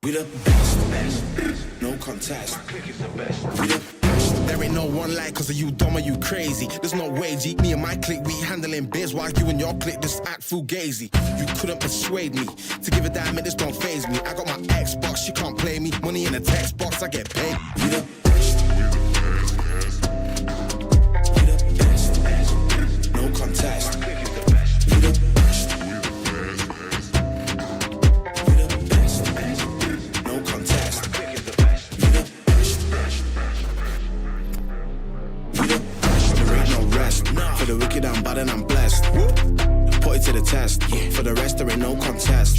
We the best, no contest. My clique is the best. We the best. There ain't no one like, cause are you dumb or you crazy? There's no way, G. Me and my clique, we handling biz while you and your clique just act fugazi. You couldn't persuade me to give a damn, it just don't faze me. I got my Xbox, she can't play me. Money in a text box, I get paid. We the best. We the best, no contest. My clique is the best. We the best. For the wicked I'm bad and I'm blessed. Put it to the test. For the rest there ain't no contest.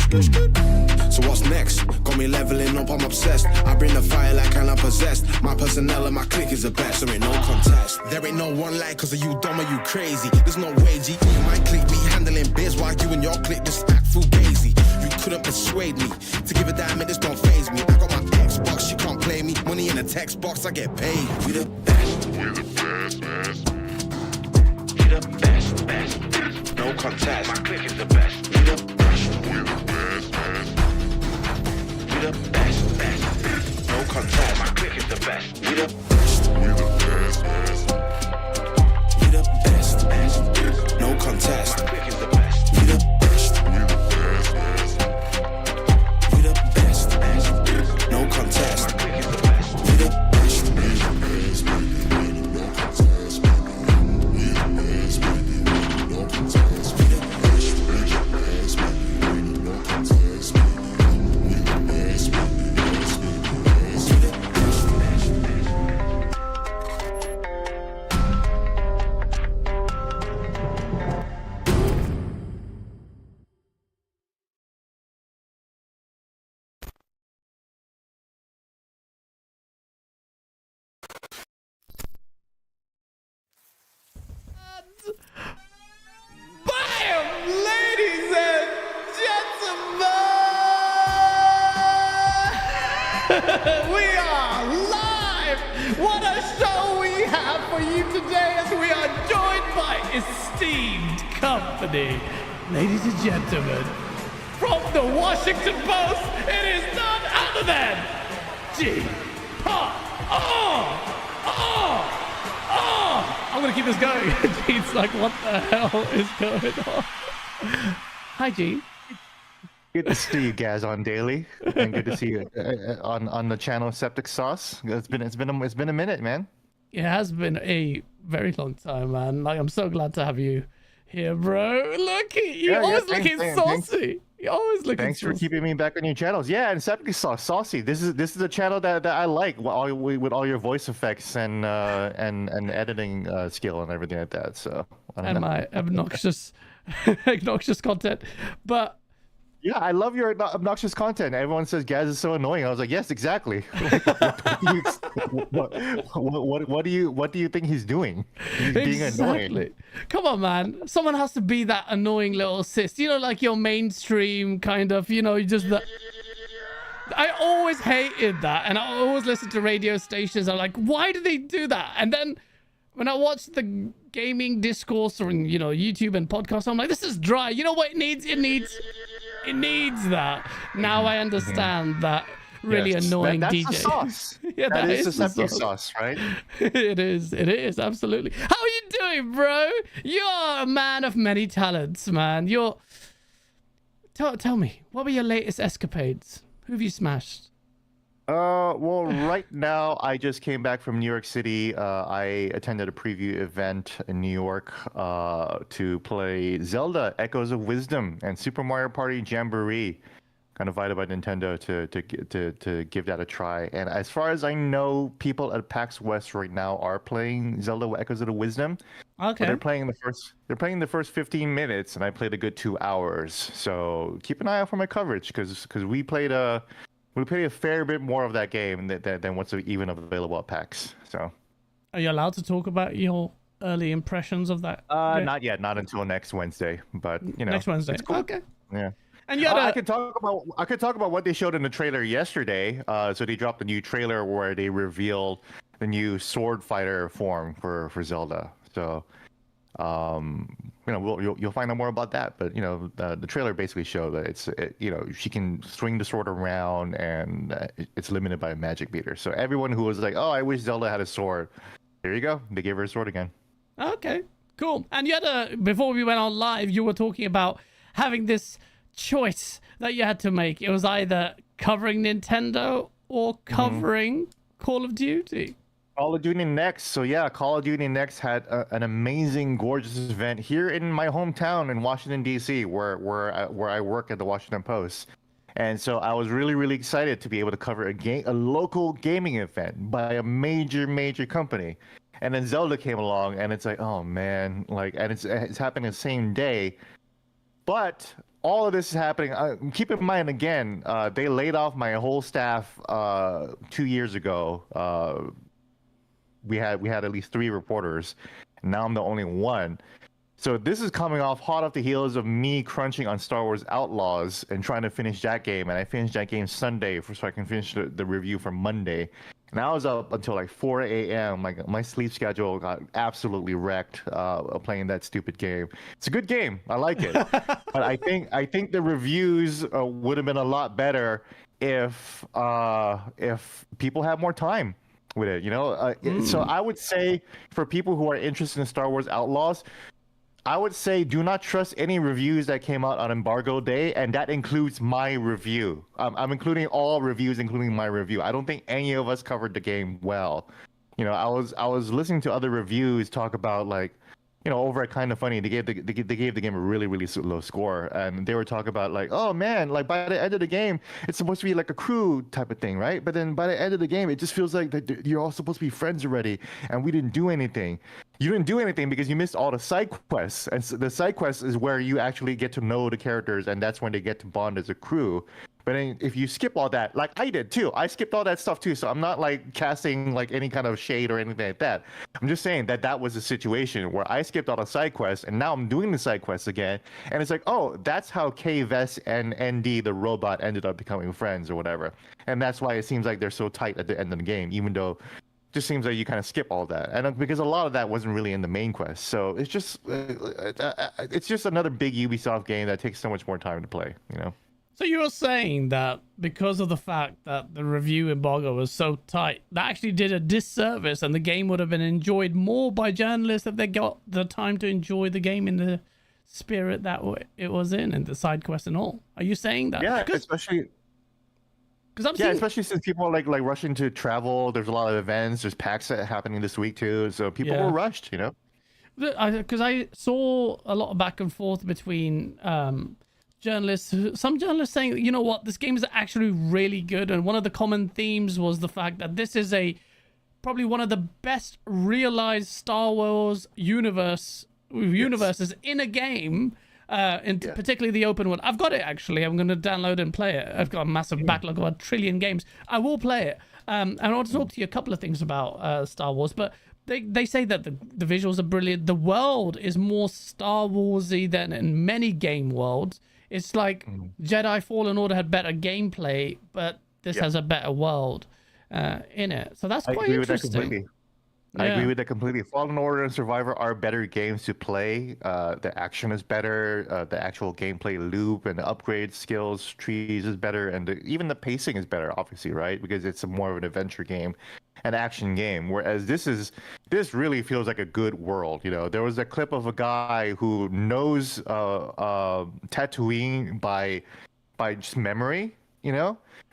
So what's next? Got me leveling up, I'm obsessed. I bring the fire like I'm possessed. My personnel and my clique is the best. There ain't no contest. There ain't no one like, cause are you dumb or you crazy? There's no way, G. Me and my clique be handling biz while you and your clique just act fugazi. You couldn't persuade me to give a damn, it just don't faze me. I got my Xbox, she can't play me. Money in a text box, I get paid. We the best. We the best, best. The best, best, no contest. My clique is the best. We the best. We the best, best. We the best, best, no contest. My clique is the best. We the best. We the best, best. We the best, best, no contest. My clique is the best. We the best. We the best, best. We the best, best, no contest. My clique is the best. We the best. We the best, best. We are live! What a show we have for you today as we are joined by esteemed company. Ladies and gentlemen, from the Washington Post, it is none other than Geoff. I'm gonna keep this going. Gene's like, what the hell is going on? Hi, Gene. Good to see you guys on Daily, and good to see you on the channel Septic Sauce. It's been a minute, man. It has been a very long time, man. Like, I'm so glad to have you here, bro. Look at you, always looking saucy. You're always looking. Thanks for keeping me back on your channels. Yeah, and Septic Sauce, saucy. This is a channel that I like with all your voice effects and editing skill and everything like that. So and my obnoxious content, but. Yeah, I love your obnoxious content. Everyone says Gaz is so annoying. I was like, yes, exactly. What do you think he's doing? He's being annoying. Come on, man. Someone has to be that annoying little sis. You know, like your mainstream kind of. You know, just that. I always hated that, and I always listen to radio stations. I'm like, why do they do that? And then when I watch the gaming discourse or YouTube and podcasts, I'm like, this is dry. You know what it needs? It needs that. Now I understand that really annoying that's DJ. The sauce. Yeah, that is the Septic Sauce, right? It is, absolutely. How are you doing, bro? You're a man of many talents, man. Tell me, what were your latest escapades? Who have you smashed? Well, right now I just came back from New York City. I attended a preview event in New York to play Zelda Echoes of Wisdom and Super Mario Party Jamboree. Kind of invited by Nintendo to give that a try. And as far as I know, people at PAX West right now are playing Zelda Echoes of the Wisdom. Okay. They're playing the first 15 minutes, and I played a good 2 hours. So keep an eye out for my coverage because we played a fair bit more of that game than what's even available at PAX. So, are you allowed to talk about your early impressions of that? Not yet, not until next Wednesday. But next Wednesday. It's cool. Okay. Yeah. And I could talk about what they showed in the trailer yesterday. So they dropped a new trailer where they revealed the new sword fighter form for Zelda. So, you'll find out more about that. But the trailer basically showed that she can swing the sword around and it's limited by a magic meter. So everyone who was like, "Oh, I wish Zelda had a sword," here you go. They gave her a sword again. Okay, cool. And you had before we went on live, you were talking about having this choice that you had to make. It was either covering Nintendo or covering Call of Duty. Call of Duty Next. So yeah, Call of Duty Next had an amazing, gorgeous event here in my hometown in Washington D.C., where I work at the Washington Post. And so I was really, really excited to be able to cover a local gaming event by a major company. And then Zelda came along, and it's like, oh man, and it's happening the same day. But all of this is happening. Keep in mind, again, they laid off my whole staff 2 years ago. We had at least 3 reporters, and now I'm the only one. So this is coming hot off the heels of me crunching on Star Wars Outlaws and trying to finish that game. And I finished that game Sunday so I can finish the review for Monday. And I was up until like 4 a.m. My sleep schedule got absolutely wrecked playing that stupid game. It's a good game. I like it. But I think the reviews would have been a lot better if people had more time with it. So I would say for people who are interested in Star Wars Outlaws, I would say do not trust any reviews that came out on embargo day, and that includes my review. I'm including all reviews, including my review. I don't think any of us covered the game well. I was listening to other reviews talk about over at Kind of Funny, they gave the game a really, really low score, and they were talking about oh man, by the end of the game, it's supposed to be like a crew type of thing, right? But then by the end of the game, it just feels like that you're all supposed to be friends already, and we didn't do anything. You didn't do anything because you missed all the side quests, and so the side quests is where you actually get to know the characters, and that's when they get to bond as a crew. But then if you skip all that, like I did too, I skipped all that stuff too. So I'm not casting any kind of shade or anything like that. I'm just saying that was a situation where I skipped all the side quests, and now I'm doing the side quests again. And it's like, oh, that's how K-Vess and ND, the robot, ended up becoming friends or whatever. And that's why it seems like they're so tight at the end of the game, even though it just seems like you kind of skip all that. And because a lot of that wasn't really in the main quest. So it's just another big Ubisoft game that takes so much more time to play, So you're saying that because of the fact that the review embargo was so tight, that actually did a disservice, and the game would have been enjoyed more by journalists if they got the time to enjoy the game in the spirit that it was in, and the side quest and all. Are you saying that? Yeah, especially. Especially since people are like rushing to travel. There's a lot of events. There's PAX happening this week too, so people were rushed. Because I saw a lot of back and forth between journalists. Some journalists saying, you know what, this game is actually really good, and one of the common themes was the fact that this is probably one of the best realized Star Wars universes in a game. Particularly the open one. I've got it actually. I'm going to download and play it. I've got a massive backlog of 1 trillion games. I will play it. And I want to talk to you a couple of things about Star Wars, but they say that the visuals are brilliant. The world is more Star Warsy than in many game worlds. It's like Jedi Fallen Order had better gameplay, but this has a better world in it. So that's quite interesting. I agree with that completely. Fallen Order and Survivor are better games to play. The action is better. The actual gameplay loop and the upgrade skills trees is better, and even the pacing is better, obviously, right? Because it's more of an adventure game, an action game. Whereas this really feels like a good world. There was a clip of a guy who knows Tatooine by just memory.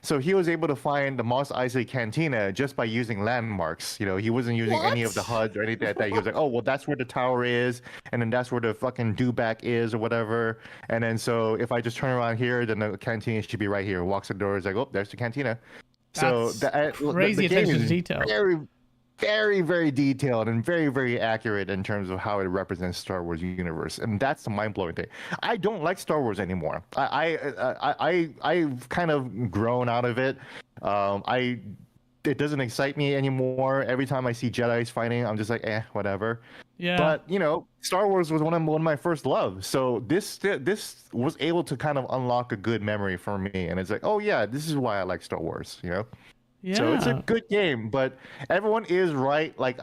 So he was able to find the Mos Eisley Cantina just by using landmarks. He wasn't using any of the HUDs or anything like that. He was like, oh, well, that's where the tower is, and then that's where the fucking dewback is or whatever. And then so if I just turn around here, then the cantina should be right here. Walks the door, is like, oh, there's the cantina. That's crazy attention to detail. Very, very, very detailed and very, very accurate in terms of how it represents Star Wars universe, and that's the mind-blowing thing. I don't like Star Wars anymore. I've kind of grown out of it. It doesn't excite me anymore. Every time I see Jedi's fighting, I'm just like, whatever. Yeah. But Star Wars was one of my first loves. So this was able to kind of unlock a good memory for me, and it's like, oh yeah, this is why I like Star Wars. Yeah. So it's a good game, but everyone is right. Like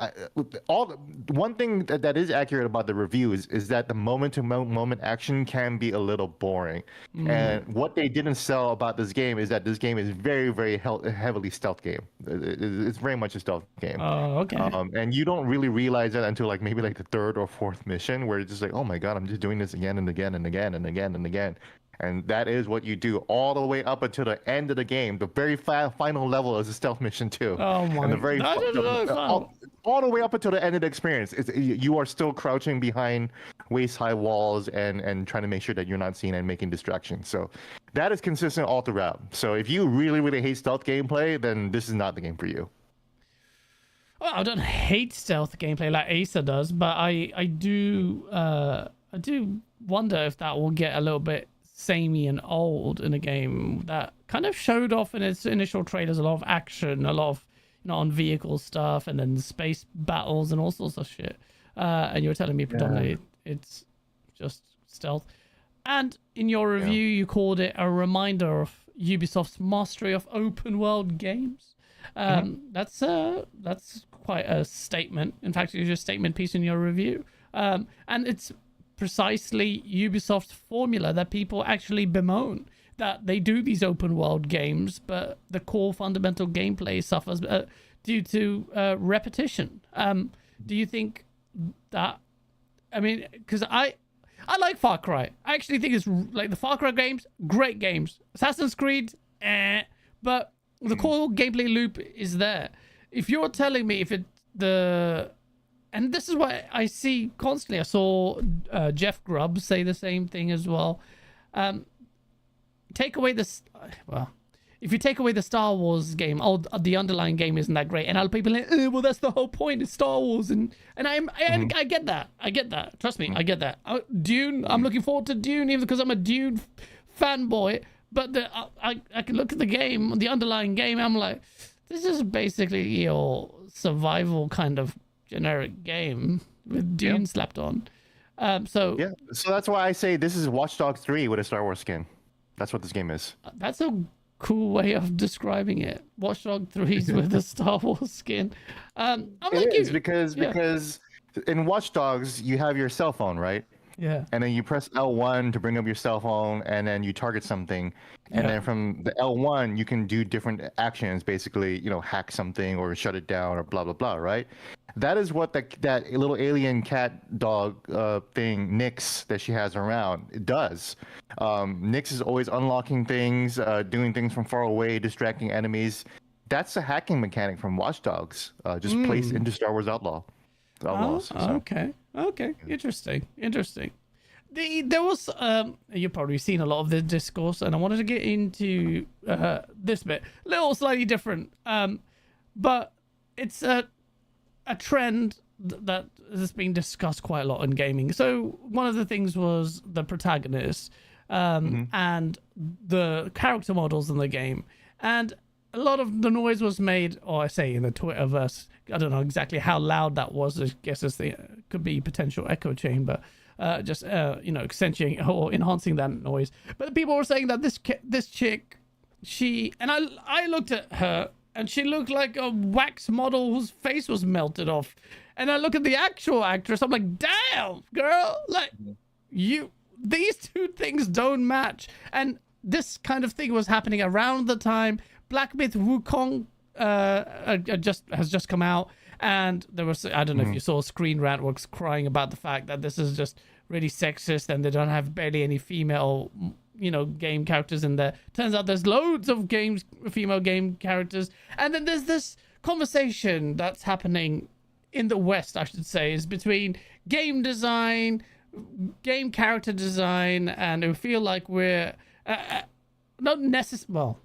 one thing that is accurate about the review is that the moment-to-moment action can be a little boring. And what they didn't sell about this game is that this game is very, very heavily stealth game. It's very much a stealth game. Oh, okay. And you don't really realize that until maybe the 3rd or 4th mission, where it's just like, oh my god, I'm just doing this again and again and again and again and again. And that is what you do all the way up until the end of the game. The very final level is a stealth mission too. Oh my! And all the way up until the end of the experience, you are still crouching behind waist-high walls and trying to make sure that you're not seen and making distractions. So that is consistent all throughout. So if you really, really hate stealth gameplay, then this is not the game for you. Well, I don't hate stealth gameplay like Asa does, but I do wonder if that will get a little bit samey and old in a game that kind of showed off in its initial trailers a lot of action, a lot of on vehicle stuff, and then space battles and all sorts of shit. And you're telling me predominantly it's just stealth. And in your review, you called it a reminder of Ubisoft's mastery of open world games. That's quite a statement. In fact, it's a statement piece in your review. And it's precisely Ubisoft's formula that people actually bemoan, that they do these open world games, but the core fundamental gameplay suffers due to repetition. Do you think that, because I like Far Cry. I actually think it's like the Far Cry games, great games. Assassin's Creed, but the core gameplay loop is there. If you're telling me and this is what I see constantly. I saw Geoff Grubb say the same thing as well. Take away this. Well, if you take away the Star Wars game, the underlying game isn't that great, and other people are like, well, that's the whole point. It's Star Wars, and I get that. I get that. Trust me, I get that. Dune. I'm looking forward to Dune, even because I'm a Dune fanboy. But I can look at the game, the underlying game. I'm like, this is basically your survival kind of generic game with Dune slapped on. So that's why I say this is Watch Dogs 3 with a Star Wars skin. That's what this game is. That's a cool way of describing it. Watch Dogs 3 with a Star Wars skin. Because in Watch Dogs you have your cell phone, right? Yeah. And then you press L1 to bring up your cell phone, and then you target something. And then from the L1, you can do different actions, basically, hack something or shut it down or blah, blah, blah, right? That is what that little alien cat dog thing, Nyx, that she has around, it does. Nyx is always unlocking things, doing things from far away, distracting enemies. That's a hacking mechanic from Watch Dogs, just placed into Star Wars Outlaws. Okay. Interesting. There was you've probably seen a lot of the discourse, and I wanted to get into this bit, a little slightly different, but it's a trend that has been discussed quite a lot in gaming. So one of the things was the protagonist and the character models in the game, and a lot of the noise was made, or I say in the Twitterverse, I don't know exactly how loud that was. I guess it could be potential echo chamber, accentuating or enhancing that noise. But people were saying that this chick, I looked at her and she looked like a wax model whose face was melted off. And I look at the actual actress, I'm like, damn, girl, like these two things don't match. And this kind of thing was happening around the time Myth Wukong has just come out, and there was, I don't know if you saw, Screen Rant was crying about the fact that this is just really sexist and they don't have barely any female game characters in there. Turns out there's loads of female game characters. And then there's this conversation that's happening in the West, I should say, is between game design, game character design, and I feel like we're not necessarily, well,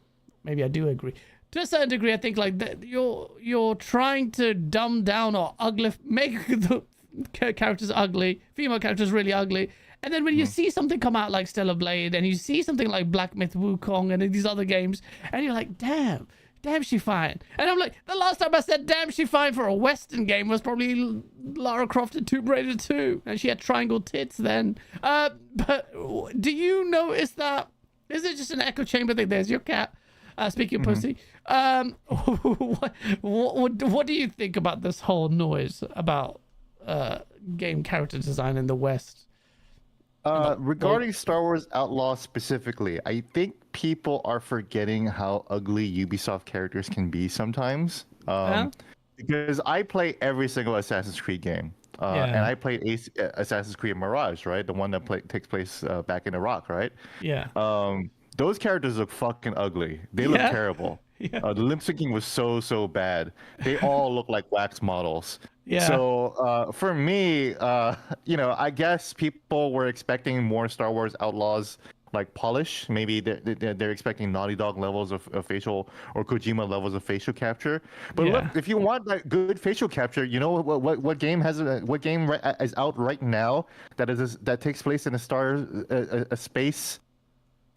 maybe I do agree. To a certain degree, I think like that you're trying to dumb down or make the characters ugly, female characters really ugly. And then when you see something come out like Stellar Blade, and you see something like Myth Wukong and these other games, and you're like, damn she fine. And I'm like, the last time I said damn she fine for a Western game was probably Lara Croft in Tomb Raider 2, and she had triangle tits then. But do you notice that? Is it just an echo chamber thing? There's your cat. Speaking of pussy, what do you think about this whole noise about game character design in the West? Regarding Star Wars Outlaws specifically, I think people are forgetting how ugly Ubisoft characters can be sometimes. Because I play every single Assassin's Creed game. And I played Assassin's Creed Mirage, right? The one that takes place back in Iraq, right? Yeah. Those characters look fucking ugly. They look terrible. The lip syncing was so bad. They all look like wax models. So for me, I guess people were expecting more Star Wars Outlaws like polish. Maybe they're expecting Naughty Dog levels of facial, or Kojima levels of facial capture. But look, if you want like good facial capture, you know what game is out right now that takes place in a space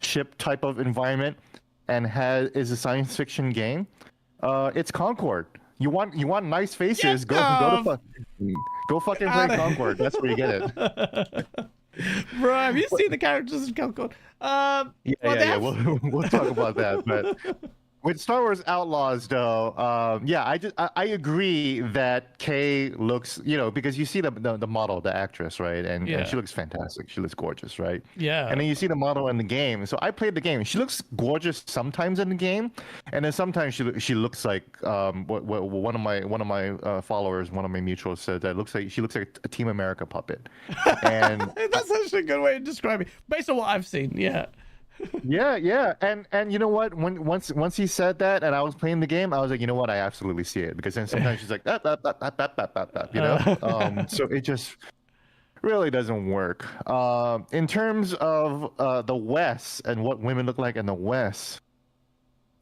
ship type of environment and is a science fiction game? It's Concord. You want nice faces? Go fucking play Concord. That's where you get it. Bro, have you seen the characters in Concord? We'll talk about that. But with Star Wars Outlaws, though, I agree that Kay looks, because you see the model, the actress, right, and she looks fantastic. She looks gorgeous, right? Yeah. And then you see the model in the game. So I played the game. She looks gorgeous sometimes in the game, and then sometimes she looks like one of my followers, one of my mutuals said that she looks like a Team America puppet. And that's actually a good way to describe it, based on what I've seen. Yeah. Yeah, and you know what? Once he said that, and I was playing the game, I was like, you know what? I absolutely see it, because then sometimes she's like, so it just really doesn't work. In terms of the West and what women look like in the West,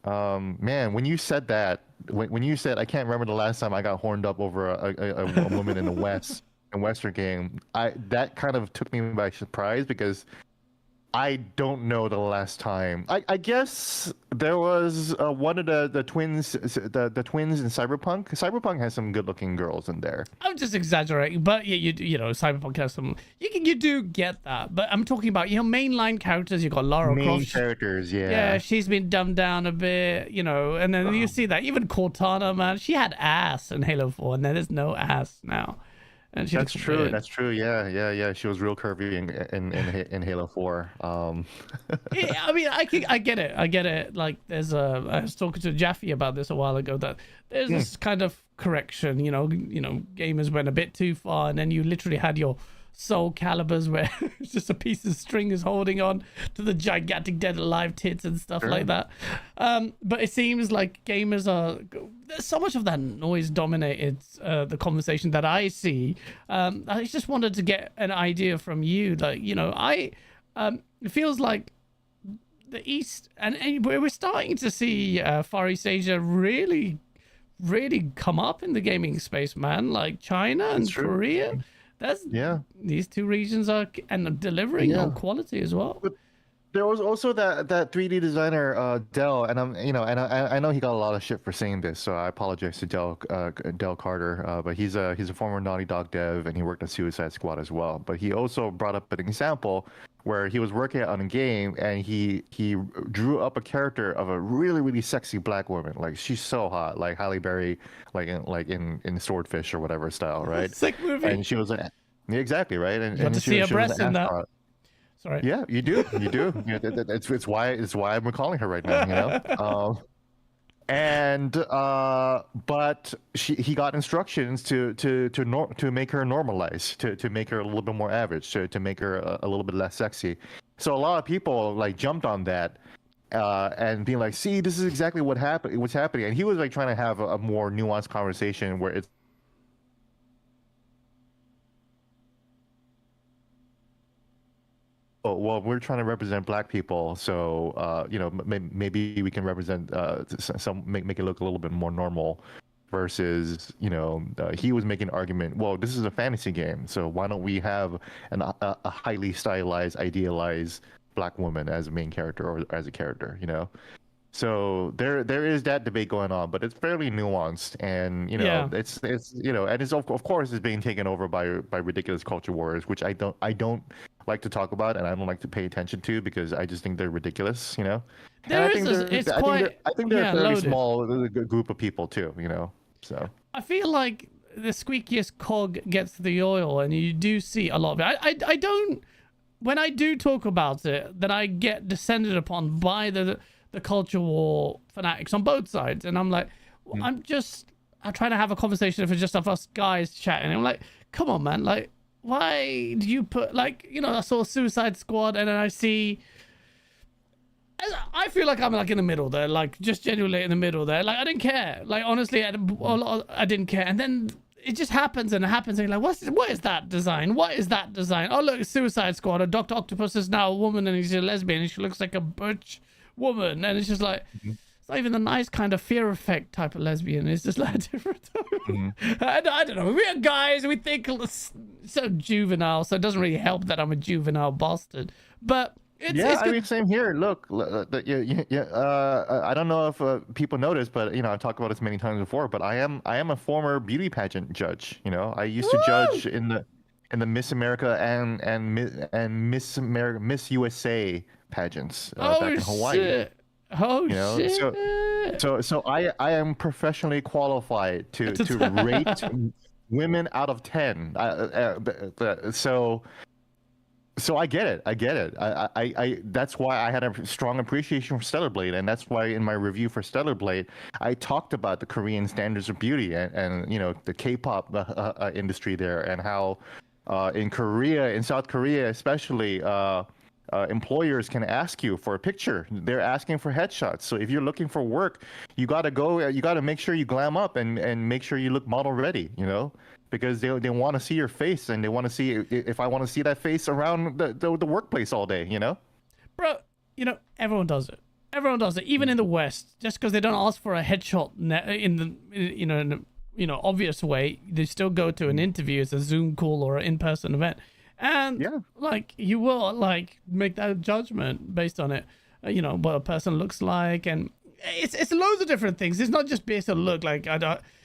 man, when you said that, when you said, I can't remember the last time I got horned up over a woman in the West, in Western game, that kind of took me by surprise, because I don't know the last time. I guess there was one of the twins, the twins in Cyberpunk. Cyberpunk has some good-looking girls in there. I'm just exaggerating, but you Cyberpunk has some. You do get that, but I'm talking about mainline characters. You got Lara Croft. Main characters, yeah. Yeah, she's been dumbed down a bit, and then you see that even Cortana, man, she had ass in Halo 4, and then there's no ass now. And she That's looks true. weird. That's true. Yeah. She was real curvy in Halo 4. Yeah, I mean, I get it. I get it. Like, I was talking to Jaffe about this a while ago, that there's this kind of correction. Gamers went a bit too far, and then you literally had your Soul Calibers where it's just a piece of string is holding on to the gigantic dead alive tits and stuff like that. But it seems like gamers there's so much of that noise dominated the conversation that I see. I just wanted to get an idea from you, like, it feels like the East, and we're starting to see Far East Asia really come up in the gaming space, man. Like China and Korea. These two regions are delivering on quality as well. But there was also that 3D designer Dell, and I know he got a lot of shit for saying this, so I apologize to Dell Carter. But he's a former Naughty Dog dev, and he worked at Suicide Squad as well. But he also brought up an example where he was working on a game, and he drew up a character of a really, really sexy black woman. Like, she's so hot, like Halle Berry, like in Swordfish or whatever style, right? Sick movie. And she was exactly right. And you got to see her breasts in that. Sorry. Yeah, you do. Yeah, it's why I'm recalling her right now. But he got instructions to make her normalize, to make her a little bit more average, to make her a little bit less sexy. So a lot of people like jumped on that and being like, see, this is exactly what's happening. And he was like trying to have a more nuanced conversation where it's, oh, well, we're trying to represent black people, so maybe we can represent make it look a little bit more normal. Versus, he was making an argument. Well, this is a fantasy game, so why don't we have a highly stylized, idealized black woman as a main character or as a character? So there is that debate going on, but it's fairly nuanced, and it's and it's of course it's being taken over by ridiculous culture wars, which I don't like to talk about, and I don't like to pay attention to, because I just think they're ridiculous, I think they're a fairly small group of people too, So I feel like the squeakiest cog gets the oil, and you do see a lot of it. I don't, when I do talk about it, then I get descended upon by the culture war fanatics on both sides, and I'm like, I'm trying to have a conversation if it's just of us guys chatting. I'm like, come on, man, like, why do you put, like, I saw Suicide Squad, and then I feel like I'm like in the middle there, like just genuinely in the middle there. Like, I didn't care. Like, honestly, I didn't care. And then it just happens and it happens, and you're like, what is that design? What is that design? Oh, look, Suicide Squad. Dr. Octopus is now a woman, and he's a lesbian, and she looks like a butch woman, and it's just like, it's not even the nice kind of Fear Effect type of lesbian. It's just like a different I don't know, we are guys, we think it's so juvenile, so it doesn't really help that I'm a juvenile bastard, but it's I mean, same here. Look, I don't know if people notice, but I've talked about this many times before, but I am a former beauty pageant judge. I used to judge in the Miss America and Miss USA pageants back in Hawaii. Shit. So I am professionally qualified to rate women out of 10. So I get it. I that's why I had a strong appreciation for Stellar Blade, and that's why in my review for Stellar Blade, I talked about the Korean standards of beauty and the K-pop industry there, and how in South Korea especially, employers can ask you for a picture. They're asking for headshots. So if you're looking for work, you got to make sure you glam up and make sure you look model ready, because they want to see your face, and they want to see if I want to see that face around the workplace all day, Bro, everyone does it. Everyone does it, even in the West. Just because they don't ask for a headshot in the obvious way, they still go to an interview. It's a Zoom call or an in-person event. And like, you will like make that judgment based on it, what a person looks like, and it's loads of different things. It's not just based on look. Like,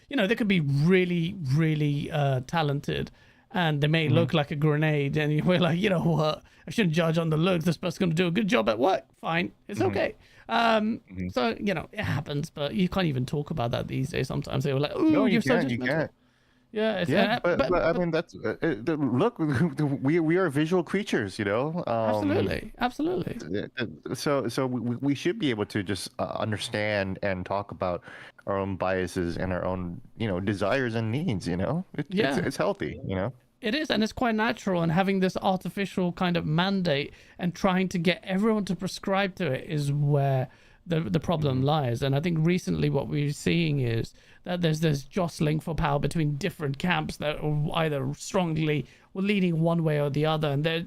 they could be really, really talented, and they may look like a grenade, and we're like, what? I shouldn't judge on the look. This person's going to do a good job at work. Fine, it's okay. So it happens, but you can't even talk about that these days. Sometimes they were like, "Oh, no, you're you so can't. You can't. Yeah, Yeah, but I mean that's look, we are visual creatures, you know. Absolutely. So we should be able to just understand and talk about our own biases and our own, you know, desires and needs. You know, it's healthy. You know. It is, and it's quite natural. And having this artificial kind of mandate and trying to get everyone to prescribe to it is where the problem lies. And I think recently what we're seeing is that there's this jostling for power between different camps that are either strongly or leaning one way or the other. And the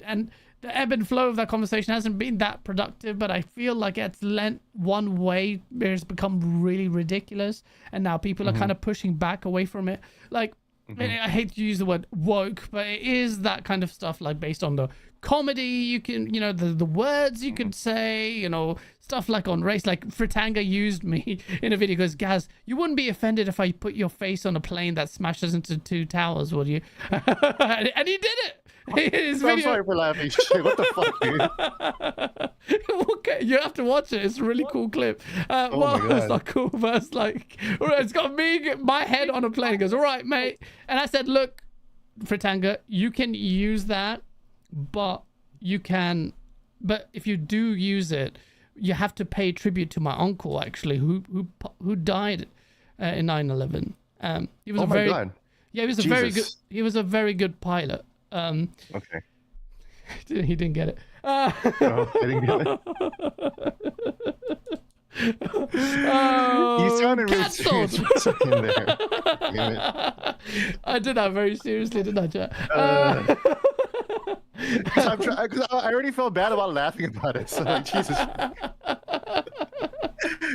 ebb and flow of that conversation hasn't been that productive, but I feel like it's lent one way. It's become really ridiculous. And now people are kind of pushing back away from it. Like, I hate to use the word woke, but it is that kind of stuff, like based on the comedy you can, you know, the words you could say, you know, stuff like on race. Like Fritanga used me in a video, goes, Gaz, you wouldn't be offended if I put your face on a plane that smashes into 2 towers, would you? And he did it. His I'm sorry for laughing. Shit, what the fuck, dude? Okay, you have to watch it. It's a really cool clip. Well, it's not cool, but it's like, it's got me, my head on a plane. It goes, all right, mate. And I said, look, Fritanga, you can use that, but if you do use it, you have to pay tribute to my uncle, actually, who died in 9/11. He was God. Yeah, he was a very good pilot. Okay. He didn't get it. I didn't get it. You sounded really serious for a second there. Damn it. I did that very seriously, didn't I, Jack? Cause I already felt bad about laughing about it. So like, Jesus.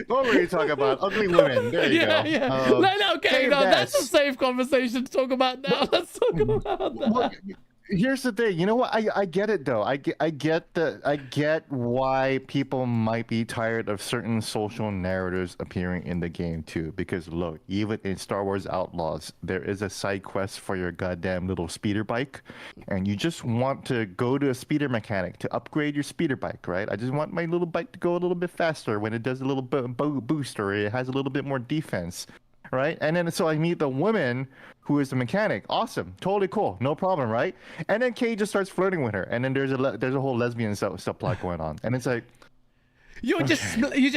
What were you talking about? Ugly women. There you go. Yeah. Okay, that's a safe conversation to talk about now. Let's talk about that. Well, here's the thing. You know what? I get it though. I get why people might be tired of certain social narratives appearing in the game too. Because look, even in Star Wars Outlaws, there is a side quest for your goddamn little speeder bike, and you just want to go to a speeder mechanic to upgrade your speeder bike, right? I just want my little bike to go a little bit faster when it does a little boost, or it has a little bit more defense. Right, and then so I meet the woman who is the mechanic. Awesome, totally cool, no problem, right? And then Kay just starts flirting with her, and then there's a whole lesbian subplot going on, and it's like you just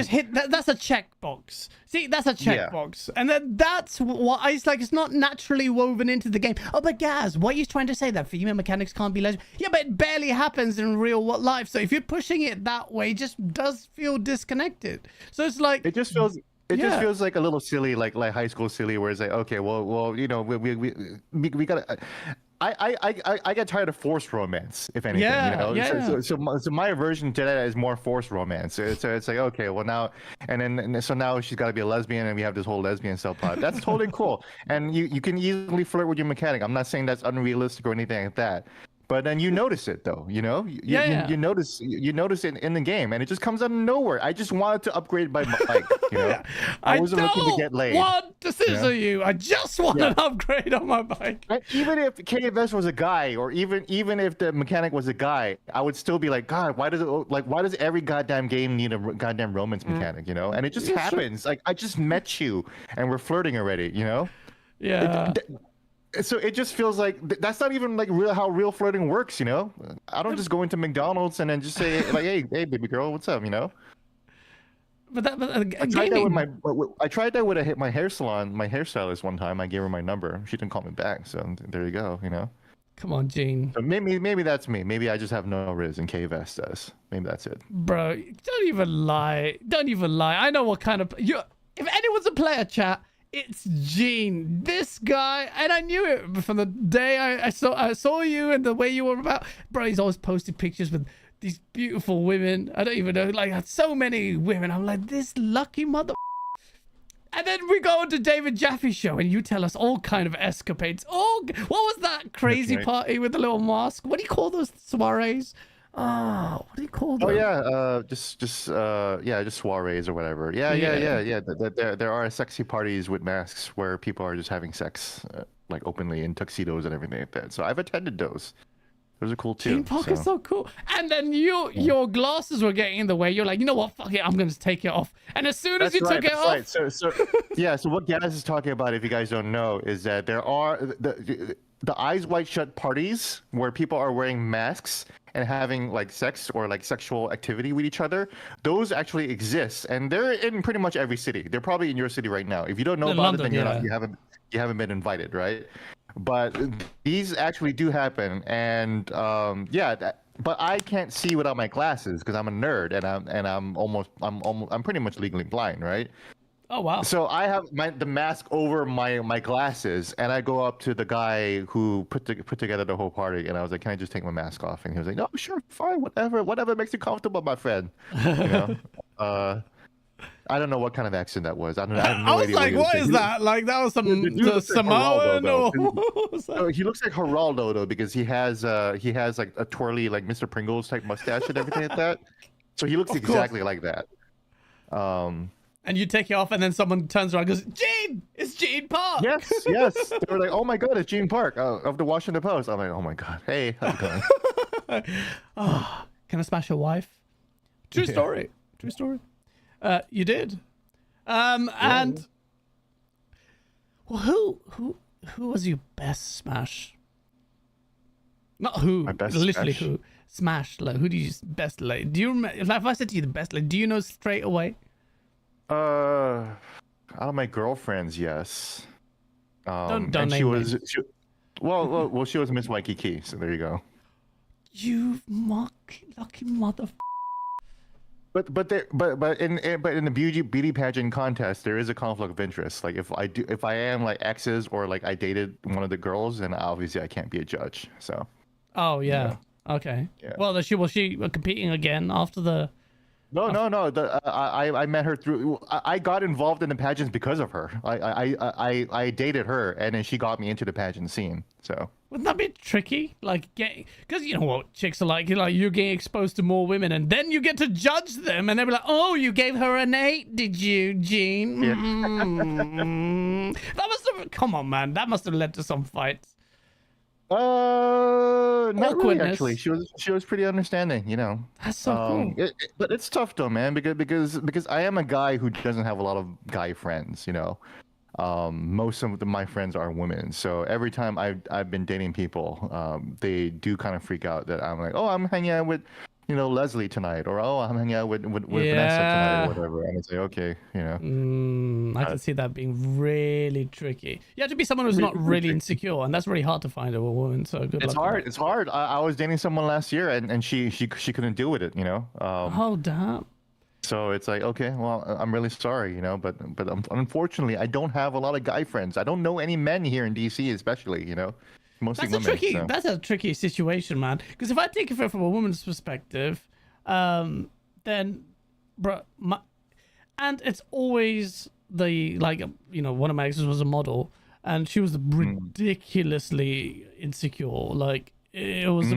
hit that. That's a checkbox. See, that's a checkbox, and then that's what it's like. It's not naturally woven into the game. Oh, but Gaz, what are you trying to say? That female mechanics can't be lesbian? Yeah, but it barely happens in real life. So if you're pushing it that way, it just does feel disconnected. So it's like it just feels. It just feels like a little silly, like high school silly, where it's like, okay, well, you know, we gotta. I get tired of forced romance, if anything. You know? So my aversion to that is more forced romance. So it's like, okay, well now, so now she's got to be a lesbian, and we have this whole lesbian subplot. That's totally cool, and you can easily flirt with your mechanic. I'm not saying that's unrealistic or anything like that. But then you notice it though, you know. You notice it in the game, and it just comes out of nowhere. I just wanted to upgrade my bike, you know. I wasn't looking to get laid. I don't want to scissor you. I just want an upgrade on my bike. And even if KFS was a guy, or even if the mechanic was a guy, I would still be like, God, why does every goddamn game need a goddamn romance mechanic, you know? And it just happens. Like I just met you, and we're flirting already, you know. Yeah. So it just feels like that's not even like how real flirting works, you know. I don't just go into McDonald's and then just say like, hey baby girl, what's up, you know. But I tried that with my hair salon, my hairstylist one time. I gave her my number. She didn't call me back, so there you go, you know. Come on, Gene. So maybe that's me. Maybe I just have no riz and KVS does. Maybe that's it. Bro, don't even lie. I know what kind of if anyone's a player, chat. It's Gene, this guy, and I knew it from the day I saw you and the way you were about. Bro, he's always posted pictures with these beautiful women. I don't even know, like so many women. I'm like, this lucky mother. And then we go on to David Jaffe's show, and you tell us all kind of escapades. What was that crazy party with the little mask? What do you call those soirees? Oh, what do you call them? Oh yeah, just soirees or whatever. Yeah. There are sexy parties with masks where people are just having sex, like openly in tuxedos and everything like that. So I've attended those. Those are cool too. Gene Park is so cool. And then your glasses were getting in the way. You're like, you know what? Fuck it. I'm going to take it off. And as soon as you took it off. Right. So what Gaz is talking about, if you guys don't know, is that there are the eyes wide shut parties where people are wearing masks and having like sex or like sexual activity with each other. Those actually exist, and they're in pretty much every city. They're probably in your city right now. If you don't know about London, it, then you haven't been invited, right? But these actually do happen, and but I can't see without my glasses because I'm a nerd, and I'm pretty much legally blind, right? Oh wow! So I have the mask over my glasses, and I go up to the guy who put together the whole party, and I was like, "Can I just take my mask off?" And he was like, "No, sure, fine, whatever makes you comfortable, my friend." You know. I don't know what kind of accent that was. I was like, what is that? Like, that was some Samoan or what was that? He looks like Geraldo though, because he has like a twirly like Mr. Pringles type mustache and everything like that. So he looks exactly like that. And you take it off, and then someone turns around and goes, "Gene, it's Gene Park." Yes. They were like, "Oh my God, it's Gene Park of the Washington Post." I'm like, "Oh my God, hey, how's it going?" Can I smash your wife? True story. You did. And well, who was your best smash? Not who, my best literally smash? who smashed. Like, who do you best like? Do you remember? If I said to you the best, like, do you know straight away? Out of my girlfriends, yes. Don't and name she was names. she was Miss Waikiki, so there you go. You lucky mother. But in the beauty pageant contest, there is a conflict of interest. Like if I am like exes or like I dated one of the girls, then obviously I can't be a judge. So. Oh yeah. Okay. Yeah. Well, was she competing again after the? No. I met her through. I got involved in the pageants because of her. I dated her, and then she got me into the pageant scene. So. Wouldn't that be tricky? Like, because you know what chicks are like you're getting exposed to more women, and then you get to judge them, and they'll be like, "Oh, you gave her an 8, did you, Gene?" Yeah. That must have. Come on, man. That must have led to some fights. Not really, actually. She was pretty understanding, you know. That's so cool. But it's tough though, man, because I am a guy who doesn't have a lot of guy friends, you know. Most of my friends are women, so every time I've been dating people, they do kind of freak out that I'm like, oh, I'm hanging out with, you know, Leslie tonight, or oh, I'm hanging out with Vanessa tonight, or whatever. And it's like, okay, you know. I can see that being really tricky. You have to be someone who's not really insecure, and that's really hard to find a woman. So good luck. It's hard. I was dating someone last year, and she couldn't deal with it, you know. Oh damn. So it's like, okay, well, I'm really sorry, you know, but unfortunately, I don't have a lot of guy friends. I don't know any men here in DC, especially, you know, mostly women. That's a tricky situation, man. Because if I take it from a woman's perspective, then, bro, and it's always like, you know, one of my exes was a model, and she was ridiculously insecure, like. It was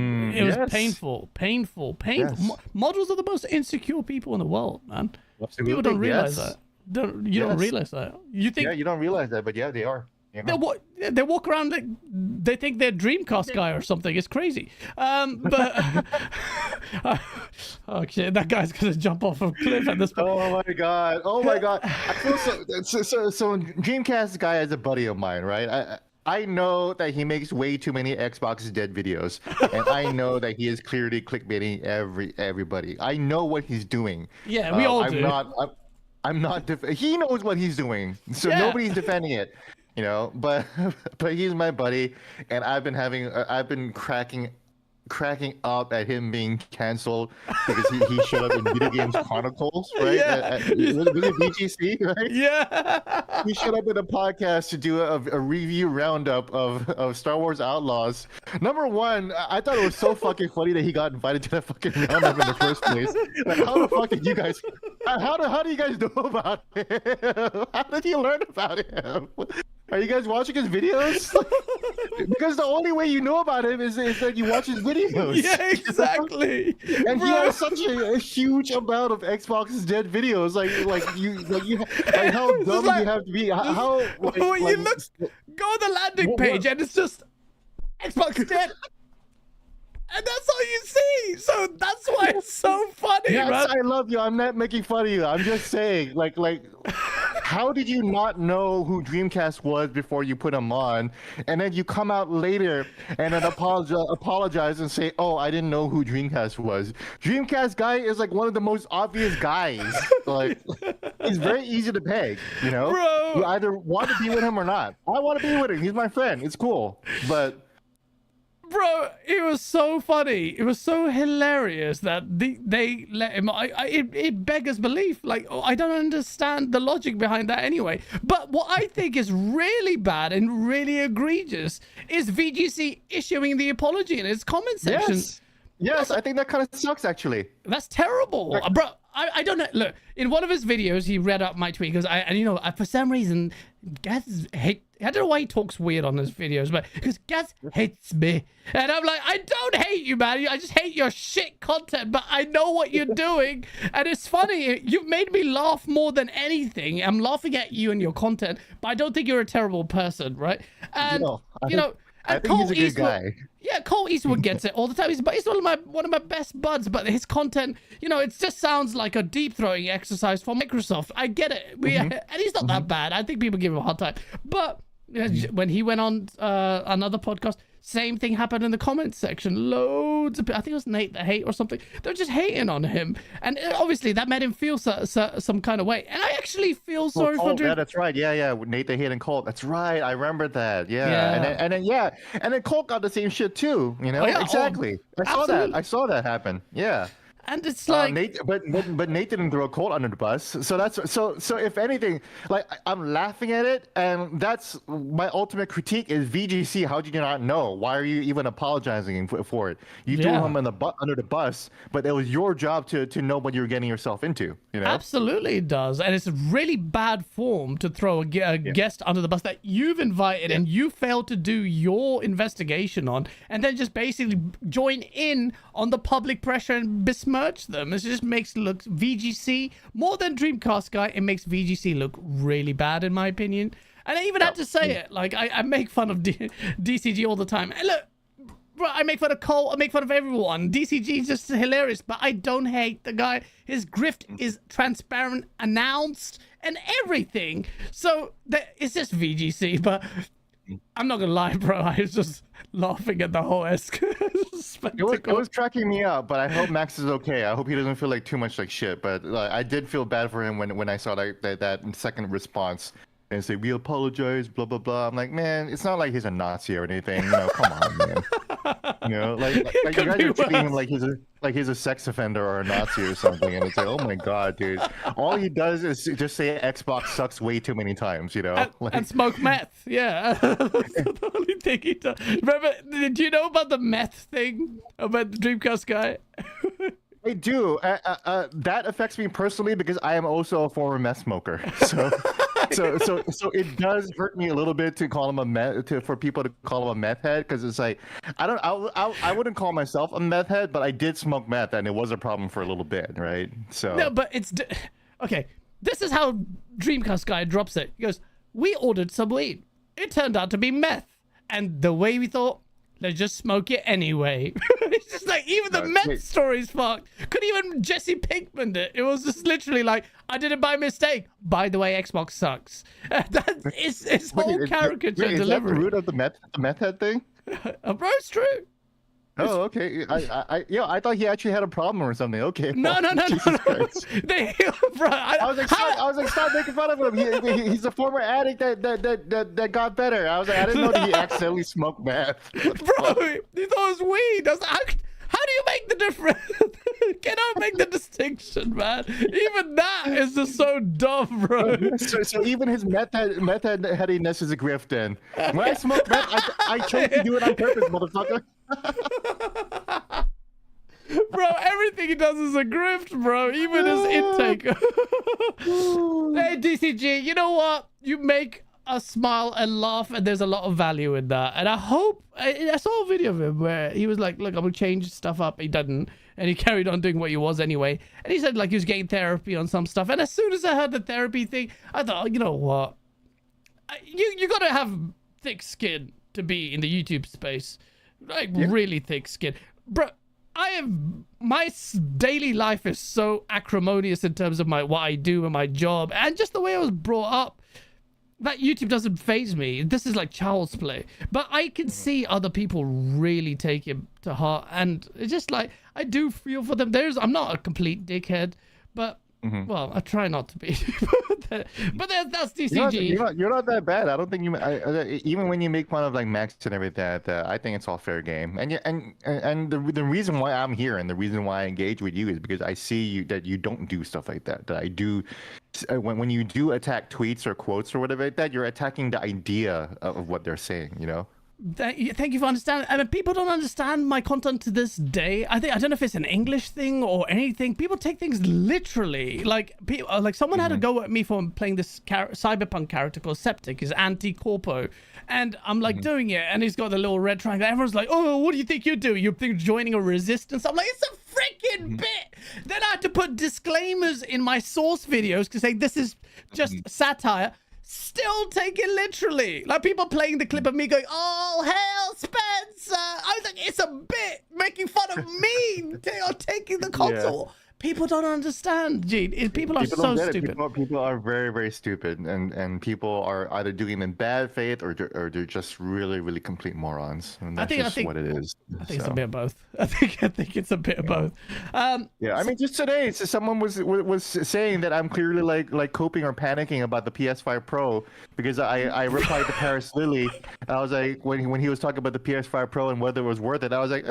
painful. Yes. Models are the most insecure people in the world, man. Absolutely. People don't realize that. You don't realize that. You think? Yeah, you don't realize that, but yeah, they are. You know? They walk around like they think they're Dreamcast Guy or something. It's crazy. But okay, that guy's gonna jump off a cliff at this point. Oh my god! I feel so DreamcastGuy is a buddy of mine, right? I know that he makes way too many Xbox dead videos, and I know that he is clearly clickbaiting everybody. I know what he's doing. Yeah, we all do. I'm not. He knows what he's doing, so nobody's defending it, you know. But he's my buddy, and I've been cracking up at him being canceled because he showed up in Video Games Chronicles, right? Yeah. Was it BGC, right? Yeah. He showed up in a podcast to do a review roundup of Star Wars Outlaws. Number one, I thought it was so fucking funny that he got invited to that fucking roundup in the first place. Like, how the fuck did you guys? How do you guys know about him? How did you learn about him? Are you guys watching his videos? Because the only way you know about him is that you watch his videos. Yeah, exactly. And he has such a huge amount of Xbox's dead videos. Like how dumb do you have to be? You look, go on the landing page and it's just Xbox dead. that's all you see. So that's why it's so funny, Yes, right? I love you. I'm not making fun of you. I'm just saying, like, how did you not know who Dreamcast was before you put him on, and then you come out later and then apologize and say, "Oh, I didn't know who Dreamcast was." Dreamcast guy is like one of the most obvious guys. Like, he's very easy to peg. You know, Bro. you either want to be with him or not. I want to be with him. He's my friend. It's cool, but. Bro, it was so funny. It was so hilarious that they let him. It beggars belief. Like, I don't understand the logic behind that anyway. But what I think is really bad and really egregious is VGC issuing the apology in its comment section. Yes, I think that kind of sucks, actually. That's terrible, bro. I don't know. Look, in one of his videos, he read up my tweet because for some reason, Gaz hate. I don't know why he talks weird on his videos, but because Gaz hates me, and I'm like, I don't hate you, man. I just hate your shit content. But I know what you're doing, and it's funny. You've made me laugh more than anything. I'm laughing at you and your content, but I don't think you're a terrible person, right? And I think he's a good guy. Yeah, Colteastwood gets it all the time. He's one of my best buds, but his content, it just sounds like a deep throwing exercise for Microsoft. I get it. And he's not that bad. I think people give him a hard time. But when he went on another podcast, same thing happened in the comments section. Loads of people, I think it was Nate the Hate or something. They're just hating on him. And obviously that made him feel some kind of way. And I actually feel sorry for Drew. Yeah, that's right. Yeah. Nate the Hate and Colt. That's right. I remember that. Yeah. And then Colt got the same shit too. Exactly. I saw that happen. Yeah. And it's like Nate, but Nate didn't throw Colt under the bus. So if anything, like, I'm laughing at it, and that's my ultimate critique is VGC. How did you not know? Why are you even apologizing for it? You threw him under the bus, but it was your job to know what you were getting yourself into. Absolutely it does, and it's a really bad form to throw a guest under the bus that you've invited and you failed to do your investigation on, and then just basically join in on the public pressure and besmirch them. It just makes look VGC more than Dreamcast guy. It makes VGC look really bad in my opinion. And I even had to say it. Like I make fun of DCG all the time. And look, bro, I make fun of Cole. I make fun of everyone. DCG is just hilarious, but I don't hate the guy. His grift is transparent, announced, and everything. So it's just VGC. But I'm not gonna lie, bro. I was just laughing at the whole spectacle. It was cracking me up, but I hope Max is okay. I hope he doesn't feel like too much like shit. But I did feel bad for him when I saw that second response and say, "We apologize," blah blah blah. I'm like, man, it's not like he's a Nazi or anything. Come on, man. Like you guys are treating him like he's a sex offender or a Nazi or something, and it's like, oh my god, dude. All he does is just say Xbox sucks way too many times, and smoke meth. Yeah, that's the only thing he does. Remember? Did you know about the meth thing about the Dreamcast guy? I do. That affects me personally because I am also a former meth smoker. So it does hurt me a little bit to call him for people to call him a meth head, because it's like I wouldn't call myself a meth head, but I did smoke meth and it was a problem for a little bit, right? So no, but it's okay. This is how Dreamcast guy drops it. He goes, "We ordered some weed. It turned out to be meth, and the way we thought." Let's just smoke it anyway. It's just like, even the meth story's fucked. Couldn't even Jesse Pinkman it. It was just literally like, I did it by mistake. By the way, Xbox sucks. That's his whole caricature delivery. Is that the root of the meth head thing? Bro, it's true. Oh, okay. I thought he actually had a problem or something. Okay. No. Bro, I was like, stop making fun of him. He's a former addict that got better. I was like, I didn't know that he accidentally smoked meth. Bro, he thought it was weed. How do you make the difference? Cannot make the distinction, man. Even that is just so dumb, bro. So even his meth headiness is a grift then. When I smoke meth, I chose to do it on purpose, motherfucker. Bro, everything he does is a grift, bro. Even his intake. Hey, DCG, you know what? You make us smile and laugh, and there's a lot of value in that. And I hope... I saw a video of him where he was like, look, I'm going to change stuff up. He didn't. And he carried on doing what he was anyway. And he said, like, he was getting therapy on some stuff. And as soon as I heard the therapy thing, I thought, you know what? You got to have thick skin to be in the YouTube space. Like, really thick skin. Bro, my daily life is so acrimonious in terms of what I do and my job and just the way I was brought up that YouTube doesn't faze me. This is like child's play. But I can see other people really take it to heart, and it's just like I do feel for them. I'm not a complete dickhead, but well, I try not to be. but that's DCG. You're not that bad. I don't think even when you make fun of like Max and everything, I think it's all fair game. And the reason why I'm here and the reason why I engage with you is because I see that you don't do stuff like that. That I do. When you do attack tweets or quotes or whatever like that, you're attacking the idea of what they're saying. You know. Thank you for understanding. I mean, people don't understand my content to this day. I don't know if it's an English thing or anything. People take things literally. Like someone had a go at me for playing this cyberpunk character called Septic, is anti-corpo, and I'm like doing it, and he's got the little red triangle. Everyone's like, "Oh, what do you think you're doing? You think joining a resistance?" I'm like, "It's a freaking bit." Then I had to put disclaimers in my source videos to say this is just satire. Still take it literally. Like people playing the clip of me going, "Oh, hell, Spencer." I was like, it's a bit making fun of me taking the console. Yeah. People don't understand, Gene. People are so stupid. People are very, very stupid, and people are either doing it in bad faith or they're just really, really complete morons. And that's just what it is. I think it's a bit of both. I think it's a bit of both. Yeah, I mean, just today, someone was saying that I'm clearly like coping or panicking about the PS5 Pro because I replied to Paris Lily. I was like, when he was talking about the PS5 Pro and whether it was worth it, I was like,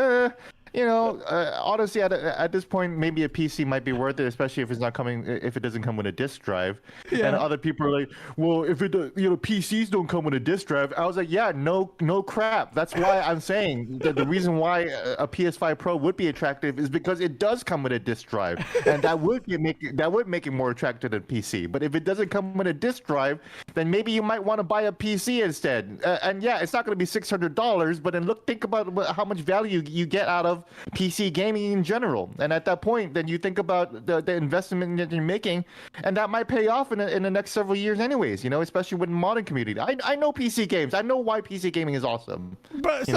honestly, at this point, maybe a PC might be worth it, especially if it doesn't come with a disc drive. Yeah. And other people are like, well, if PCs don't come with a disc drive. I was like, yeah, no crap. That's why I'm saying that the reason why a PS5 Pro would be attractive is because it does come with a disc drive, and that would make it more attractive than PC. But if it doesn't come with a disc drive, then maybe you might want to buy a PC instead. And yeah, it's not going to be $600, but then think about how much value you get out of PC gaming in general. And at that point, then you think about the investment that you're making, and that might pay off in the next several years anyways, especially with the modern community. I know PC games. I know why PC gaming is awesome. But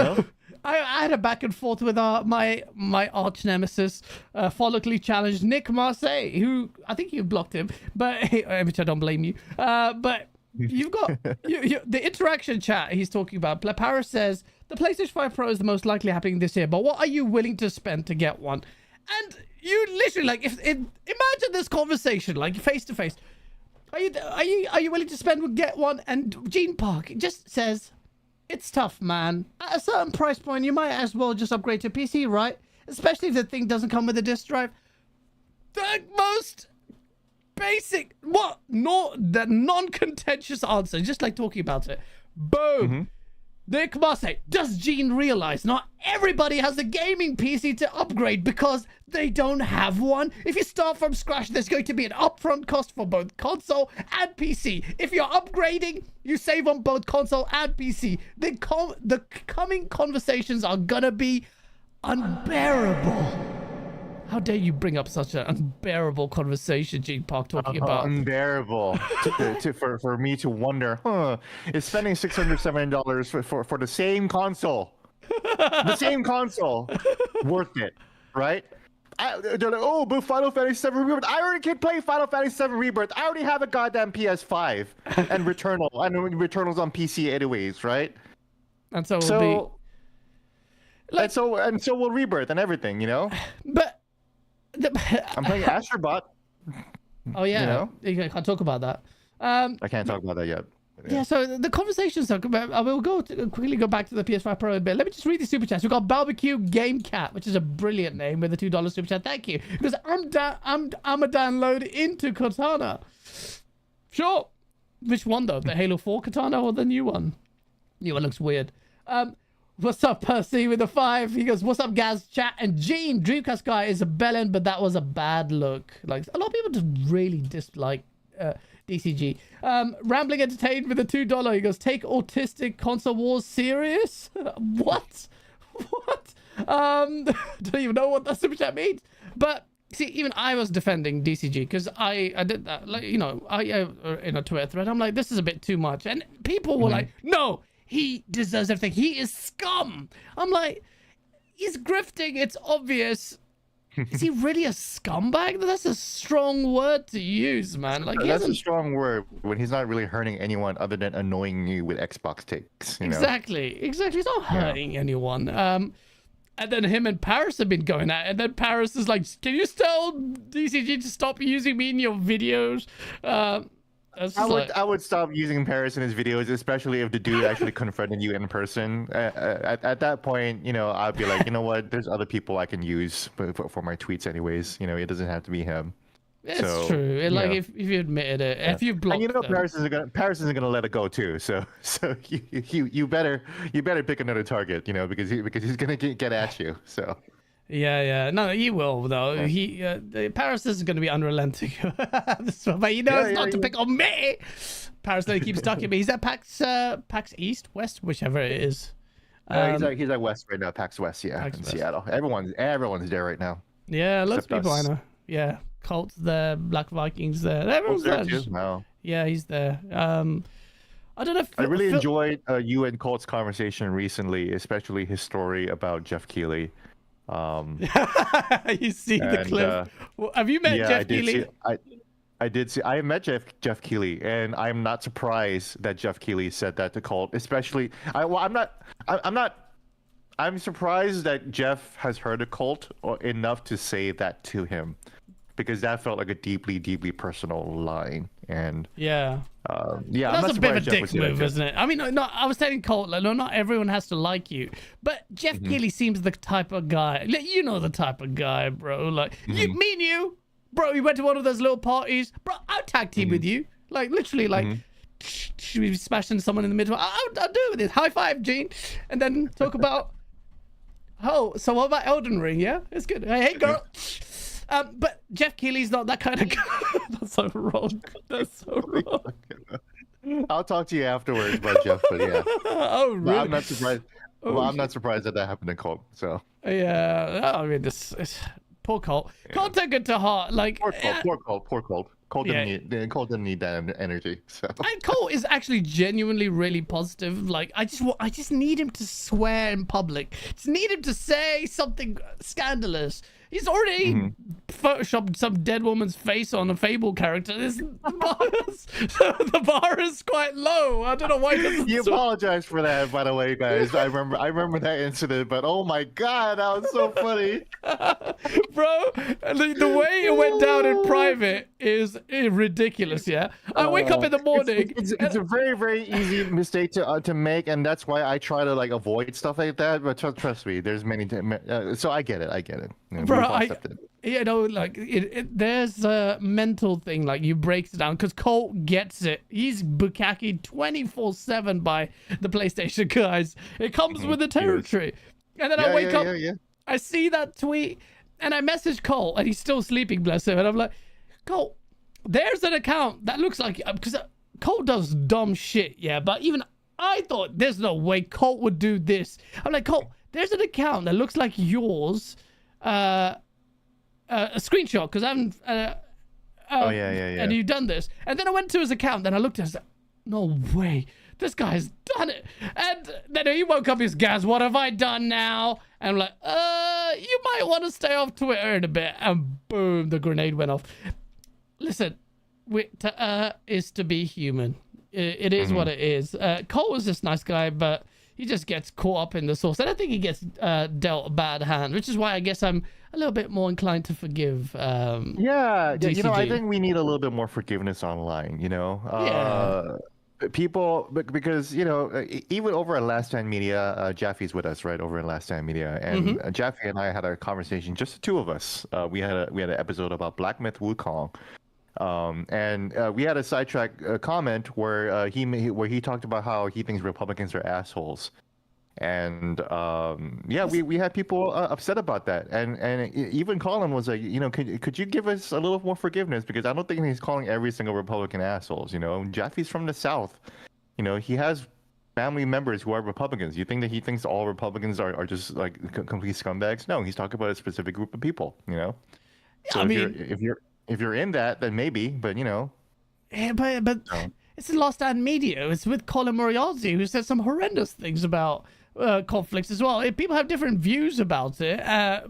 I had a back and forth with my arch nemesis, follically challenged Nick Marseille, who I think you blocked him, but which I don't blame you. But you've got the interaction chat he's talking about. Paris says the PlayStation 5 Pro is the most likely happening this year, but what are you willing to spend to get one? And you literally imagine this conversation like face to face. Are you willing to spend to get one? And Gene Park just says, it's tough, man. At a certain price point, you might as well just upgrade to PC, right? Especially if the thing doesn't come with a disc drive. The most basic, the non-contentious answer, just like talking about it. Boom. Nick Marseille, does Gene realize not everybody has a gaming PC to upgrade because they don't have one? If you start from scratch, there's going to be an upfront cost for both console and PC. If you're upgrading, you save on both console and PC. The coming conversations are gonna be unbearable. How dare you bring up such an unbearable conversation, Gene Park, talking about... Unbearable. for me to wonder, is spending $670 for the same console, worth it, right? They're like, oh, but Final Fantasy VII Rebirth. I already can play Final Fantasy VII Rebirth. I already have a goddamn PS5 and Returnal. I know Returnal's on PC anyways, right? And so will be... and so will Rebirth and everything, But... I'm playing Astrobot. Oh yeah, you can't talk about that. I can't talk about that yet. Yeah, so the conversations are. I will quickly go back to the PS5 Pro a bit. Let me just read the super chats. We've got Barbecue Game Cat, which is a brilliant name with a $2 super chat. Thank you, because I'm a download into Katana. Sure, which one though? The Halo 4 Katana or the new one? New one looks weird. What's up, Percy with a 5? He goes, what's up, Gaz, chat, and Gene, DreamcastGuy is a bellend, but that was a bad look. Like, a lot of people just really dislike DCG. Rambling Entertained with a $2. He goes, take autistic console wars serious? What? Don't even know what that super chat means. But, see, even I was defending DCG, because I did that, like, in a Twitter thread, I'm like, this is a bit too much. And people were like, no, he deserves everything. He is scum. I'm like, he's grifting. It's obvious. Is he really a scumbag? That's a strong word to use, man. Like that's a strong word when he's not really hurting anyone other than annoying you with Xbox takes. You know? Exactly. He's not hurting anyone. And then him and Paris have been going at it. And then Paris is like, can you tell DCG to stop using me in your videos? I would stop using Paris in his videos, especially if the dude actually confronted you in person. At that point, you know, I'd be like, you know what? There's other people I can use for my tweets, anyways. You know, it doesn't have to be him. It's true. Like if you admitted it, if you blocked, and you know, them. Paris isn't gonna let it go too. So you better pick another target. You know, because he's gonna get at you. So. Yeah. No, he will though. Paris is going to be unrelenting. But he knows not to pick on me. Paris though keeps ducking me. He's at PAX East, West, whichever it is. He's at West right now. PAX West, PAX in West. Seattle. Everyone's there right now. Yeah, lots of people I know. Yeah, Colt's there, Black Vikings there. Everyone's there. No. Yeah, he's there. I don't know. I really enjoyed you and Colt's conversation recently, especially his story about Geoff Keighley. You see the clip. Have you met Geoff Keighley? I did see. I met Geoff Keighley, and I'm not surprised that Geoff Keighley said that to Colt. Especially, I'm surprised that Geoff has heard of Colt enough to say that to him, because that felt like a deeply, deeply personal line. And that's a bit of a dick move, isn't it? I mean, no, I was telling Colt, like, no, not everyone has to like you, but Geoff Keighley seems the type of guy. You know the type of guy, bro. Like me and you, bro. We went to one of those little parties, bro. I'll tag team with you, like literally, like. Should we be smashing someone in the middle? I'll do it with it. High five, Gene, and then talk about. Oh, so what about Elden Ring? Yeah, it's good. Hey, girl. But Geoff Keighley's not that kind of guy. That's so wrong. That's so wrong. I'll talk to you afterwards about Geoff, but yeah. Oh, really? But I'm not surprised. I'm not surprised that happened to Colt. So. Yeah, I mean, this poor Colt. Yeah. Colt took it to heart. Like poor Colt. Colt didn't need that energy. So. And Colt is actually genuinely really positive. Like I just need him to swear in public. Just need him to say something scandalous. He's already photoshopped some dead woman's face on a Fable character. The bar is quite low. I don't know why. You apologize for that, by the way, guys. I remember that incident, but oh my god, that was so funny, bro. The way it went down in private is ridiculous. Yeah, I wake up in the morning. It's a very, very easy mistake to make, and that's why I try to like avoid stuff like that. But trust me, there's many. So I get it. Bro, like there's a mental thing, like you breaks it down because Colt gets it. He's bukkake 24/7 by the PlayStation guys. It comes with the territory. And then I wake up, I see that tweet, and I message Colt, and he's still sleeping, bless him. And I'm like, Colt, there's an account that looks like, because Colt does dumb shit, yeah. But even I thought there's no way Colt would do this. I'm like, Colt, there's an account that looks like yours. A screenshot because I haven't. And you've done this, and then I went to his account. Then I looked at it. I was like, no way, this guy's done it. And then he woke up. His Gaz, what have I done now? And I'm like, you might want to stay off Twitter in a bit. And boom, the grenade went off. Listen, to is to be human. It is what it is. Cole was this nice guy, but he just gets caught up in the sauce. And I think he gets dealt a bad hand, which is why I guess I'm a little bit more inclined to forgive. DCG. You know, I think we need a little bit more forgiveness online, you know? People, because, you know, even over at Last Stand Media, Jaffe's with us, right, over at Last Stand Media. And Jaffe and I had a conversation, just the two of us. We had an episode about Black Myth Wukong. And we had a sidetrack comment where he talked about how he thinks Republicans are assholes, and we had people upset about that, and even Colin was like, you know, could you give us a little more forgiveness, because I don't think he's calling every single Republican assholes. You know, Jaffe's from the South, you know, he has family members who are Republicans. You think that he thinks all Republicans are just like complete scumbags? No, he's talking about a specific group of people. You know, so if you're in that, then maybe, but you know. Yeah, but it's in Lost Stand Media. It's with Colin Moriarty, who said some horrendous things about conflicts as well. People have different views about it,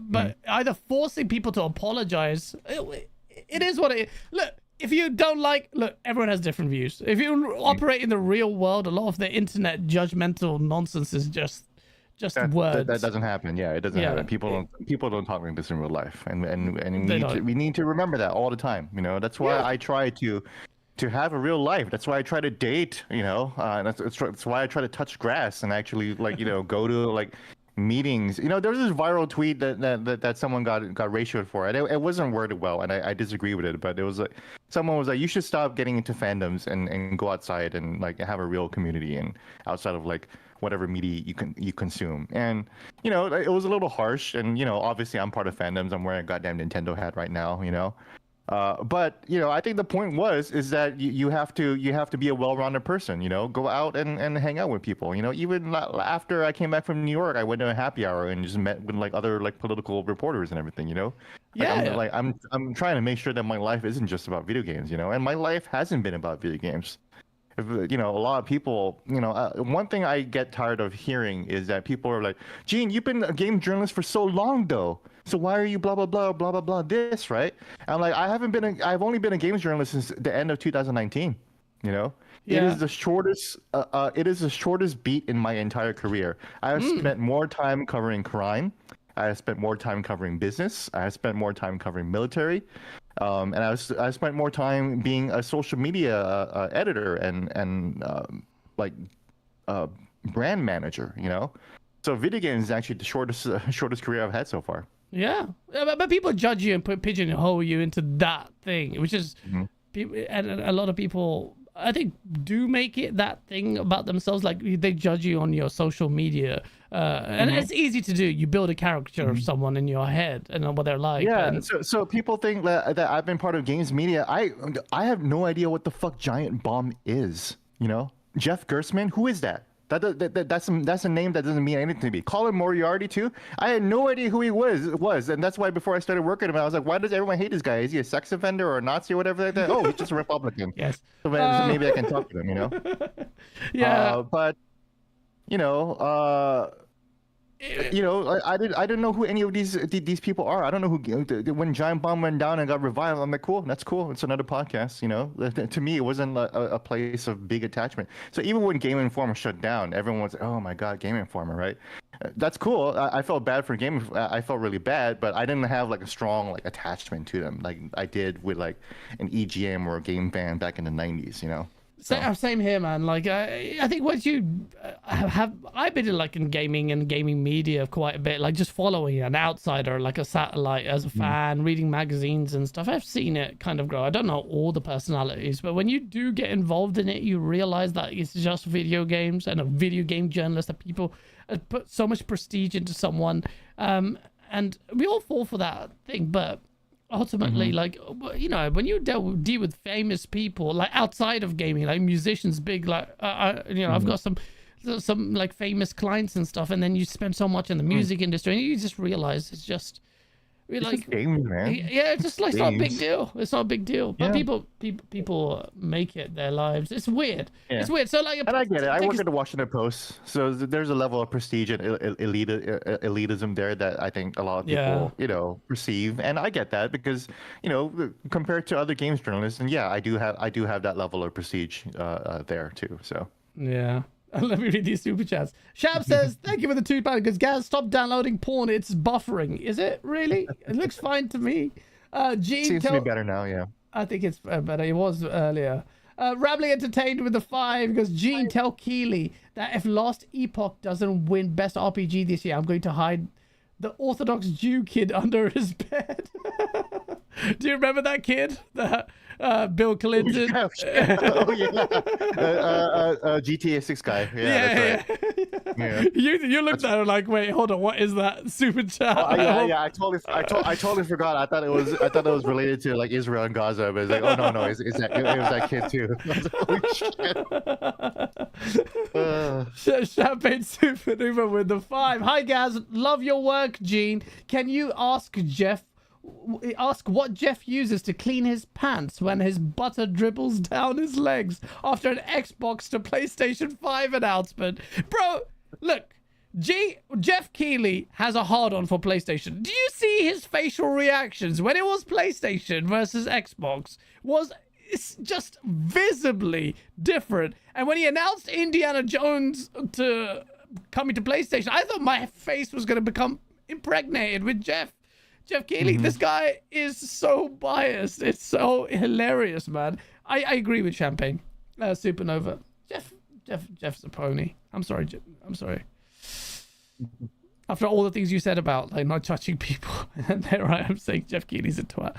but either forcing people to apologize, it is what it is. Look, if you don't like, look, everyone has different views. If you operate in the real world, a lot of the internet judgmental nonsense is just words. That doesn't happen. Yeah, it doesn't happen. People don't talk like this in real life, and we need to remember that all the time. You know, that's why I try to have a real life. That's why I try to date. You know, that's why I try to touch grass and actually go to like meetings. You know, there was this viral tweet that someone got ratioed for. It wasn't worded well, and I disagree with it. But it was like someone was like, you should stop getting into fandoms and go outside and like have a real community and outside of like whatever media you consume. And it was a little harsh. And obviously I'm part of fandoms. I'm wearing a goddamn Nintendo hat right now. But I think the point is that you have to be a well-rounded person. Go out and hang out with people. Even after I came back from New York, I went to a happy hour and just met with like other like political reporters and everything. I'm trying to make sure that my life isn't just about video games. And my life hasn't been about video games. A lot of people, one thing I get tired of hearing is that people are like, Gene, you've been a game journalist for so long though. So why are you blah, blah, blah, blah, blah, blah, this, right? I'm like, I've only been a games journalist since the end of 2019, It is the shortest beat in my entire career. I have spent more time covering crime. I have spent more time covering business. I have spent more time covering military. And I spent more time being a social media editor and brand manager, So video games is actually the shortest career I've had so far. Yeah, but people judge you and pigeonhole you into that thing, which is, and a lot of people, I think, do make it that thing about themselves. Like they judge you on your social media, and it's easy to do. You build a caricature of someone in your head and what they're like. Yeah, and so people think that I've been part of games media. I have no idea what the fuck Giant Bomb is. Jeff Gerstmann, who is that? That's a name that doesn't mean anything to me. Colin Moriarty too. I had no idea who he was, and that's why before I started working with him, I was like, why does everyone hate this guy? Is he a sex offender or a Nazi or whatever like that? Oh, he's just a Republican. Yes. So maybe I can talk to him. Yeah. But I didn't know who any of these people are. I don't know who. When Giant Bomb went down and got revived, I'm like, cool, that's cool. It's another podcast. To me, it wasn't a place of big attachment. So even when Game Informer shut down, everyone was, oh my god, Game Informer, right? That's cool. I felt bad for Game. I felt really bad, but I didn't have like a strong like attachment to them like I did with like an EGM or a Game Fan back in the 90s. Same here, man. Like I think once you I've been in gaming and gaming media quite a bit, like just following an outsider, like a satellite as a fan, reading magazines and stuff. I've seen it kind of grow. I don't know all the personalities, but when you do get involved in it, you realize that it's just video games and a video game journalist, that people put so much prestige into someone, and we all fall for that thing, but ultimately, like, when you deal with famous people, like outside of gaming, like musicians, big, like, I've got some like famous clients and stuff, and then you spend so much in the music industry, and you just realize it's just games, man. Yeah, it's just like, it's not a big deal. It's not a big deal. But people make it their lives. It's weird. Yeah. It's weird. So like, and I get it. I work at the Washington Post, so there's a level of prestige and elitism there that I think a lot of people, perceive, and I get that because, compared to other games journalists, and I do have that level of prestige there too. So yeah. Let me read these super chats. Shab says, thank you for the £2 because Gaz, stop downloading porn. It's buffering. Is it really? It looks fine to me. Gene, seems to be better now, yeah. I think it's better. It was earlier. Rambling Entertained with the 5 because Gene, tell Keighley that if Lost Epoch doesn't win Best RPG this year, I'm going to hide the Orthodox Jew kid under his bed. Do you remember that kid? That Bill Clinton. Oh yeah. GTA 6 guy. Yeah, that's right. Yeah. You looked at it like, wait, hold on, what is that super chat? I totally forgot. I thought it was related to like Israel and Gaza, but it's like, oh no, it was that kid too. Holy shit. Champagne Supernova with the 5. Hi Gaz, love your work, Gene. Can you ask what Geoff uses to clean his pants when his butter dribbles down his legs after an Xbox to PlayStation 5 announcement? Bro, look, Geoff Keighley has a hard-on for PlayStation. Do you see his facial reactions when it was PlayStation versus Xbox? It's just visibly different. And when he announced Indiana Jones to coming to PlayStation, I thought my face was going to become impregnated with Geoff Keighley. This guy is so biased. It's so hilarious, man. I agree with Champagne. Supernova. Jeff's a pony. I'm sorry. I'm sorry. After all the things you said about like not touching people, and there I am saying Geoff Keighley's a twat.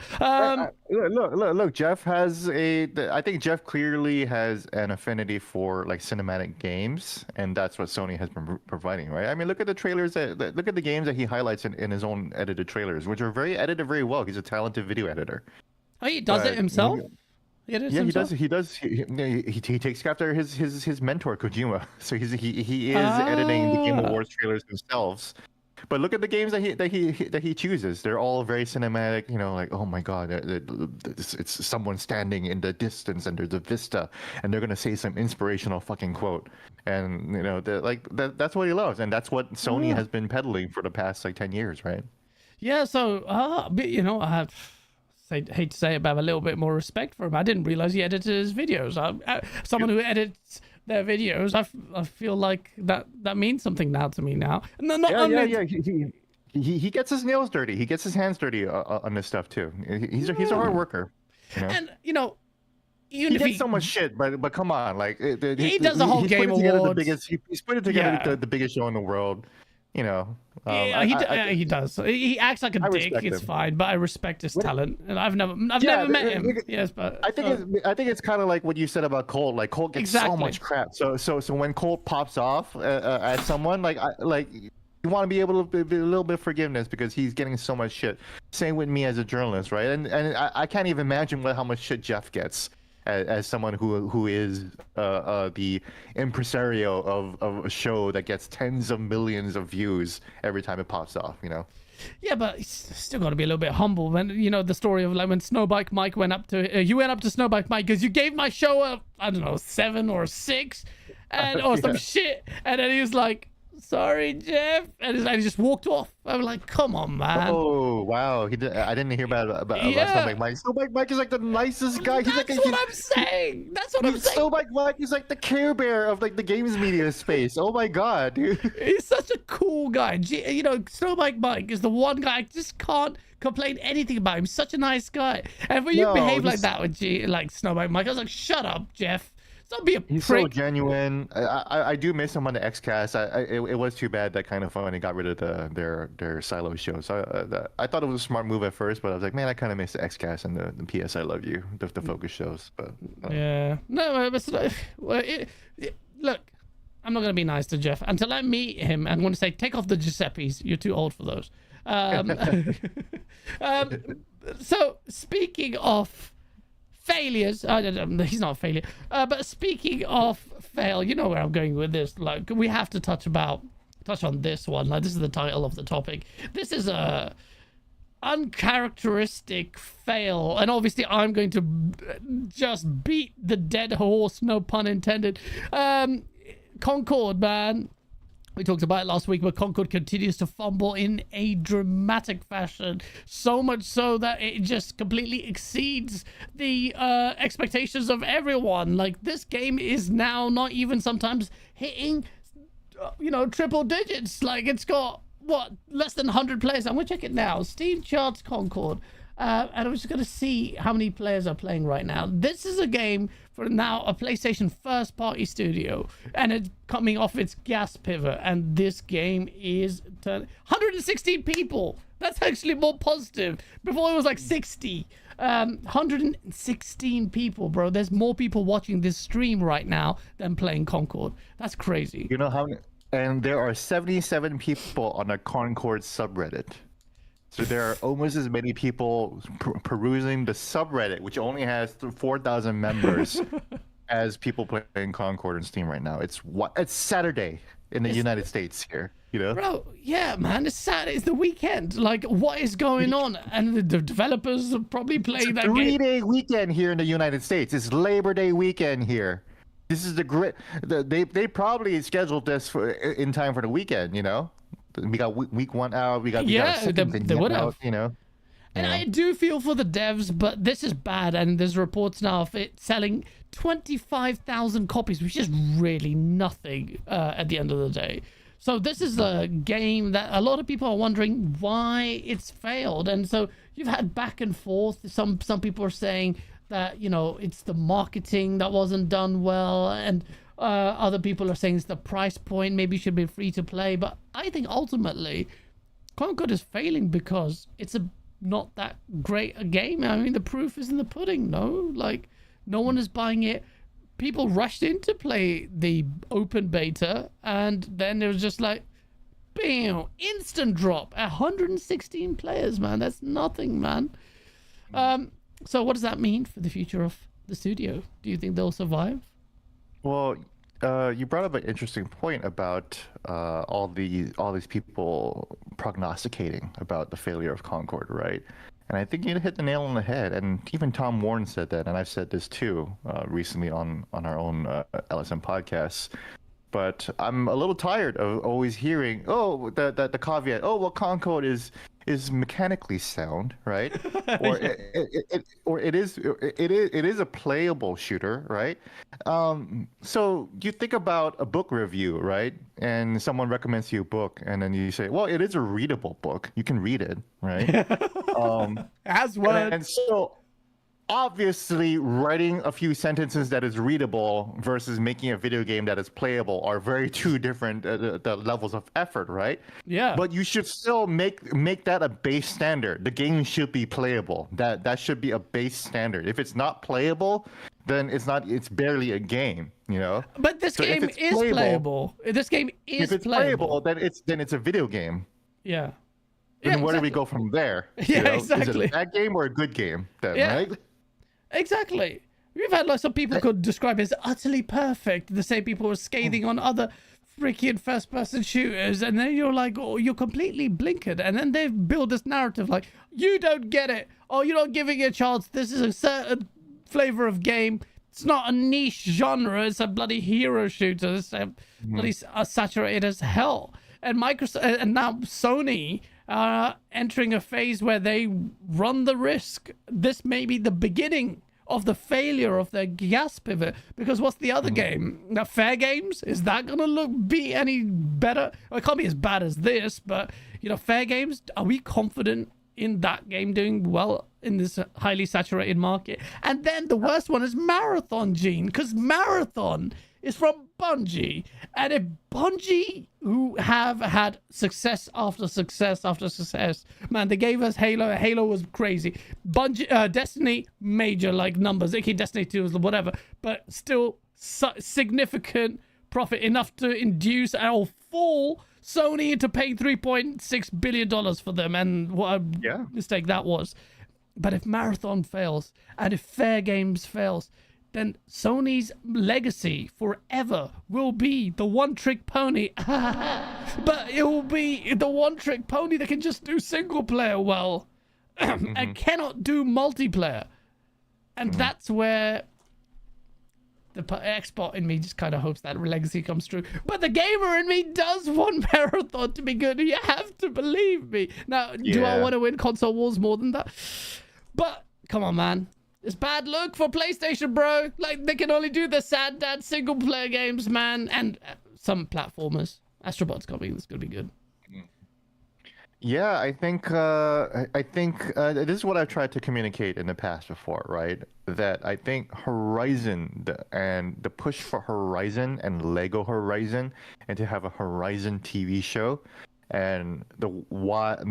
Look. Geoff has I think Geoff clearly has an affinity for like cinematic games, and that's what Sony has been providing, right? I mean, look at the trailers. Look at the games that he highlights in his own edited trailers, which are edited very well. He's a talented video editor. Oh, he does it himself. He does. He takes after his mentor Kojima. So he is editing the Game Awards trailers themselves. But look at the games that he chooses. They're all very cinematic. You know, like, oh my god, it's someone standing in the distance and there's a vista, and they're gonna say some inspirational fucking quote. And you know, that's what he loves, and that's what Sony has been peddling for the past like 10 years, right? Yeah. So, you know, hate to say it, but I have a little bit more respect for him. I didn't realize he edited his videos. Someone who edits their videos, I feel like that means something now to me now. No, yeah. He gets his nails dirty. He gets his hands dirty on this stuff too. He's a hard worker. You know? And you know, even he if gets so much shit, but come on, like he does the whole Game Awards. He's put it together the biggest show in the world. You know, he does. He acts like a dick. It's fine, but I respect his talent, and I've never met him. Yes, but I think it's kind of like what you said about Colt. Like Colt gets so much crap. So when Colt pops off at someone, like you want to be able to be a little bit of forgiveness because he's getting so much shit. Same with me as a journalist, right? And I can't even imagine how much shit Geoff gets. As someone who is the impresario of a show that gets tens of millions of views every time it pops off, you know. Yeah, but he's still got to be a little bit humble. When you know the story of like when Snowbike Mike went up to you went up to Snowbike Mike because you gave my show a I don't know 7 or 6, and or some shit, and then he was like, "Sorry, Geoff," and he just walked off. I'm like, "Come on, man!" Oh wow, I didn't hear about Snowbike Mike. Snowbike Mike is like the nicest guy. That's what I'm saying. That's what I'm saying. Snowbike Mike is like the Care Bear of like the games media space. Oh my god, dude. He's such a cool guy. You know, Snowbike Mike is the one guy I just can't complain anything about him. He's such a nice guy. And when you behave like that with like Snowbike Mike, I was like, "Shut up, Geoff. Don't be a He's prick." so genuine. I do miss him on the XCast. It was too bad that Kind of Funny got rid of their silo show. So I thought it was a smart move at first, but I was like, man, I kind of miss the XCast and the PS I Love You, the focus shows. But yeah, no, but look, I'm not gonna be nice to Geoff until I meet him. I'm gonna say, take off the Giuseppes. You're too old for those. So speaking of failures, he's not a failure, but speaking of fail, you know where I'm going with this. Like, we have to touch on this one. Like, this is the title of the topic. This is a uncharacteristic fail, and obviously I'm going to just beat the dead horse, no pun intended. Concord, man. We talked about it last week, but Concord continues to fumble in a dramatic fashion. So much so that it just completely exceeds the expectations of everyone. Like, this game is now not even sometimes hitting, triple digits. Like, it's got, less than 100 players. I'm going to check it now. Steam charts Concord. And I'm just going to see how many players are playing right now. This is a game for now a PlayStation first-party studio, and it's coming off its gas pivot. And this game is 116 people. That's actually more positive. Before it was like 60. 116 people, bro. There's more people watching this stream right now than playing Concord. That's crazy. You know how? And there are 77 people on a Concord subreddit. So there are almost as many people perusing the subreddit, which only has 4,000 members, as people playing Concord and Steam right now. It's Saturday in the United States here, you know? Bro, yeah, man, it's Saturday. It's the weekend. Like, what is going on? And the developers are probably playing that game. It's a 3-day weekend here in the United States. It's Labor Day weekend here. this is the great. They probably scheduled this for in time for the weekend. You know, we got week 1 out. We got they would have. You know. And I do feel for the devs, but this is bad. And there's reports now of it selling 25,000 copies, which is really nothing at the end of the day. So this is a game that a lot of people are wondering why it's failed. And so you've had back and forth. Some people are saying that, you know, it's the marketing that wasn't done well. And other people are saying it's the price point. Maybe it should be free to play. But I think ultimately Concord is failing because it's not that great a game. I mean, the proof is in the pudding, no? Like, no one is buying it. People rushed in to play the open beta, and then it was just like, bam, instant drop. 116 players, man. That's nothing, man. So what does that mean for the future of the studio? Do you think they'll survive? Well, you brought up an interesting point about all these people prognosticating about the failure of Concord, right? And I think you hit the nail on the head. And even Tom Warren said that, and I've said this too recently on our own LSM podcasts. But I'm a little tired of always hearing, the caveat, well, Concord is mechanically sound, right? Or it is a playable shooter, right? So you think about a book review, right? And someone recommends you a book, and then you say, well, it is a readable book. You can read it, right? As well. And so obviously writing a few sentences that is readable versus making a video game that is playable are very two different the levels of effort, right? Yeah. But you should still make that a base standard. The game should be playable. That should be a base standard. If it's not playable, then it's barely a game, you know? But this game is playable. This game is if it's playable, then it's a video game. Yeah. Then where do we go from there? Yeah, you know? exactly. Is it a bad game or a good game then, right? Exactly. We've had like some people could describe it as utterly perfect. The same people were scathing on other freaking first-person shooters, and then you're like, oh, you're completely blinkered. And then they've built this narrative like, you don't get it. Oh, you're not giving it a chance. This is a certain flavor of game. It's not a niche genre. It's a bloody hero shooter. It's bloody saturated as hell. And Microsoft and now Sony are entering a phase where they run the risk. This may be the beginning of the failure of their gas pivot, because what's the other game? Now, Fair Games, is that gonna be any better? Well, it can't be as bad as this, but you know, Fair Games, are we confident in that game doing well in this highly saturated market? And then the worst one is Marathon, Gene, because Marathon is from Bungie, and if Bungie, who have had success after success after success, man, they gave us Halo. Halo was crazy. Bungie, Destiny, major like numbers. Okay, Destiny 2 was whatever, but still significant profit enough to induce or fool Sony into paying $3.6 billion for them, and what a mistake that was. But if Marathon fails, and if Fair Games fails, then Sony's legacy forever will be the one-trick pony. But it will be the one-trick pony that can just do single-player well and cannot do multiplayer. And that's where the expert in me just kind of hopes that legacy comes true. But the gamer in me does want Marathon to be good. You have to believe me. Now, do I want to win console wars more than that? But come on, man. It's bad luck for PlayStation, bro. Like, they can only do the sad dad single player games, man, and some platformers. Astrobot's coming. It's gonna be good. Yeah, I think this is what I've tried to communicate in the past before, right? That I think Horizon and the push for Horizon and Lego Horizon, and to have a Horizon TV show, and the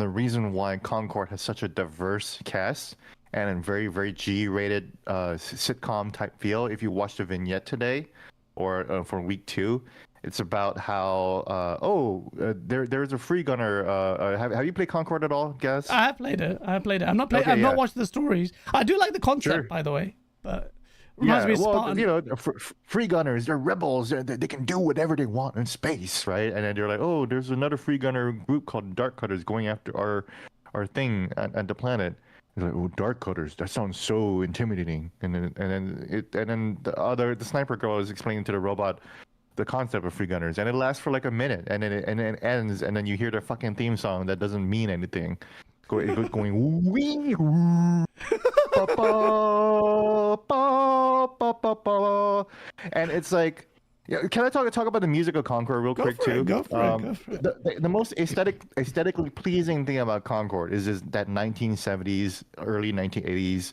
reason why Concord has such a diverse cast and a very, very G-rated sitcom type feel. If you watch the vignette today, or for week 2, it's about how there's a free gunner. Have you played Concord at all, guys? I have played it. I'm not playing. I've not watched the stories. I do like the concept, by the way, but reminds me of Spartan. You know, free gunners, they're rebels. They can do whatever they want in space, right? And then you're like, oh, there's another free gunner group called Dark Cutters going after our thing at the planet. He's like, oh, dark colors. That sounds so intimidating. And then the sniper girl is explaining to the robot the concept of free gunners, and it lasts for like a minute, and then it ends, and then you hear the fucking theme song that doesn't mean anything, going wee woo, ba, ba, ba, ba, ba, ba. And it's like. Yeah, can I talk about the music of Concord real quick too? Go for it. The most aesthetically pleasing thing about Concord is that 1970s, early 1980s,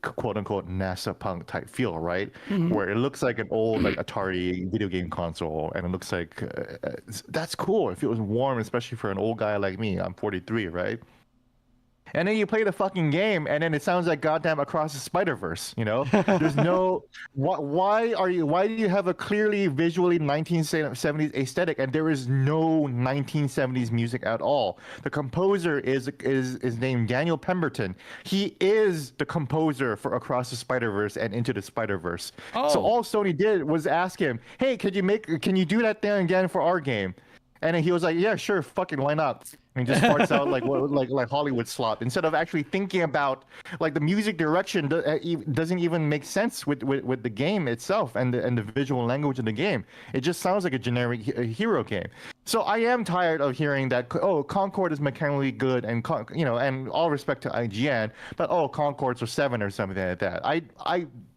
quote unquote NASA punk type feel, right? Where it looks like an old like Atari video game console, and it looks like that's cool. It feels warm, especially for an old guy like me. I'm 43, right? And then you play the fucking game, and then it sounds like goddamn Across the Spider-Verse. You know, there's no. Why do you have a clearly visually 1970s aesthetic, and there is no 1970s music at all? The composer is named Daniel Pemberton. He is the composer for Across the Spider-Verse and Into the Spider-Verse. Oh. So all Sony did was ask him, "Hey, can you do that thing again for our game?" And then he was like, "Yeah, sure, fucking why not?" And he just farts out like Hollywood slop, instead of actually thinking about like the music direction doesn't even make sense with the game itself and the visual language of the game. It just sounds like a generic hero game. So I am tired of hearing that Concord is mechanically good and and all respect to IGN, but Concord's are 7 or something like that. I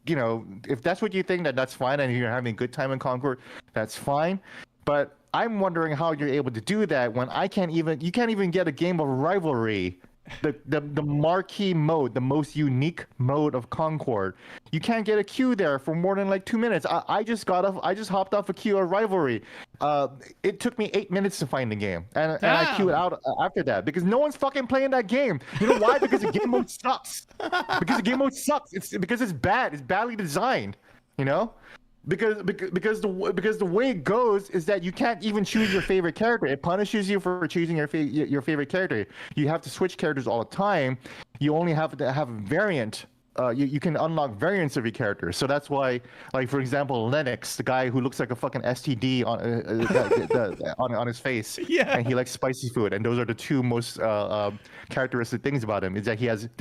if that's what you think, that's fine, and you're having a good time in Concord, that's fine. But I'm wondering how you're able to do that when you can't even get a game of rivalry, the marquee mode, the most unique mode of Concord. You can't get a queue there for more than like 2 minutes. I just hopped off a queue of rivalry. It took me 8 minutes to find the game, and I queued out after that because no one's fucking playing that game. You know why? Because the game mode sucks. Because the game mode sucks. It's because it's bad. It's badly designed. You know. Because the way it goes is that you can't even choose your favorite character. It punishes you for choosing your favorite character. You have to switch characters all the time. You only have to have a variant. You can unlock variants of your character. So that's why, like for example, Lennox, the guy who looks like a fucking STD on his face, and he likes spicy food. And those are the two most characteristic things about him, is that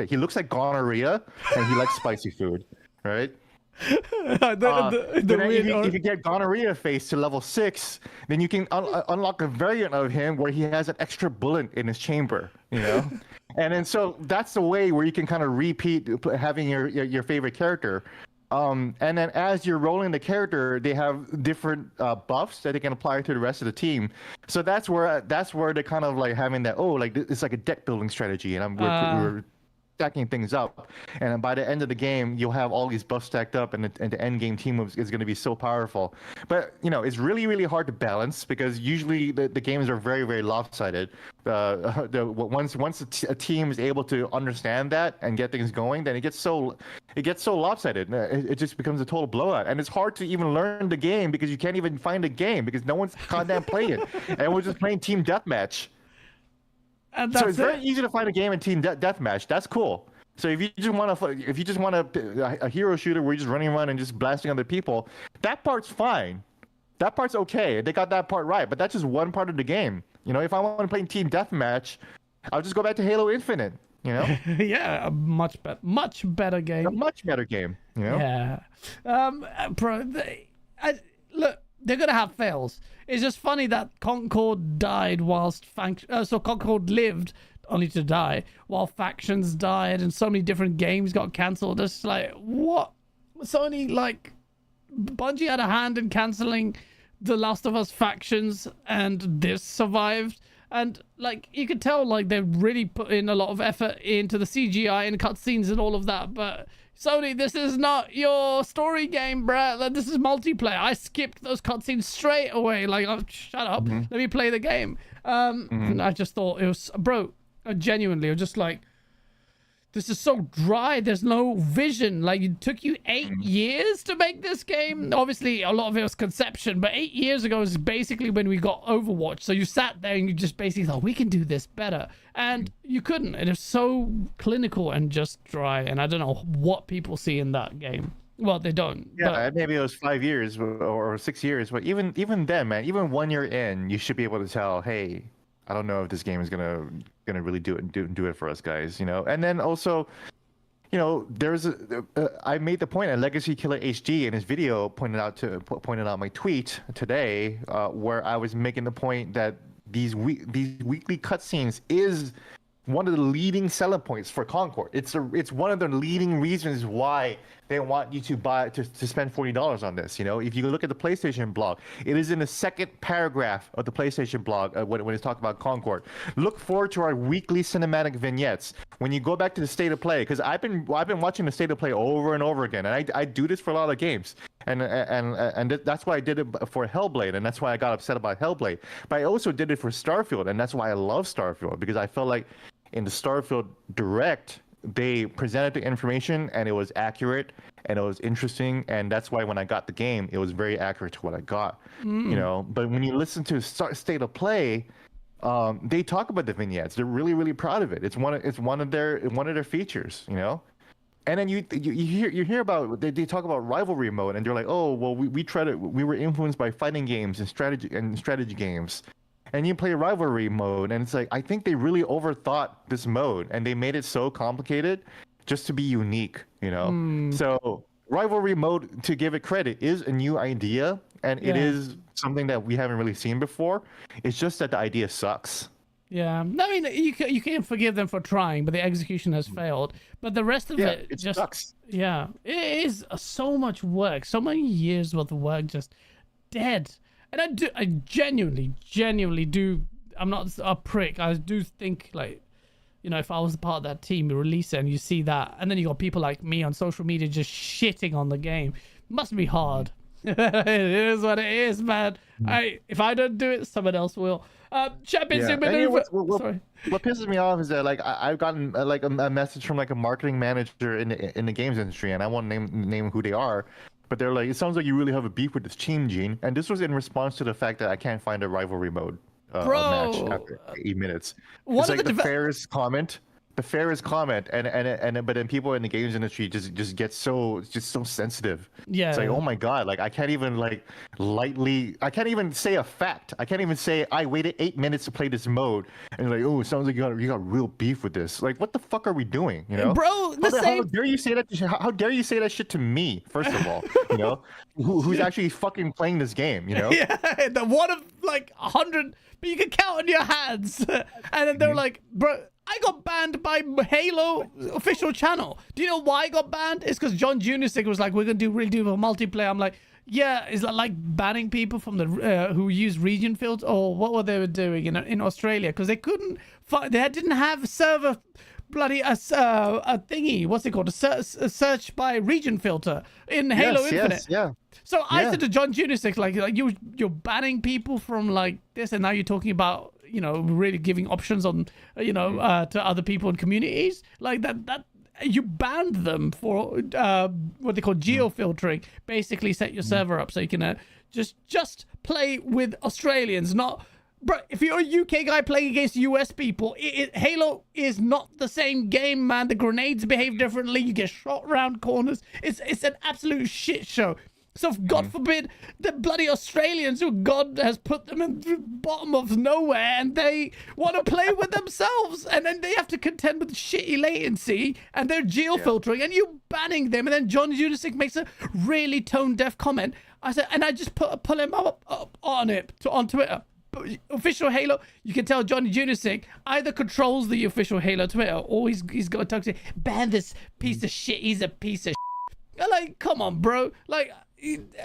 he looks like gonorrhea and he likes spicy food, right? If you get gonorrhea face to level 6, then you can unlock a variant of him where he has an extra bullet in his chamber, you know. And then so that's the way where you can kind of repeat having your favorite character. And then as you're rolling the character, they have different buffs that they can apply to the rest of the team. So that's where they're kind of like having that it's like a deck building strategy, and we're stacking things up, and by the end of the game you'll have all these buffs stacked up, and the end game team is going to be so powerful. But it's really, really hard to balance because usually the games are very, very lopsided. Once a team is able to understand that and get things going, then it gets so lopsided. It just becomes a total blowout, and it's hard to even learn the game because you can't even find a game because no one's goddamn playing it, and we're just playing team deathmatch. So it's very easy to find a game in team deathmatch. That's cool. So if you just want a hero shooter where you're just running around and just blasting other people, that part's fine. That part's okay. They got that part right. But that's just one part of the game. If I want to play team deathmatch, I'll just go back to Halo Infinite. Yeah, a much better game. A much better game. Yeah. Look, they're gonna have fails. It's just funny that Concord died whilst so Concord lived only to die while factions died and so many different games got cancelled. It's like, what? Sony, like, Bungie had a hand in cancelling The Last of Us factions, and this survived. And like, you could tell, like, they really put in a lot of effort into the CGI and cutscenes and all of that, but Sony, this is not your story game, bruh. Like, this is multiplayer. I skipped those cutscenes straight away. Like, shut up. Let me play the game. And I just thought it was, bro, genuinely, it was just like, this is so dry. There's no vision. Like, it took you 8 years to make this game. Obviously, a lot of it was conception, but 8 years ago is basically when we got Overwatch. So you sat there and you just basically thought, we can do this better. And you couldn't. It is so clinical and just dry. And I don't know what people see in that game. Well, they don't. Yeah, but maybe it was 5 years or 6 years. But even then, man, even 1 year in, you should be able to tell, hey, I don't know if this game is gonna really do it for us guys, you know. And then also, you know, I made the point, and Legacy Killer HD in his video pointed out my tweet today, where I was making the point that these weekly cutscenes is one of the leading selling points for Concord. It's one of the leading reasons why they want you to spend $40 on this. You know, if you look at the PlayStation blog, it is in the second paragraph of the PlayStation blog when it's talking about Concord. Look forward to our weekly cinematic vignettes. When you go back to the state of play, because I've been watching the state of play over and over again, and I do this for a lot of games, and that's why I did it for Hellblade, and that's why I got upset about Hellblade. But I also did it for Starfield, and that's why I love Starfield, because I felt like in the Starfield Direct, they presented the information and it was accurate and it was interesting, and that's why when I got the game, it was very accurate to what I got. You know, but when you listen to State of Play, they talk about the vignettes. They're really, really proud of it. It's one of their features. You know, and then you hear about they talk about rivalry mode, and they're like, oh well, we were influenced by fighting games and strategy games. And you play rivalry mode, and it's like, I think they really overthought this mode, and they made it so complicated just to be unique, you know? So rivalry mode, to give it credit, is a new idea, and it is something that we haven't really seen before. It's just that the idea sucks. Yeah, I mean, you can't forgive them for trying, but the execution has failed. But the rest of it just sucks. Yeah, it is so much work, so many years worth of work just dead. And I genuinely do. I'm not a prick. I do think, like, you know, if I was a part of that team, you release it and you see that, and then you got people like me on social media just shitting on the game. Must be hard. It is what it is, man. If I don't do it, someone else will. Champions Maneuver. Sorry. What pisses me off is that, like, I've gotten like a message from like a marketing manager in the games industry, and I won't name who they are. But they're like, it sounds like you really have a beef with this team, Gene. And this was in response to the fact that I can't find a rivalry mode match after 8 minutes. It's like the fairest comment. The fairest comment, and but then people in the games industry just get so sensitive. Yeah. It's like, oh my god, like I can't even I can't even say a fact. I can't even say I waited 8 minutes to play this mode, and like, oh, it sounds like you got real beef with this. Like, what the fuck are we doing? You know, bro. How dare you say that? How dare you say that shit to me? First of all, you know, who's actually fucking playing this game? You know, yeah, the one of like 100, but you can count on your hands. And then they're like, bro, I got banned by Halo official channel. Do you know why I got banned? It's because John Junisic was like, we're going to do a multiplayer. I'm like, yeah, is that like banning people from the who use region fields? Or what were they doing in Australia? Because they couldn't find, they didn't have server bloody a thingy. What's it called? A search by region filter in Halo Infinite. Yes, yeah. So I said to John Junisic, like you're banning people from like this, and now you're talking about, you know, really giving options on, you know, to other people and communities like that you banned them for what they call geo-filtering. Basically set your server up so you can just play with Australians. Not, bro, if you're a UK guy playing against US people, Halo is not the same game, man. The grenades behave differently. You get shot around corners. It's an absolute shit show. So God forbid the bloody Australians, who God has put them in the bottom of nowhere, and they want to play with themselves, and then they have to contend with shitty latency, and they're geo-filtering, and you banning them. And then John Junisic makes a really tone-deaf comment. I said, and I just pull him up on Twitter. Official Halo, you can tell Johnny Junisic either controls the official Halo Twitter, or he's got to talk to ban this piece of shit. He's a piece of shit. Like, come on, bro. Like,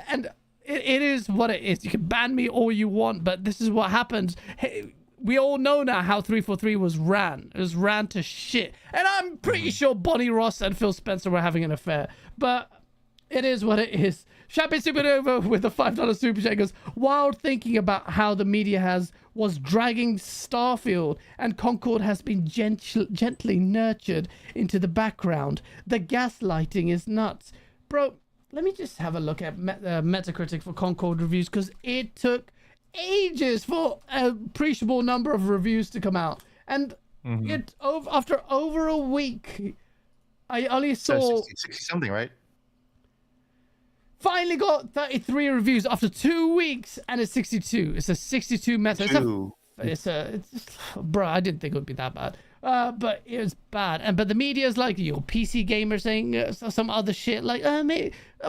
and it is what it is. You can ban me all you want, but this is what happens. Hey, we all know now how 343 was ran. It was ran to shit. And I'm pretty sure Bonnie Ross and Phil Spencer were having an affair. But it is what it is. Champagne Supernova with a $5 super chat goes, while thinking about how the media was dragging Starfield and Concord has been gently nurtured into the background, the gaslighting is nuts. Bro, let me just have a look at Metacritic for Concord reviews, because it took ages for a appreciable number of reviews to come out. And after over a week, I only saw... 60 something, right? Finally got 33 reviews after 2 weeks, and it's 62. It's a 62 meta. it's bro, I didn't think it would be that bad. But it was bad. But the media's like, PC gamer saying some other shit like,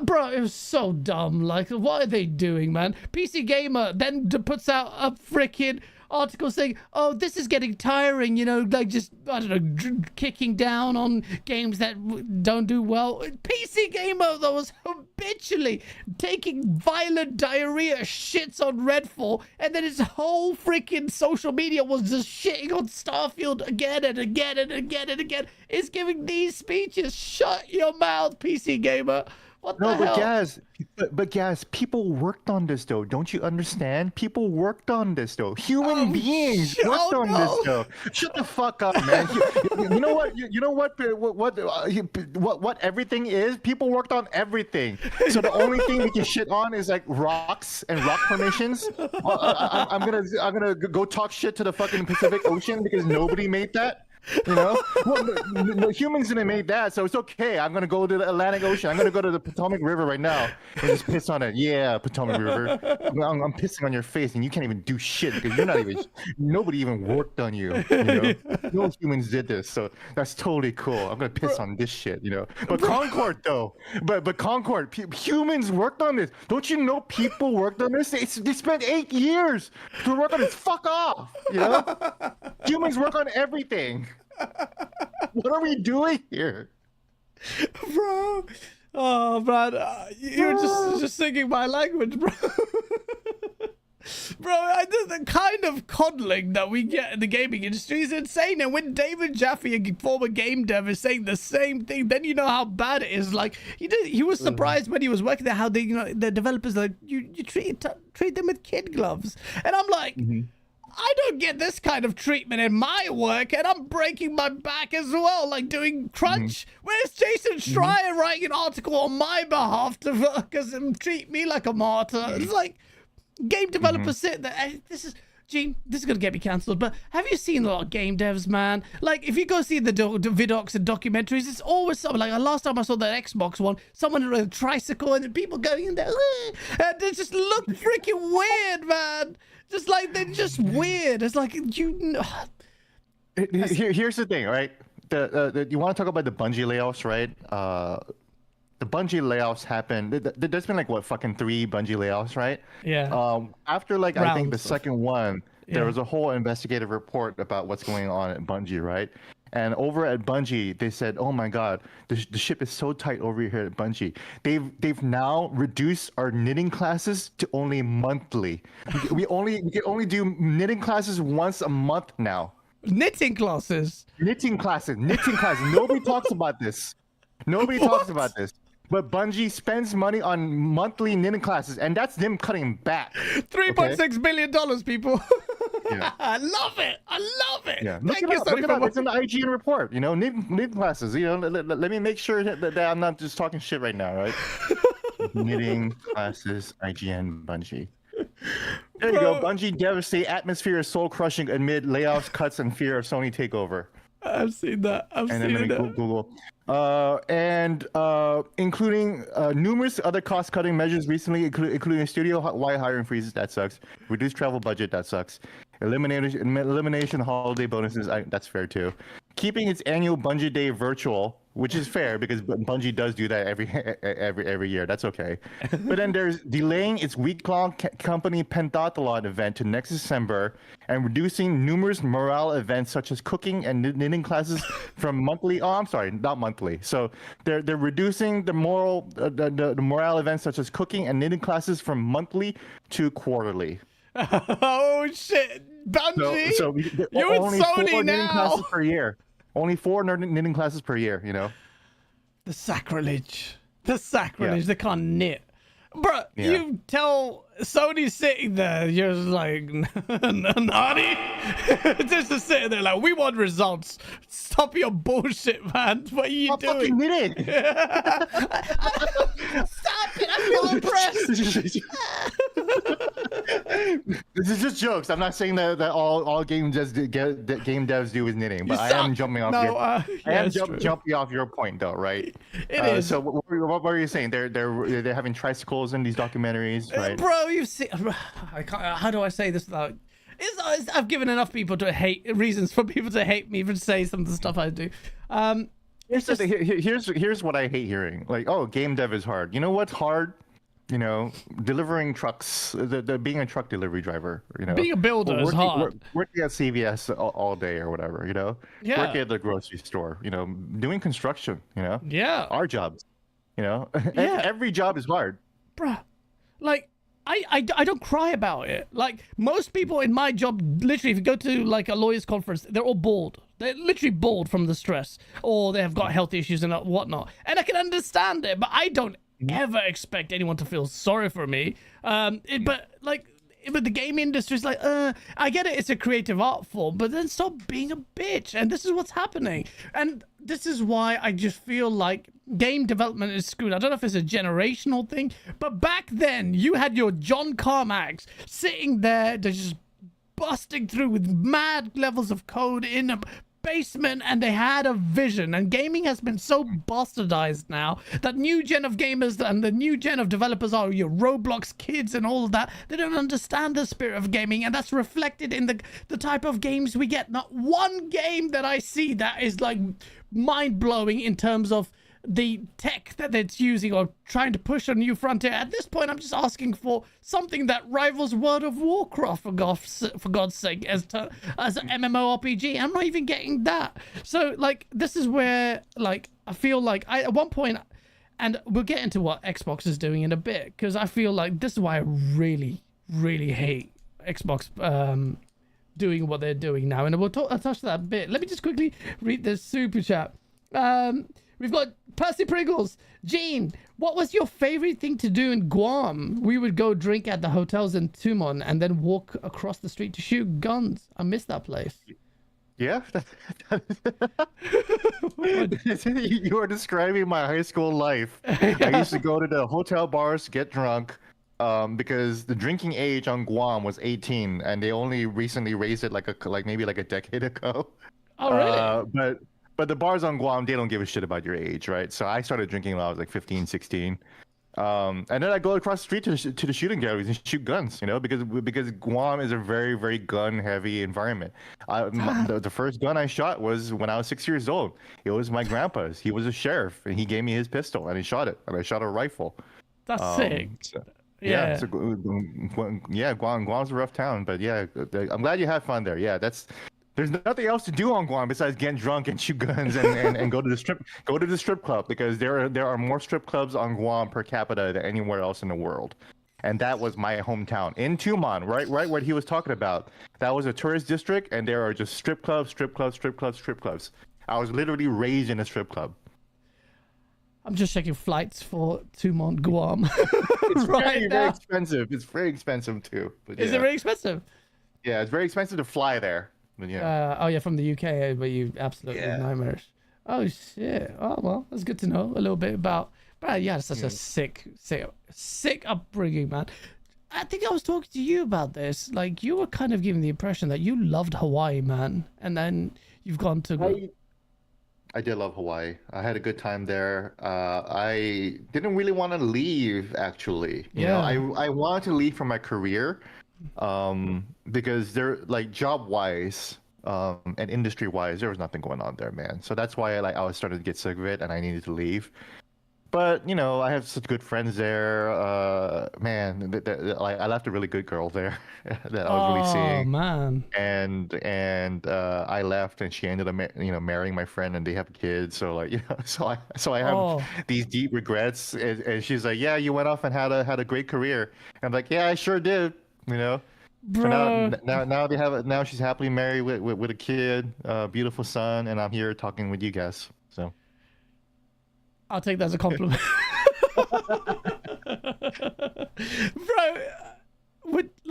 bro, it was so dumb. Like, what are they doing, man? PC gamer then puts out a freaking article saying, oh, this is getting tiring, like just, I don't know, kicking down on games that don't do well. PC gamer that was habitually taking violent diarrhea shits on Redfall, and then his whole freaking social media was just shitting on Starfield again and again and again and again. Is giving these speeches. Shut your mouth, PC gamer. What the hell? But Gaz, people worked on this though. Don't you understand? People worked on this though. Human beings worked on this though. Shut the fuck up, man. You know what? You know what everything is? People worked on everything. So the only thing we can shit on is like rocks and rock formations. I'm gonna go talk shit to the fucking Pacific Ocean because nobody made that. Well, humans didn't make that, so it's okay. I'm gonna go to the Atlantic Ocean. I'm gonna go to the Potomac River right now and just piss on it. Yeah, Potomac River. I'm pissing on your face, and you can't even do shit because you're not even. Nobody even worked on you. No humans did this, so that's totally cool. I'm gonna piss on this shit. But Concord though, but Concord, humans worked on this. Don't you know people worked on this? They spent 8 years to work on this. Fuck off. Humans work on everything. What are we doing here, bro? Oh man, you're just singing my language, bro. Bro, the kind of coddling that we get in the gaming industry is insane. And when David Jaffe, a former game dev, is saying the same thing, then you know how bad it is. Like he was surprised when he was working there how they, the developers like you treat them with kid gloves, and I'm like. I don't get this kind of treatment in my work, and I'm breaking my back as well, like doing crunch. Where's Jason Schreier writing an article on my behalf to treat me like a martyr? It's like game developers sit there. Gene, this is gonna get me cancelled, but have you seen a lot of game devs, man? Like, if you go see the vidocs and documentaries, it's always something like last time I saw that Xbox one, someone on a tricycle and people going in there, and they just look freaking weird, man. Just like they're just weird. It's like Here's the thing, right? You want to talk about the Bungie layoffs, right? The Bungie layoffs happened. There's been like fucking 3 Bungie layoffs, right? Yeah. After I think the second one, there was a whole investigative report about what's going on at Bungie, right? And over at Bungie, they said, "Oh my God, the ship is so tight over here at Bungie. They've now reduced our knitting classes to only monthly. We can only do knitting classes once a month now. Knitting classes. Knitting classes. Nobody talks about this. Nobody talks about this. But Bungie spends money on monthly knitting classes, and that's them cutting back. $3.6 billion, people." Yeah. I love it. Yeah. Thank you, Sony, look it up. It's in the IGN report. Knitting classes. Let me make sure that I'm not just talking shit right now, right? Knitting classes, IGN, Bungie. There you go. Bungie devastate atmosphere is soul crushing amid layoffs, cuts, and fear of Sony takeover. I've seen that. Google. Including numerous other cost-cutting measures recently, including studio-wide hiring freezes. That sucks. Reduced travel budget. That sucks. Elimination holiday bonuses. That's fair too. Keeping its annual Bungie Day virtual, which is fair because Bungie does do that every year. That's okay. But then there's delaying its week-long company pentathlon event to next December and reducing numerous morale events such as cooking and knitting classes from monthly. Oh, I'm sorry, not monthly. So they're reducing the morale events such as cooking and knitting classes from monthly to quarterly. Oh shit, Bungie! So you're only with 4 Sony knitting now. classes per year. Only 4 knitting classes per year. The sacrilege. They can't knit. Bruh, Yeah. you tell Sony sitting there, you're just like, naughty? Just sitting there like, we want results. Stop your bullshit, man. What are you Stop doing? fucking knitting. Stop it, I feel oppressed. This is just jokes. I'm not saying that all game devs do is knitting, but I am jumping off. Jumping off your point, though, right? It is. So what were you saying? They're having tricycles in these documentaries, right? Bro, you see, I can't, how do I say this without I've given enough people to hate reasons for people to hate me for saying some of the stuff I do. Here's what I hate hearing. Like, oh, game dev is hard. You know what's hard? You know, delivering trucks, being a truck delivery driver, you know. Being a builder is hard. Working at CVS all day or whatever, you know. Yeah. Working at the grocery store, you know, doing construction, you know. Yeah. Our jobs, you know. Yeah. Every job is hard. Bruh, like, I don't cry about it. Like, most people in my job, literally, if you go to, like, a lawyer's conference, they're all bored. They're literally bored from the stress. Or they have got health issues and whatnot. And I can understand it, but I don't ever expect anyone to feel sorry for me. But the game industry is like, I get it, it's a creative art form, but then stop being a bitch. And this is what's happening. And this is why I just feel like game development is screwed. I don't know if it's a generational thing, but back then you had your John Carmacks sitting there, they're just busting through with mad levels of code in a basement, and they had a vision. And gaming has been so bastardized now that new gen of gamers and the new gen of developers are your Roblox kids and all of that. They don't understand the spirit of gaming, and that's reflected in the type of games we get. Not one game that I see that is like mind-blowing in terms of the tech that it's using or trying to push a new frontier. At this point, I'm just asking for something that rivals World of Warcraft, for God's sake, as an MMORPG. I'm not even getting that. So, like, this is where, like, I feel like at one point, and we'll get into what Xbox is doing in a bit, because I feel like this is why I really, really hate Xbox doing what they're doing now. And I'll touch that a bit. Let me just quickly read this super chat. We've got Percy Pringles. Gene, what was your favorite thing to do in Guam? We would go drink at the hotels in Tumon and then walk across the street to shoot guns. I miss that place. Yeah. You are describing my high school life. I used to go to the hotel bars to get drunk because the drinking age on Guam was 18, and they only recently raised it maybe a decade ago. Oh, really? But the bars on Guam, they don't give a shit about your age, right? So I started drinking when I was like 15, 16. And then I go across the street to the shooting galleries and shoot guns, you know, because Guam is a very, very gun-heavy environment. The first gun I shot was when I was 6 years old. It was my grandpa's. He was a sheriff, and he gave me his pistol, and he shot it. And I shot a rifle. That's sick. Yeah. Guam's a rough town, but yeah, I'm glad you had fun there. Yeah, there's nothing else to do on Guam besides getting drunk and shoot guns and go to the strip club, because there are more strip clubs on Guam per capita than anywhere else in the world. And that was my hometown in Tumon, right what he was talking about. That was a tourist district, and there are just strip clubs. I was literally raised in a strip club. I'm just checking flights for Tumon, Guam. It's very expensive. It's very expensive too. But Is it very expensive? Yeah, it's very expensive to fly there. But yeah. From the UK, but you absolutely nightmarish. Oh shit. Oh well, that's good to know a little bit about. But yeah, it's such a sick upbringing, man. I think I was talking to you about this. Like, you were kind of giving the impression that you loved Hawaii, man, and then you've gone to. I did love Hawaii. I had a good time there. I didn't really want to leave, actually. You know, I wanted to leave for my career. Because they're like job-wise and industry-wise, there was nothing going on there, man. So that's why I was starting to get sick of it, and I needed to leave. But you know, I have such good friends there. Man, I left a really good girl there that I was really seeing. Oh man! And I left, and she ended up marrying my friend, and they have kids. So like, so I have these deep regrets. And she's like, "Yeah, you went off and had a great career." And I'm like, "Yeah, I sure did." You know, bro. So now they have now she's happily married with a kid, beautiful son, and I'm here talking with you guys. So I'll take that as a compliment. Bro,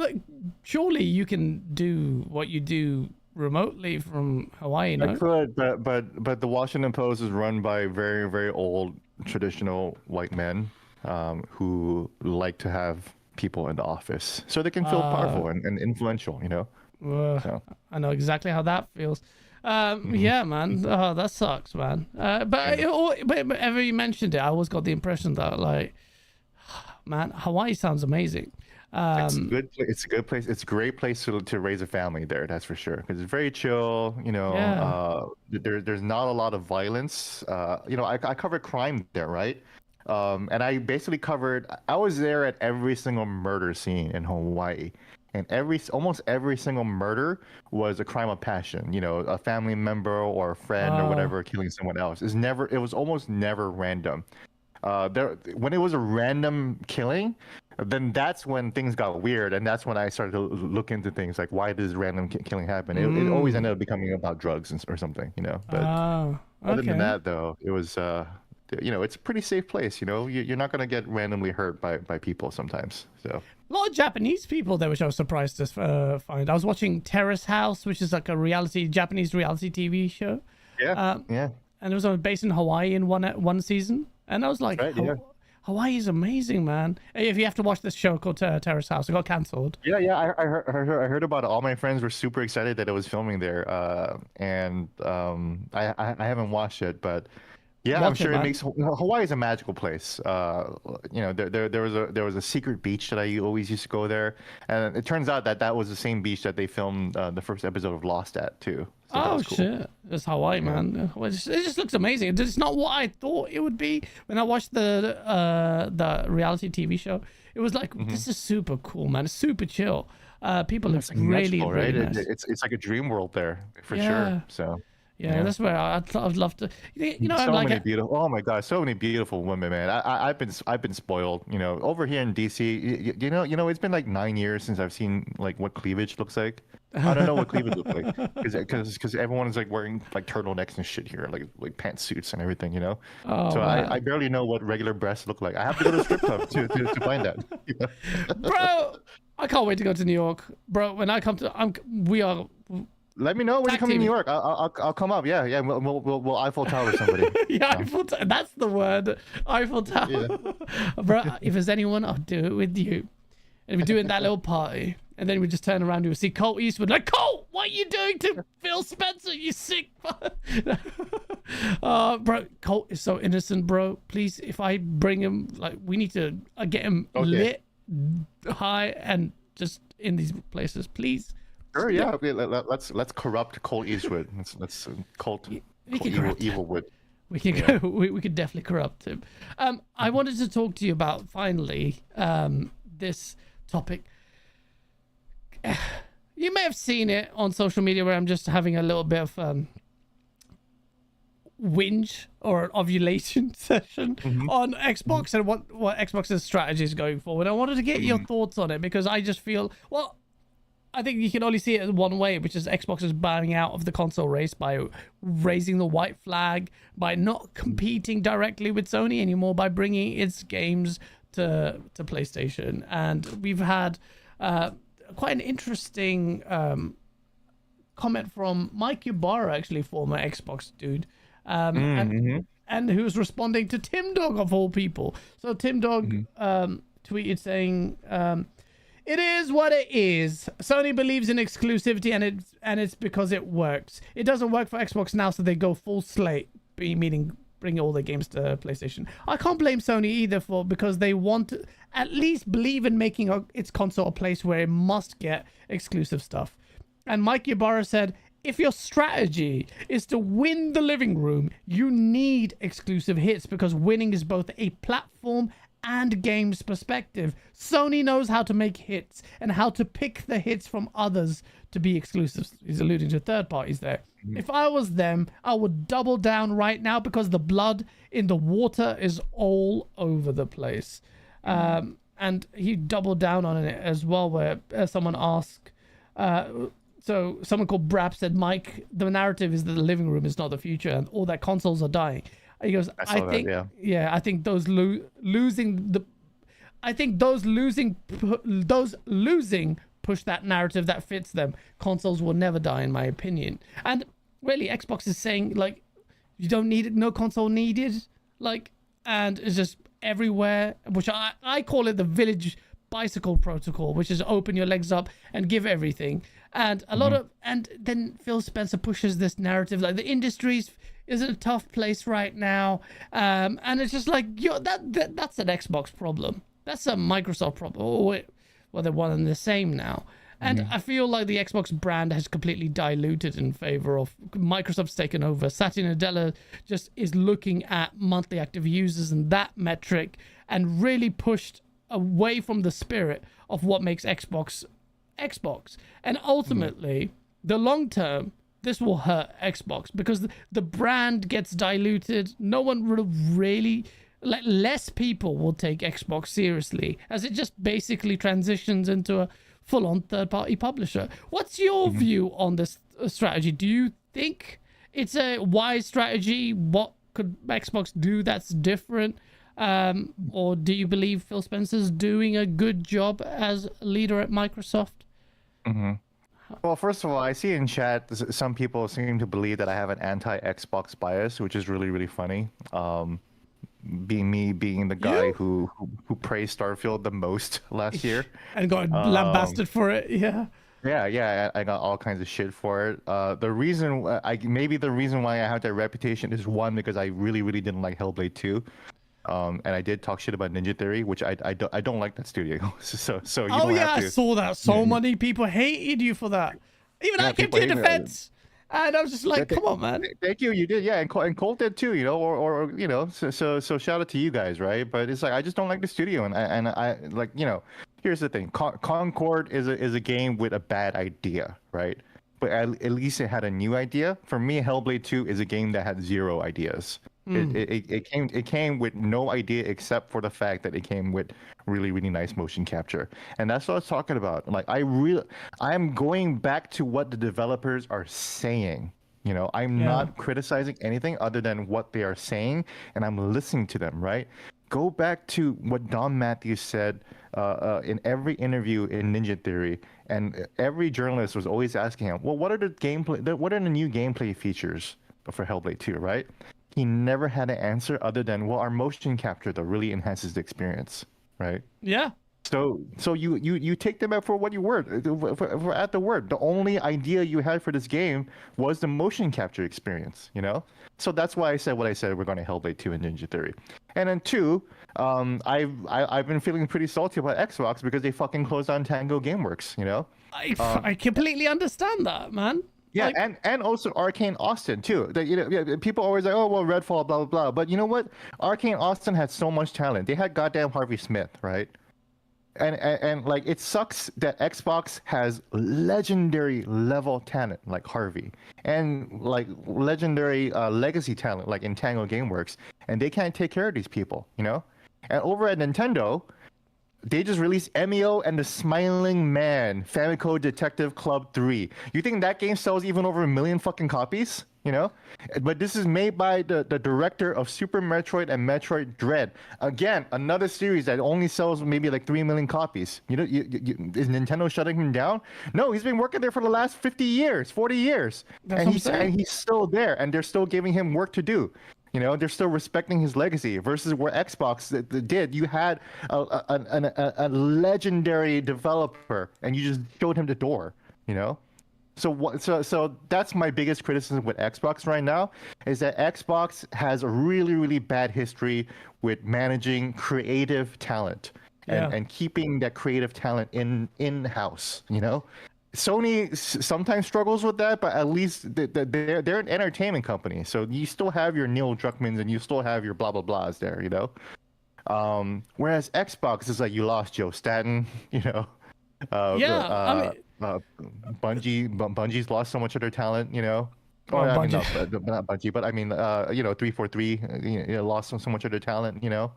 surely you can do what you do remotely from Hawaii, no? I could, but the Washington Post is run by very, very old traditional white men who like to have people in the office so they can feel powerful and influential, you know. So. I know exactly how that feels. Yeah, man. Oh, that sucks, man. But whenever you mentioned it, I always got the impression that, like, man, Hawaii sounds amazing. It's a good place. It's a good place. It's a great place to raise a family there. That's for sure. Because it's very chill. There's not a lot of violence. I covered crime there, right? And I basically covered. I was there at every single murder scene in Hawaii, and almost every single murder was a crime of passion. A family member or a friend or whatever killing someone else. It was almost never random. When it was a random killing, then that's when things got weird, and that's when I started to look into things like why does random killing happen. It always ended up becoming about drugs or something, But other than that, though, it was it's a pretty safe place. You're not gonna get randomly hurt by people sometimes. So a lot of Japanese people there, which I was surprised to find. I was watching Terrace House, which is like a Japanese reality TV show. Yeah, and it was based in Hawaii in one season. And I was like, Hawaii is amazing, man. If you have to watch this show called Terrace House, it got cancelled. Yeah. I heard about it. All my friends were super excited that it was filming there. And I haven't watched it, but yeah, I'm sure it makes Hawaii is a magical place. There was a secret beach that I always used to go there, and it turns out that was the same beach that they filmed the first episode of Lost at too. So cool. Shit! It's Hawaii, man. It just looks amazing. It's not what I thought it would be when I watched the reality TV show. It was like this is super cool, man. It's super chill. People look really, magical, really right? nice. It's like a dream world there for sure. So. Yeah, that's where I'd love to. Many beautiful. Oh my God, so many beautiful women, man. I've been spoiled. Over here in DC, it's been like 9 years since I've seen like what cleavage looks like. I don't know what cleavage looks like because everyone is like wearing like turtlenecks and shit here, like pantsuits and everything. So I barely know what regular breasts look like. I have to go to the strip club to find that. Bro, I can't wait to go to New York, bro. When I come to, we are. Let me know when you come to New York. I'll come up. Yeah. We'll Eiffel Tower somebody. Eiffel Tower. That's the word. Eiffel Tower. Yeah. Bro, if there's anyone, I'll do it with you. And we're doing that little party, and then we just turn around and we see Colteastwood. Like, Colt, what are you doing to Phil Spencer? You sick. Bro, Colt is so innocent, bro. Please, if I bring him, like, we need to get him lit, high, and just in these places, please. Sure, yeah. Let's corrupt Colteastwood. Let's Colt evil wood. We can go. We could definitely corrupt him. I wanted to talk to you about finally this topic. You may have seen it on social media where I'm just having a little bit of whinge or ovulation session on Xbox and what Xbox's strategy is going forward. I wanted to get your thoughts on it because I just feel I think you can only see it one way, which is Xbox is bowing out of the console race by raising the white flag, by not competing directly with Sony anymore, by bringing its games to PlayStation. And we've had quite an interesting comment from Mike Ybarra, actually, former Xbox dude, and who's responding to Tim Dog of all people. So Tim Dog tweeted saying... it is what it is. Sony believes in exclusivity, and it's because it works. It doesn't work for Xbox now, so they go full slate, meaning bring all their games to PlayStation. I can't blame Sony either because they want to at least believe in making its console a place where it must get exclusive stuff. And Mike Ybarra said, if your strategy is to win the living room, you need exclusive hits because winning is both a platform and games perspective. Sony knows how to make hits and how to pick the hits from others to be exclusive. He's alluding to third parties there. If I was them, I would double down right now because the blood in the water is all over the place. And he doubled down on it as well, where someone asked, so someone called Brap said, Mike, the narrative is that the living room is not the future and all that consoles are dying. He goes, I think those losing push that narrative that fits them. Consoles will never die, in my opinion. And really, Xbox is saying, like, you don't need it, no console needed, like, and it's just everywhere, which I call it the village bicycle protocol, which is open your legs up and give everything. And a lot of, and then Phil Spencer pushes this narrative, like the industry's is in a tough place right now, and it's just like that's an Xbox problem. That's a Microsoft problem. Well, they're one and the same now. And I feel like the Xbox brand has completely diluted in favor of Microsoft's taken over. Satya Nadella just is looking at monthly active users and that metric and really pushed away from the spirit of what makes Xbox Xbox. And ultimately, the long term, this will hurt Xbox because the brand gets diluted. No one will really, like, less people will take Xbox seriously as it just basically transitions into a full-on third-party publisher. What's your view on this strategy? Do you think it's a wise strategy? What could Xbox do that's different? Or do you believe Phil Spencer's doing a good job as leader at Microsoft? Well, first of all, I see in chat some people seem to believe that I have an anti-Xbox bias, which is really, really funny. Being the guy who praised Starfield the most last year and got lambasted for it. Yeah, I got all kinds of shit for it. The reason why I have that reputation is, one, because I really didn't like Hellblade 2. And I did talk shit about Ninja Theory, which I don't like that studio. So you don't have to. I saw that. So many people hated you for that. Even I came to your defense. And I was just like, come on, man. Thank you. You did, yeah, and Colt did too, you know, or you know, so shout out to you guys, right? But it's like I just don't like the studio, and I like, you know, here's the thing: Concord is a game with a bad idea, right? But at least it had a new idea. For me, Hellblade 2 is a game that had zero ideas. It came with no idea except for the fact that it came with really nice motion capture, and that's what I was talking about. Like I'm going back to what the developers are saying. You know, I'm not criticizing anything other than what they are saying, and I'm listening to them. Right? Go back to what Don Matthews said in every interview in Ninja Theory, and every journalist was always asking him, "Well, what are the new gameplay features for Hellblade 2?" Right? He never had an answer other than, well, our motion capture though really enhances the experience, right? Yeah. So you take them out for what you were, for at the word. The only idea you had for this game was the motion capture experience, you know? So that's why I said what I said regarding Hellblade 2 and Ninja Theory. And then 2, I've been feeling pretty salty about Xbox because they fucking closed down Tango Gameworks, you know? I completely understand that, man. Yeah, like, and also Arcane Austin too. That, you know, people always like, oh well, Redfall, blah blah blah. But you know what? Arcane Austin had so much talent. They had goddamn Harvey Smith, right? And like it sucks that Xbox has legendary level talent like Harvey and like legendary legacy talent like in Tango Gameworks, and they can't take care of these people, you know. And over at Nintendo, they just released MEO and the Smiling Man, Famicom Detective Club 3. You think that game sells even over 1 million fucking copies? You know? But this is made by the director of Super Metroid and Metroid Dread. Again, another series that only sells maybe like 3 million copies. You know, is Nintendo shutting him down? No, he's been working there for the last 50 years, 40 years. And he's still there, and they're still giving him work to do. You know, they're still respecting his legacy versus where Xbox did. You had a legendary developer, and you just showed him the door. You know, so that's my biggest criticism with Xbox right now is that Xbox has a really bad history with managing creative talent and keeping that creative talent in house. You know. Sony sometimes struggles with that, but at least they're an entertainment company, so you still have your Neil Druckmanns and you still have your blah blah blahs there, you know. Whereas Xbox is like you lost Joe Staten, you know. Bungie's lost so much of their talent, you know. I mean, not Bungie, but I mean, you know, 343, you know, lost so much of their talent, you know.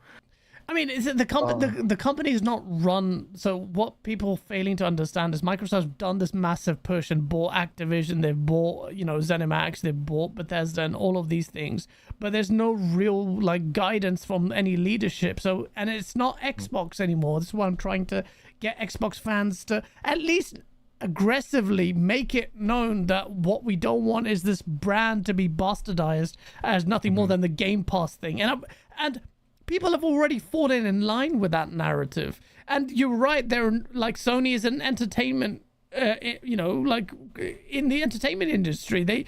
I mean, is it the company is not run? So what people failing to understand is Microsoft's done this massive push and bought Activision, they've bought, you know, ZeniMax, they've bought Bethesda and all of these things, but there's no real like guidance from any leadership. So, and it's not Xbox anymore. This is why I'm trying to get Xbox fans to at least aggressively make it known that what we don't want is this brand to be bastardized as nothing more than the Game Pass thing. And people have already fallen in line with that narrative. And you're right, they're like Sony is an entertainment like in the entertainment industry. They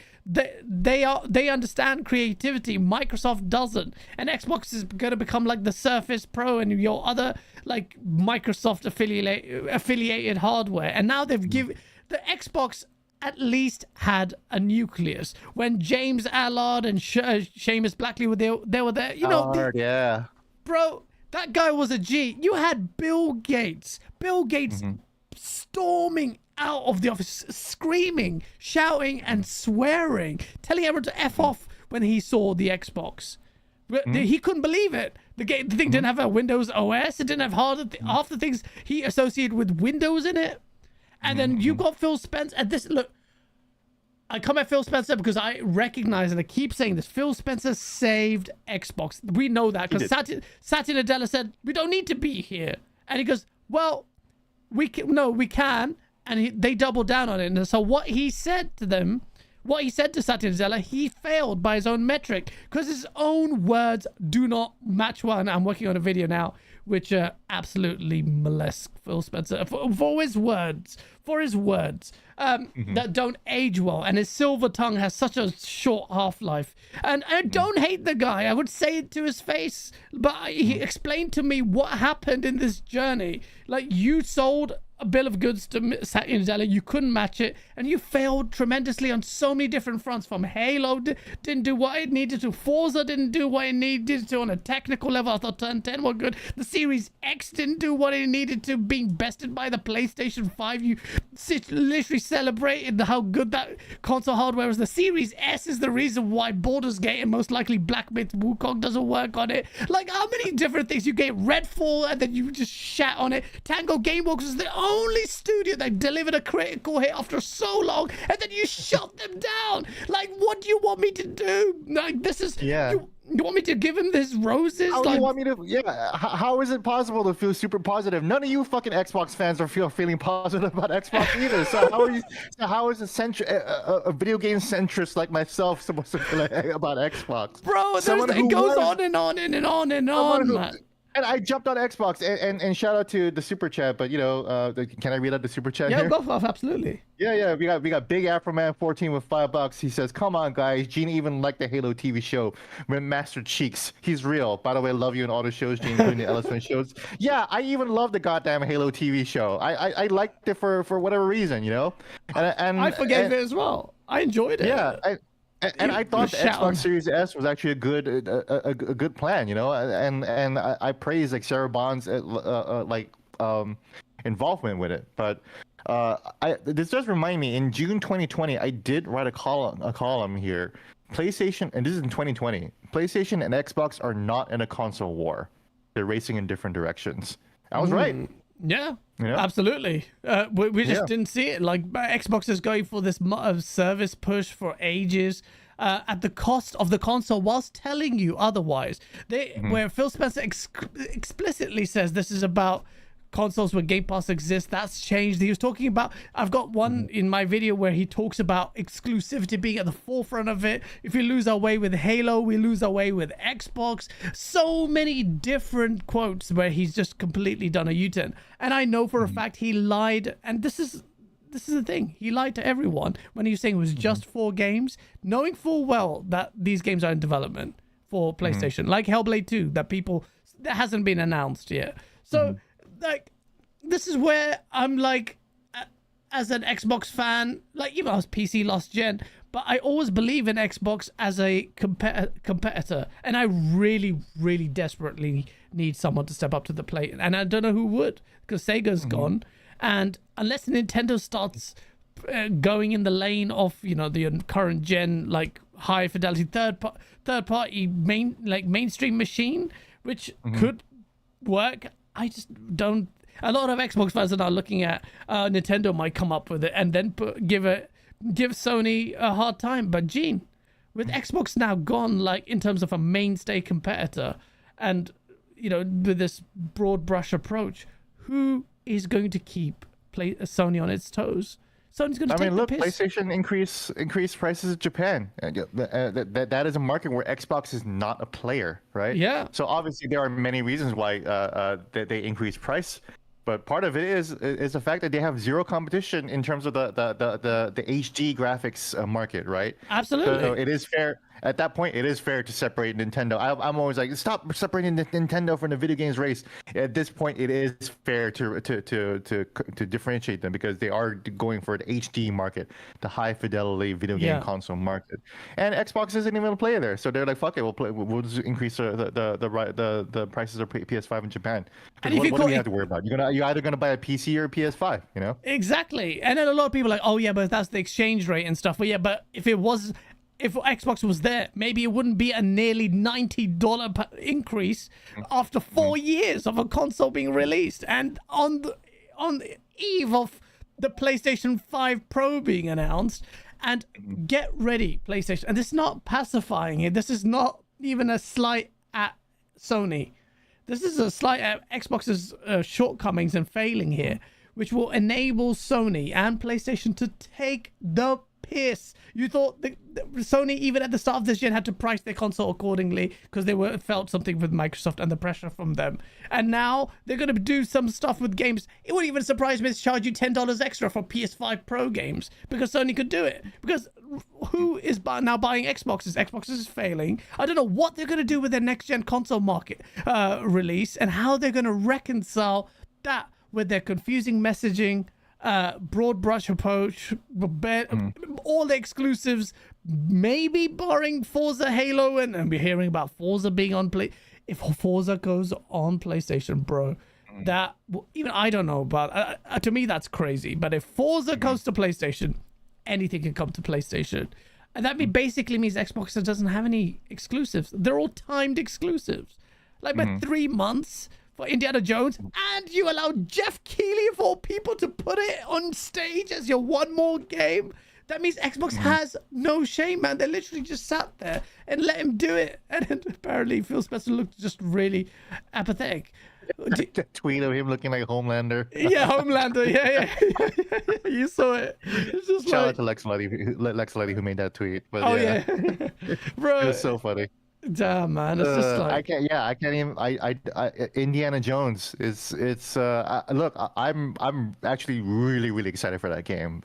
understand creativity. Microsoft doesn't, and Xbox is going to become like the Surface Pro and your other like Microsoft affiliated hardware. And now they've given the Xbox at least had a nucleus when James Allard and Seamus Blackley were there. They were there, yeah, bro. That guy was a G. You had Bill Gates storming out of the office, screaming, shouting, and swearing, telling everyone to F off when he saw the Xbox. He couldn't believe it. The thing didn't have a Windows OS. It didn't have half the things he associated with Windows in it. And then you got Phil Spencer. And this, look, I come at Phil Spencer because I recognize, and I keep saying this, Phil Spencer saved Xbox. We know that because Satya Nadella said, we don't need to be here. And he goes, well, we can. And they doubled down on it. And so what he said to them, what he said to Satya Nadella, he failed by his own metric because his own words do not match well. And I'm working on a video now which absolutely molest Phil Spencer for his words, that don't age well. And his silver tongue has such a short half-life. And I don't hate the guy. I would say it to his face. But he explained to me what happened in this journey. Like, you sold a bill of goods to Satya Nadella, you couldn't match it, and you failed tremendously on so many different fronts. From Halo didn't do what it needed to, Forza didn't do what it needed to on a technical level. I thought 10 were good. The Series X didn't do what it needed to, being bested by the PlayStation 5. You literally celebrated how good that console hardware was. The Series S is the reason why Baldur's Gate and most likely Black Myth Wukong doesn't work on it. Like, how many different things? You get Redfall and then you just shat on it. Tango Gameworks was the only studio that delivered a critical hit after so long, and then you shut them down. Like, what do you want me to do? Like, this is you want me to give him these roses? How do you want me to? Yeah. How is it possible to feel super positive? None of you fucking Xbox fans are feeling positive about Xbox either. So how are you? So how is a video game centrist like myself supposed to feel about Xbox? Bro, it goes on and on and on and on, man. And I jumped on Xbox, and shout out to the super chat. But can I read out the super chat here? Yeah, go off, absolutely. Yeah. We got Big Afro Man 14 with $5. He says, "Come on, guys. Gene even liked the Halo TV show with Master Cheeks. He's real. By the way, love you in all the shows, Gene, including the Elephant shows. Yeah, I even love the goddamn Halo TV show. I liked it for whatever reason, And I forgave it as well. I enjoyed it. Yeah. And I thought the Xbox Series S was actually a good plan, and I praise like Sarah Bond's involvement with it. But this does remind me, in June 2020, I did write a column here. PlayStation, and this is in 2020. PlayStation and Xbox are not in a console war; they're racing in different directions. I was right. Yeah, absolutely. We just didn't see it. Like, Xbox is going for this service push for ages at the cost of the console, whilst telling you otherwise. Where Phil Spencer explicitly says this is about consoles where Game Pass exists. That's changed. He was talking about, I've got one in my video where he talks about exclusivity being at the forefront of it. If we lose our way with Halo, we lose our way with Xbox. So many different quotes where he's just completely done a U-turn. And I know for a fact he lied. And this is the thing. He lied to everyone when he was saying it was just 4 games, knowing full well that these games are in development for PlayStation, like Hellblade 2, that hasn't been announced yet. So, like, this is where I'm like, as an Xbox fan, like, even I was PC last gen, but I always believe in Xbox as a competitor, and I really, really desperately need someone to step up to the plate, and I don't know who would, because Sega's gone, and unless Nintendo starts going in the lane of, the current gen, like, high fidelity third party mainstream machine, which could work. I just don't. A lot of Xbox fans are now looking at Nintendo might come up with it and then give Sony a hard time. But Gene, with Xbox now gone, like, in terms of a mainstay competitor, and with this broad brush approach, who is going to keep Sony on its toes? Sony's going to take the piss. PlayStation increased prices in Japan. That is a market where Xbox is not a player, right? Yeah. So obviously there are many reasons why they increase price, But part of it is the fact that they have zero competition in terms of the HD graphics market, right? Absolutely. So it is fair. At that point, it is fair to separate Nintendo. I'm always like, stop separating the Nintendo from the video games race. At this point, it is fair to differentiate them because they are going for the HD market, the high fidelity video game console market. And Xbox isn't even a player there, so they're like, fuck it, we'll just increase the prices of PS5 in Japan. And what do we have to worry about? You're either gonna buy a PC or a PS5, you know? Exactly. And then a lot of people are like, oh yeah, but that's the exchange rate and stuff. But yeah, but if Xbox was there, maybe it wouldn't be a nearly $90 increase after 4 years of a console being released. And on the eve of the PlayStation 5 Pro being announced, and get ready, PlayStation. And this is not pacifying it. This is not even a slight at Sony. This is a slight at Xbox's shortcomings and failing here, which will enable Sony and PlayStation to take the piss. You thought Sony, even at the start of this gen, had to price their console accordingly because they felt something with Microsoft and the pressure from them. And now they're going to do some stuff with games. It wouldn't even surprise me to charge you $10 extra for PS5 Pro games because Sony could do it. Because who is now buying Xboxes? Xboxes is failing. I don't know what they're going to do with their next gen console market release and how they're going to reconcile that with their confusing messaging, broad brush approach, all the exclusives, maybe barring Forza, Halo, and we're hearing about Forza being on play. If Forza goes on PlayStation, bro, that even I don't know, but to me that's crazy. But if Forza goes to PlayStation, anything can come to PlayStation, and that basically means Xbox doesn't have any exclusives. They're all timed exclusives, like by 3 months. For Indiana Jones, and you allow Geoff Keighley of all people to put it on stage as your one more game. That means Xbox has no shame, man. They literally just sat there and let him do it, and then apparently Phil Spencer looked just really apathetic. Tweet of him looking like Homelander. Yeah, Homelander. Yeah. You saw it. It's just Shout out to Lex Luddy who made that tweet. But yeah. Bro, it was so funny. Damn, man, it's just like I can't even. Indiana Jones is look. I'm actually really excited for that game.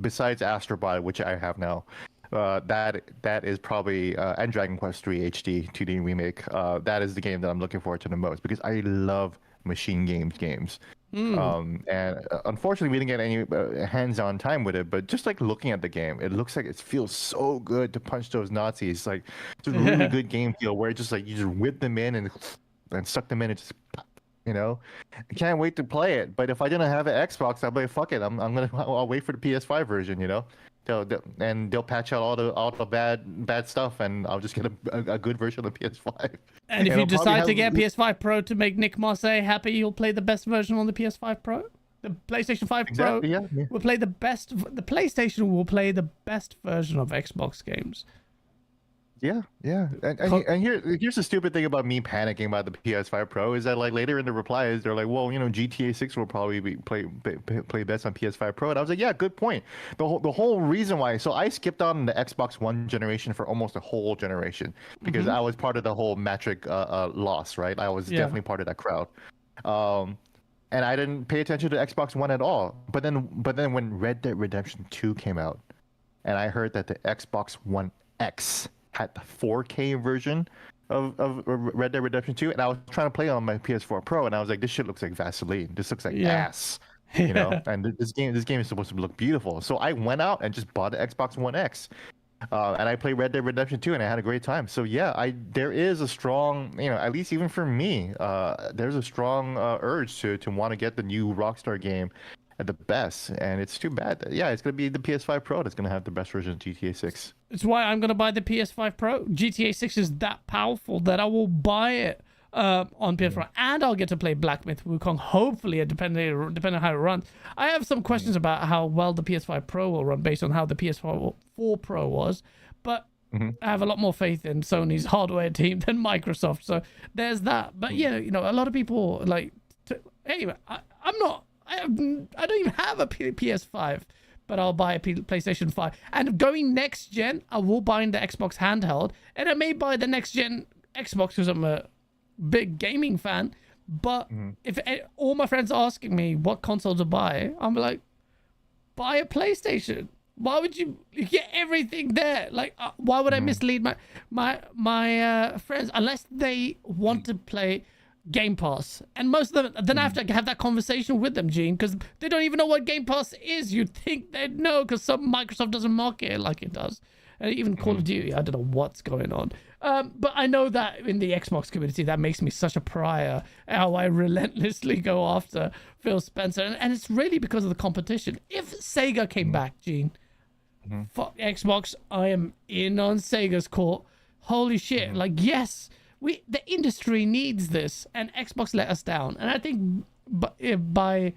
Besides Astrobot, which I have now, that is probably and Dragon Quest 3 HD 2D remake. That is the game that I'm looking forward to the most because I love machine games. And unfortunately we didn't get any hands-on time with it, but just like looking at the game, it looks like it feels so good to punch those Nazis. Like it's a really good game feel where it's just like you just whip them in and suck them in and just pop, you know. I can't wait to play it, but if I didn't have an Xbox, I'd be like, fuck it, I'll wait for the PS5 version, you know. They'll patch out all the bad stuff, and I'll just get a good version of the PS5. And if you decide to get PS5 Pro to make Nick Marseille happy, you'll play the best version on the PS5 Pro. The PlayStation 5 Pro will play the best. The PlayStation will play the best version of Xbox games. Yeah. And here's the stupid thing about me panicking about the PS5 Pro is that like later in the replies they're like, well, you know, GTA 6 will probably play best on PS5 Pro, and I was like, yeah, good point. The whole reason why, so I skipped on the Xbox One generation for almost a whole generation because I was part of the whole metric loss, right? I was definitely part of that crowd. And I didn't pay attention to Xbox One at all. But then when Red Dead Redemption 2 came out, and I heard that the Xbox One X had the 4K version of Red Dead Redemption 2, and I was trying to play it on my PS4 Pro, and I was like, this shit looks like Vaseline. This looks like ass, you know. And this game is supposed to look beautiful. So I went out and just bought the Xbox One X, and I played Red Dead Redemption 2, and I had a great time. So yeah, there is a strong, you know, at least even for me, there's a strong urge to want to get the new Rockstar game at the best, and it's too bad. Yeah, it's gonna be the PS5 Pro that's gonna have the best version of GTA 6. It's why I'm gonna buy the PS5 Pro. GTA 6 is that powerful that I will buy it on PS4, and I'll get to play Black Myth Wukong. Hopefully, depending on how it runs. I have some questions about how well the PS5 Pro will run based on how the PS4 Pro was, but I have a lot more faith in Sony's hardware team than Microsoft. So there's that. But yeah, you know, a lot of people like. Anyway, I don't even have a PS5, but I'll buy a PlayStation 5. And going next gen, I will buy the Xbox handheld, and I may buy the next gen Xbox because I'm a big gaming fan. But if all my friends are asking me what console to buy, I'm like, buy a PlayStation. Why would you get everything there? Like, why would I mislead my friends unless they want to play Game Pass? And most of them, then I have to have that conversation with them, Gene, because they don't even know what Game Pass is. You'd think they'd know because Microsoft doesn't market it like it does. And even Call of Duty, I don't know what's going on. But I know that in the Xbox community, that makes me such a pariah, how I relentlessly go after Phil Spencer. And it's really because of the competition. If Sega came back, Gene, fuck Xbox, I am in on Sega's court. Holy shit. Like, yes, the industry needs this, and Xbox let us down. And I think by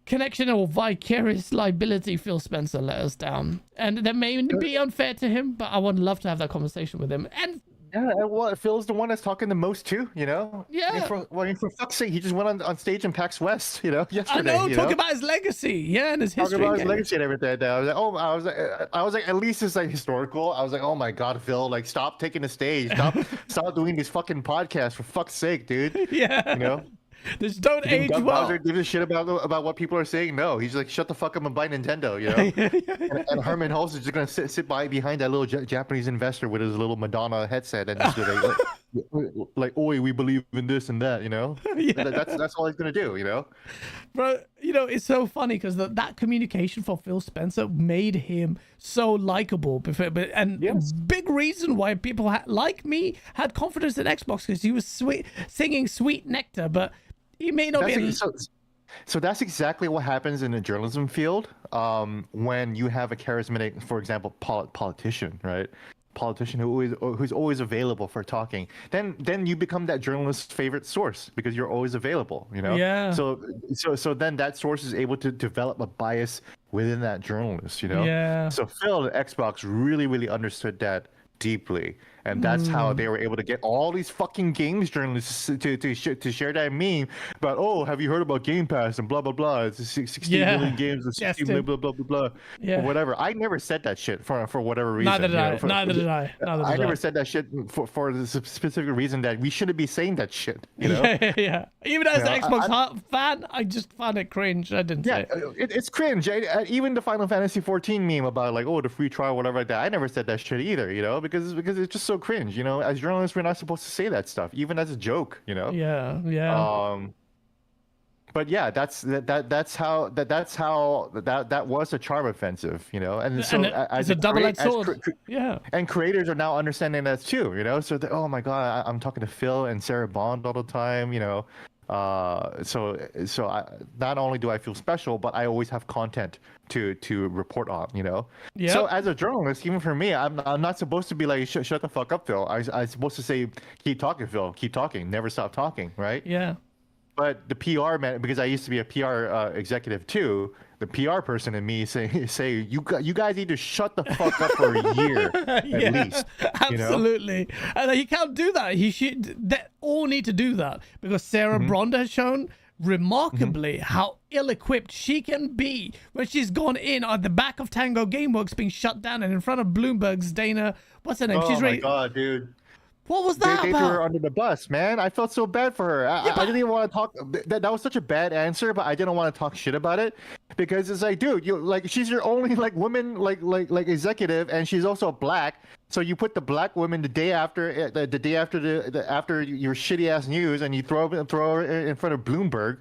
connection or vicarious liability, Phil Spencer let us down. And that may be unfair to him, but I would love to have that conversation with him. And yeah, well, Phil's the one that's talking the most too, you know? Yeah. I mean, for fuck's sake, he just went on stage in PAX West, you know, yesterday. I know, talk about his legacy, yeah, and his history. Talking about his legacy and everything. I was like, at least it's like historical. I was like, oh my god, Phil, like, stop taking the stage, stop doing these fucking podcasts, for fuck's sake, dude. Yeah. You know? Just don't age Doug well. Bowser gives a shit about what people are saying. No, he's like, shut the fuck up and buy Nintendo, you know. and Herman Hulst is just gonna sit behind that little Japanese investor with his little Madonna headset and just like, oi, we believe in this and that, you know. Yeah. That's all he's gonna do, you know. Bro, you know, it's so funny because that communication for Phil Spencer made him so likable. And big reason why people like me had confidence in Xbox, because he was singing Sweet Nectar, but he may not be. So that's exactly what happens in the journalism field when you have a charismatic, for example, politician, right? Politician who's always available for talking. Then you become that journalist's favorite source because you're always available, you know? Yeah. So then that source is able to develop a bias within that journalist, you know? Yeah. So Phil at Xbox really understood that deeply, and that's how they were able to get all these fucking games journalists to share that meme about, oh, have you heard about Game Pass and blah blah blah, it's 60 million games and 60 million blah blah blah blah, or whatever. I never said that shit for whatever reason. Neither did I. I never said that shit for the specific reason that we shouldn't be saying that shit, you know. Yeah. Even as an Xbox fan, I just found it cringe. I didn't say it's cringe. Even the Final Fantasy 14 meme about like, oh, the free trial, whatever like that, I never said that shit either, you know, because it's just so cringe, you know. As journalists, we're not supposed to say that stuff, even as a joke, you know. But yeah, that's how that was a charm offensive, you know. And so it's a double-edged sword. And creators are now understanding that too, you know. So oh my god, I'm talking to Phil and Sarah Bond all the time, you know. So not only do I feel special, but I always have content to report on, you know. So as a journalist, even for me, I'm not supposed to be like, shut the fuck up, Phil. I'm supposed to say, keep talking, Phil, keep talking, never stop talking, right? Yeah. But the PR man, because I used to be a PR executive too, the PR person in me say you guys need to shut the fuck up for a year at least. Absolutely, you know? And he can't do that. They all need to do that because Sarah Bond has shown remarkably how ill-equipped she can be when she's gone in at the back of Tango Gameworks being shut down and in front of Bloomberg's Dana. What's her name? Oh my god, dude. What was that they about? threw her under the bus, man. I felt so bad for her. I didn't even want to talk. That was such a bad answer, but I didn't want to talk shit about it because it's like, dude, you like she's your only like woman like executive, and she's also black. So you put the black woman the day after after your shitty ass news, and you throw her in front of Bloomberg.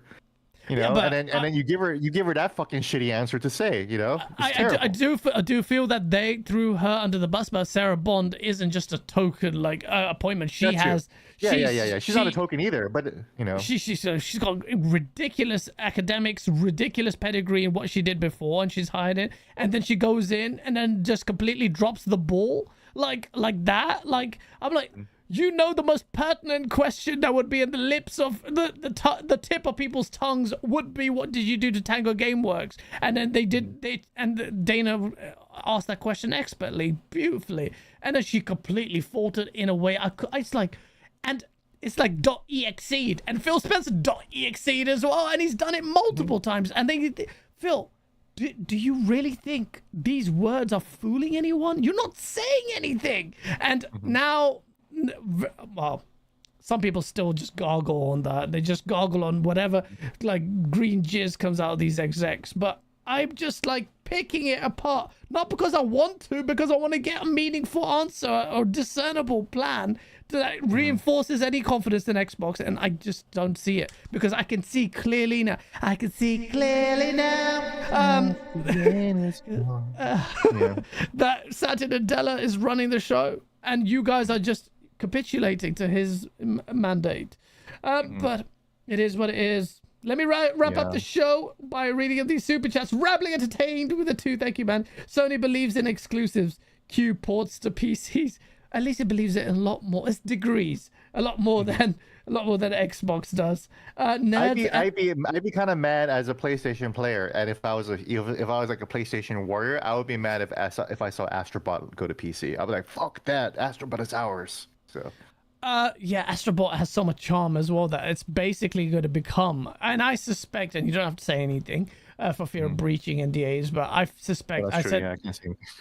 You know, and then you give her that fucking shitty answer to say, you know. I do feel that they threw her under the bus, but Sarah Bond isn't just a token like appointment. She has. Yeah. She's not a token either, but you know. She's got ridiculous academics, ridiculous pedigree in what she did before, and she's hired it, and then she goes in and then just completely drops the ball like that. Like I'm like. You know, the most pertinent question that would be in the lips of the tip of people's tongues would be, what did you do to Tango Gameworks? And then Dana asked that question expertly, beautifully, and then she completely faltered in a way. It's like .exe, and Phil Spencer .exe as well, and he's done it multiple times. And Phil, do you really think these words are fooling anyone? You're not saying anything, and now. Well, some people still just gargle on that. They just gargle on whatever like green jizz comes out of these execs. But I'm just like picking it apart, not because I want to, because I want to get a meaningful answer or discernible plan that reinforces any confidence in Xbox, and I just don't see it because I can see clearly now. I can see clearly now. That Satya Nadella is running the show, and you guys are just capitulating to his mandate. But it is what it is. Let me wrap up the show by reading these super chats. Rambling Entertained with a 2. Thank you, man. Sony believes in exclusives. Q ports to PCs. At least it believes it in a lot more. It's degrees. A lot more than Xbox does. Nerds, I'd be kind of mad as a PlayStation player, and if I was like a PlayStation warrior, I would be mad if I saw Astrobot go to PC. I'd be like, fuck that, Astrobot is ours. So. Yeah, Astrobot has so much charm as well that it's basically going to become, and I suspect, and you don't have to say anything for fear of breaching NDAs, but I suspect,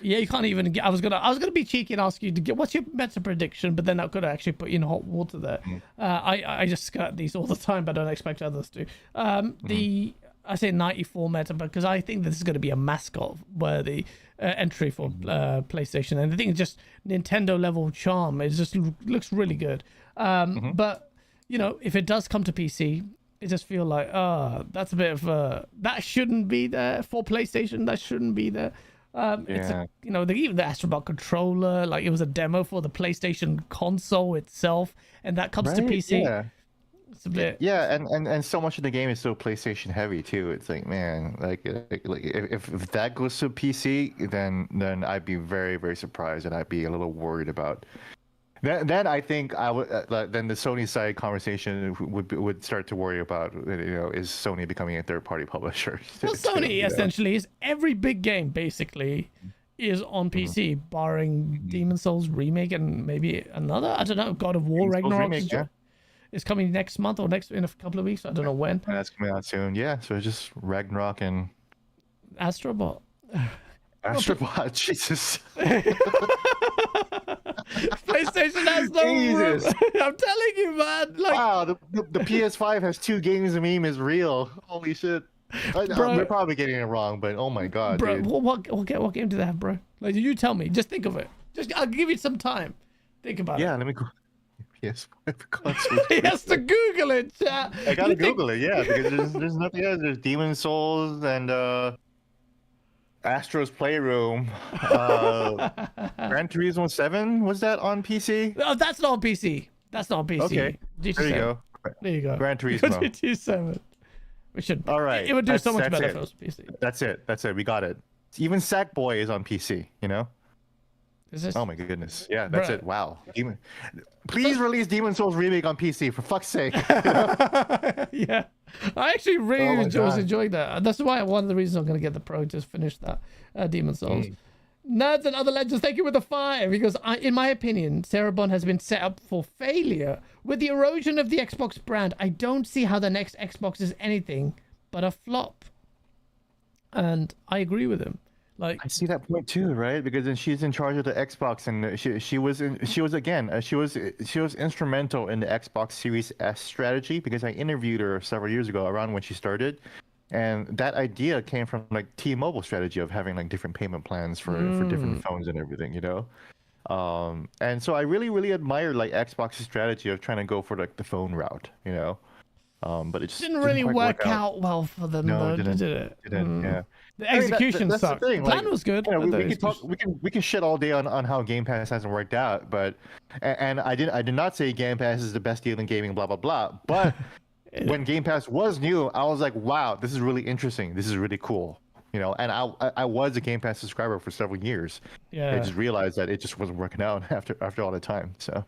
yeah, you can't even get, I was gonna be cheeky and ask you to get, what's your meta prediction, but then I could actually put you in hot water there. I just skirt these all the time, but I don't expect others to. I say 94 meta because I think this is going to be a mascot worthy entry for PlayStation, and I think it's just Nintendo level charm. It just looks really good. But you know, if it does come to PC, it just feel like that's a bit of that shouldn't be there for PlayStation. That shouldn't be there. It's even the Astrobot controller, like it was a demo for the PlayStation console itself, and that comes to PC. Yeah. It's a bit... Yeah, and so much of the game is so PlayStation heavy too. It's like, man, like if that goes to PC, then I'd be very, very surprised, and I'd be a little worried about. Then I think I would. Then the Sony side conversation would start to worry about, is Sony becoming a third-party publisher? Well, Sony essentially is every big game basically is on PC, barring Demon Souls remake and maybe another. I don't know. God of War Ragnarok. It's coming next month or in a couple of weeks. I don't know when. And that's coming out soon. Yeah, so it's just Ragnarok and Astrobot. Astrobot, Jesus. PlayStation has no room. I'm telling you, man. Like, wow, the PS5 has 2 games. The meme is real. Holy shit. Bro, we're probably getting it wrong, but oh my god, bro, dude. What game do they have, bro? Like, you tell me. Just think of it. I'll give you some time. Think about it. Yeah, let me go. PS5 console. He has to Google it, chat. I gotta Google it, yeah, because there's nothing else. There's Demon Souls and Astro's Playroom. Gran Turismo 7, was that on PC? Oh, that's not on PC. That's not on PC. Okay, there you go. There you go. Gran Turismo. GTA 7. We should. All right. It would do so much better if it was PC. That's it. We got it. Even Sackboy is on PC, Is this... Oh my goodness. Yeah, that's it. Wow. Please release Demon Souls remake on PC, for fuck's sake. Yeah. I actually really was enjoying that. That's why one of the reasons I'm going to get the Pro to finish that Demon Souls. Nerds and other legends, thank you with the 5, because in my opinion, Cerebon has been set up for failure. With the erosion of the Xbox brand, I don't see how the next Xbox is anything but a flop. And I agree with him. Like, I see that point too, right? Because then she's in charge of the Xbox, and she was instrumental in the Xbox Series S strategy, because I interviewed her several years ago around when she started, and that idea came from like T-Mobile strategy of having like different payment plans for different phones and everything, and so I really admire like Xbox's strategy of trying to go for like the phone route, but it just didn't really work out well for them. No, though, did it? Yeah. The execution that's sucked. The thing. The plan was good. We can shit all day on how Game Pass hasn't worked out, but I did not say Game Pass is the best deal in gaming, blah blah blah. But when Game Pass was new, I was like, wow, this is really interesting. This is really cool. And I was a Game Pass subscriber for several years. Yeah. I just realized that it just wasn't working out after all the time. So.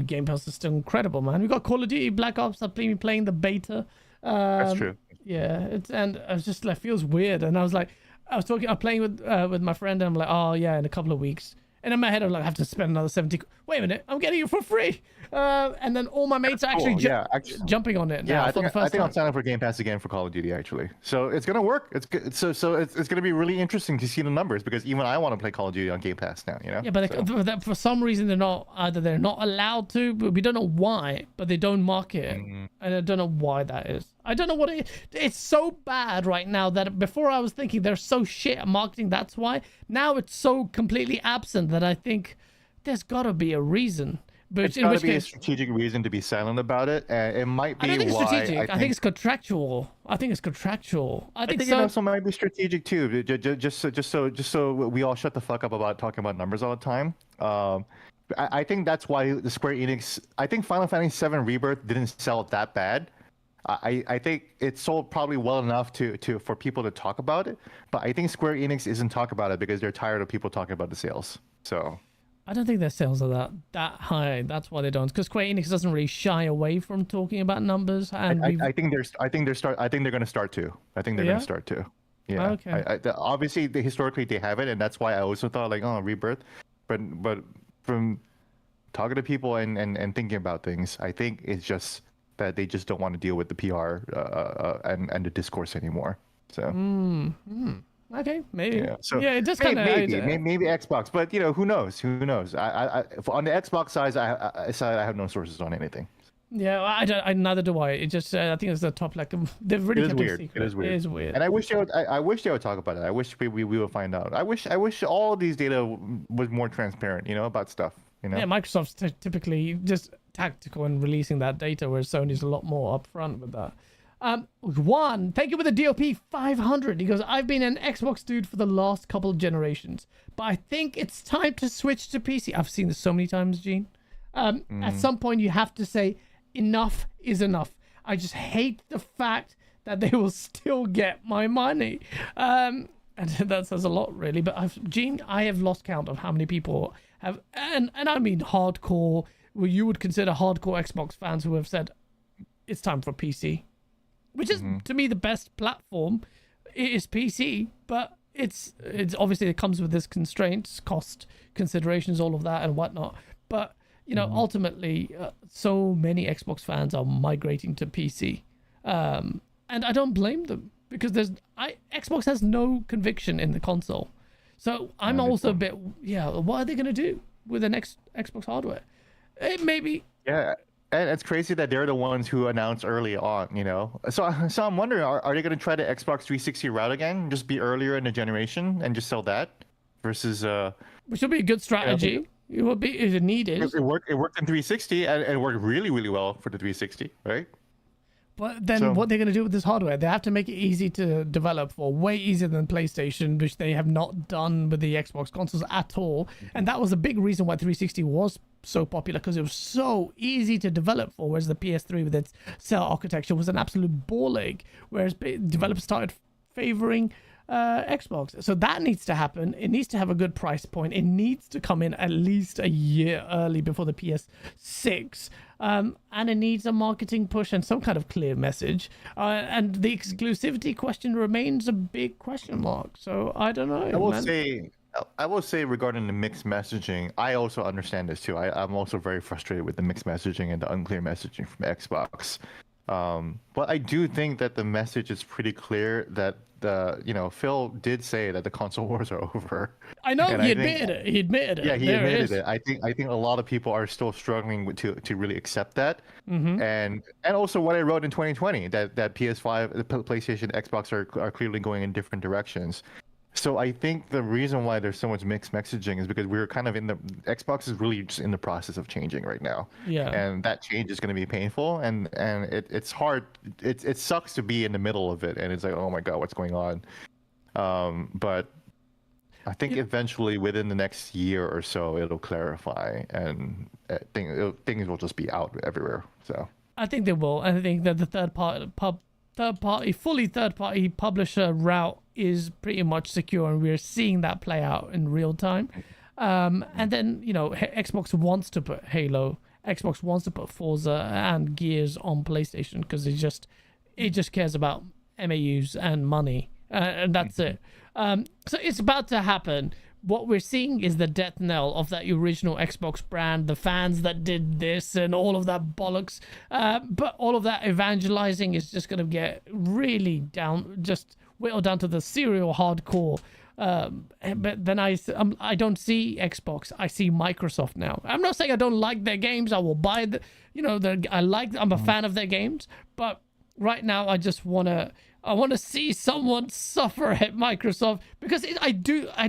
Game Pass is still incredible, man. We got Call of Duty Black Ops. I've been playing the beta. That's true. Yeah, and I was just like, feels weird, and I was playing with my friend, and I'm like, oh yeah, in a couple of weeks, and in my head I'm like, I have to spend another 70. Wait a minute, I'm getting it for free. And then all my mates are actually, jumping on it now for the first time. I'm signing up for Game Pass again for Call of Duty actually. So it's gonna work. It's good. So it's gonna be really interesting to see the numbers because even I want to play Call of Duty on Game Pass now. You know. Yeah, but for some reason they're not allowed to. But we don't know why. But they don't market it, and I don't know why that is. I don't know what it's so bad right now that before I was thinking they're so shit at marketing. That's why. Now it's so completely absent that I think there's got to be a reason. But it's got to be a strategic reason to be silent about it, and it might be I don't think why. It's strategic. I think it's contractual. I think it also might be strategic too. Just so we all shut the fuck up about talking about numbers all the time. I think that's why the Square Enix. I think Final Fantasy VII Rebirth didn't sell that bad. I think it sold probably well enough for people to talk about it, but I think Square Enix isn't talking about it because they're tired of people talking about the sales. So. I don't think their sales are that high. That's why they don't. Because Square Enix doesn't really shy away from talking about numbers. And I think they're going to start to. I think they're going to start to. Yeah. Okay. Obviously, historically they have it, and that's why I also thought like, oh, Rebirth. But from talking to people and thinking about things, I think it's just that they just don't want to deal with the PR and the discourse anymore. So. Okay, maybe. Yeah, so it just kind of maybe Xbox, but who knows? Who knows? I on the Xbox side, I have no sources on anything. Yeah, I neither do I. It just I think it's the top like they've really kept it secret. It is weird. And I wish they would talk about it. I wish we would find out. I wish all of these data was more transparent. About stuff. Yeah, Microsoft's typically just tactical in releasing that data, whereas Sony's a lot more upfront with that. Juan, thank you for the DOP 500. He goes, I've been an Xbox dude for the last couple of generations, but I think it's time to switch to PC. I've seen this so many times, Gene. At some point, you have to say, enough is enough. I just hate the fact that they will still get my money. And that says a lot, really. But Gene, I have lost count of how many people have, and I mean hardcore, well, you would consider hardcore Xbox fans who have said, it's time for PC. Which is to me the best platform. It is PC, but it's obviously it comes with its constraints, cost considerations, all of that and whatnot. But ultimately, so many Xbox fans are migrating to PC, and I don't blame them because Xbox has no conviction in the console. So I'm also a bit what are they gonna do with the next Xbox hardware? Maybe And it's crazy that they're the ones who announced early on, So I'm wondering, are they going to try the Xbox 360 route again? Just be earlier in the generation and just sell that versus... Which would be a good strategy. It would be if it needed. It worked in 360 and it worked really, really well for the 360, right? But then what they're going to do with this hardware, they have to make it easy to develop for, way easier than PlayStation, which they have not done with the Xbox consoles at all. And that was a big reason why 360 was so popular, because it was so easy to develop for, whereas the PS3 with its cell architecture was an absolute ball ache, whereas developers started favoring Xbox. So that needs to happen. It needs to have a good price point. It needs to come in at least a year early before the PS6. And it needs a marketing push and some kind of clear message. And the exclusivity question remains a big question mark. So I don't know. I will say regarding the mixed messaging, I also understand this too. I'm also very frustrated with the mixed messaging and the unclear messaging from Xbox. But I do think that the message is pretty clear that Phil did say that the console wars are over. I know, he admitted it. Yeah, he admitted it. I think a lot of people are still struggling to really accept that. And also what I wrote in 2020 that PS5, the PlayStation, Xbox are clearly going in different directions. So I think the reason why there's so much mixed messaging is because we're kind of Xbox is really just in the process of changing right now. Yeah. And that change is going to be painful and it's hard. It sucks to be in the middle of it and it's like, oh my God, what's going on? But I think eventually within the next year or so, it'll clarify and things will just be out everywhere. So I think they will. I think that the fully third party publisher route is pretty much secure, and we're seeing that play out in real time. And then Xbox wants to put Halo, Xbox wants to put Forza and Gears on PlayStation because it just cares about MAUs and money, and that's it. So it's about to happen, what we're seeing is the death knell of that original Xbox brand, the fans that did this and all of that bollocks. But all of that evangelizing is just going to get really down, just whittled down to the serial hardcore. But then I don't see Xbox. I see Microsoft now. I'm not saying I don't like their games. I will buy I'm a fan of their games. But right now, I just want to see someone suffer at Microsoft, because I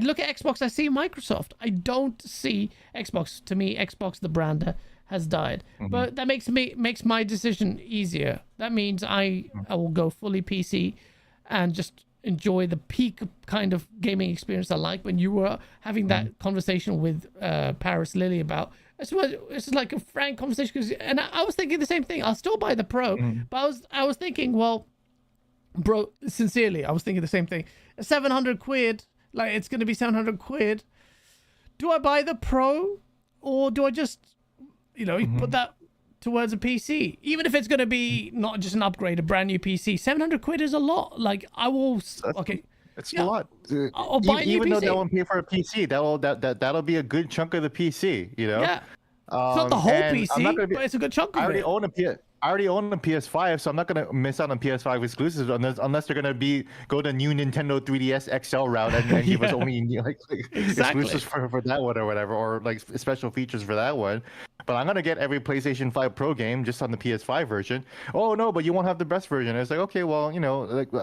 look at Xbox, I see Microsoft. I don't see Xbox. To me, Xbox, the brand, has died. But that makes my decision easier. That means I will go fully PC and just enjoy the peak kind of gaming experience I like. When you were having that conversation with Paris Lily about, it's like a frank conversation, and I was thinking the same thing. I'll still buy the Pro, but I was thinking, well, bro, sincerely, I was thinking the same thing. 700 quid, like it's going to be 700 quid. Do I buy the Pro, or do I just, put that towards a PC? Even if it's going to be not just an upgrade, a brand new PC, 700 quid is a lot. Like, I will, okay. It's a lot. I'll buy a new even PC. though that won't pay for a PC, that'll be a good chunk of the PC, Yeah. It's not the whole PC, but it's a good chunk of it. I already own a PS5, so I'm not gonna miss out on PS5 exclusives unless they're gonna go the new Nintendo 3DS XL route and give us only exclusives for that one or whatever, or like special features for that one. But I'm gonna get every PlayStation 5 Pro game just on the PS5 version. Oh no, but you won't have the best version. It's like, okay, well,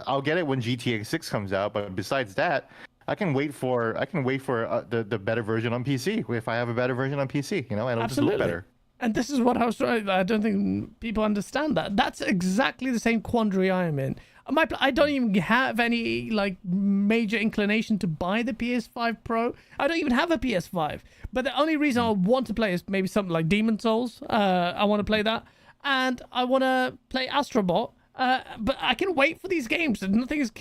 I'll get it when GTA 6 comes out. But besides that, I can wait for the better version on PC if I have a better version on PC. It'll just look better. And this is what I was trying. I don't think people understand that. That's exactly the same quandary I am in. I don't even have any major inclination to buy the PS5 Pro. I don't even have a PS5. But the only reason I want to play is maybe something like Demon Souls. I want to play that, and I want to play Astrobot. But I can wait for these games. Nothing is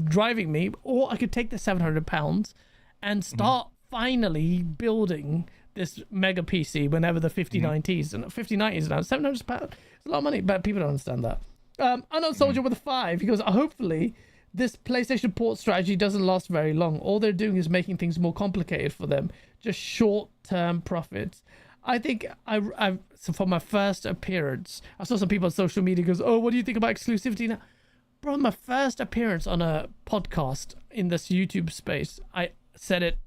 driving me. Or I could take the £700 and start finally building this mega PC whenever the 5090s and 5090s now. £700, it's a lot of money, but people don't understand that. Unknown Soldier with a 5, he goes, hopefully this PlayStation port strategy doesn't last very long. All they're doing is making things more complicated for them, just short-term profits. I think so for my first appearance, I saw some people on social media goes, oh, what do you think about exclusivity now? Bro, my first appearance on a podcast in this YouTube space, I said it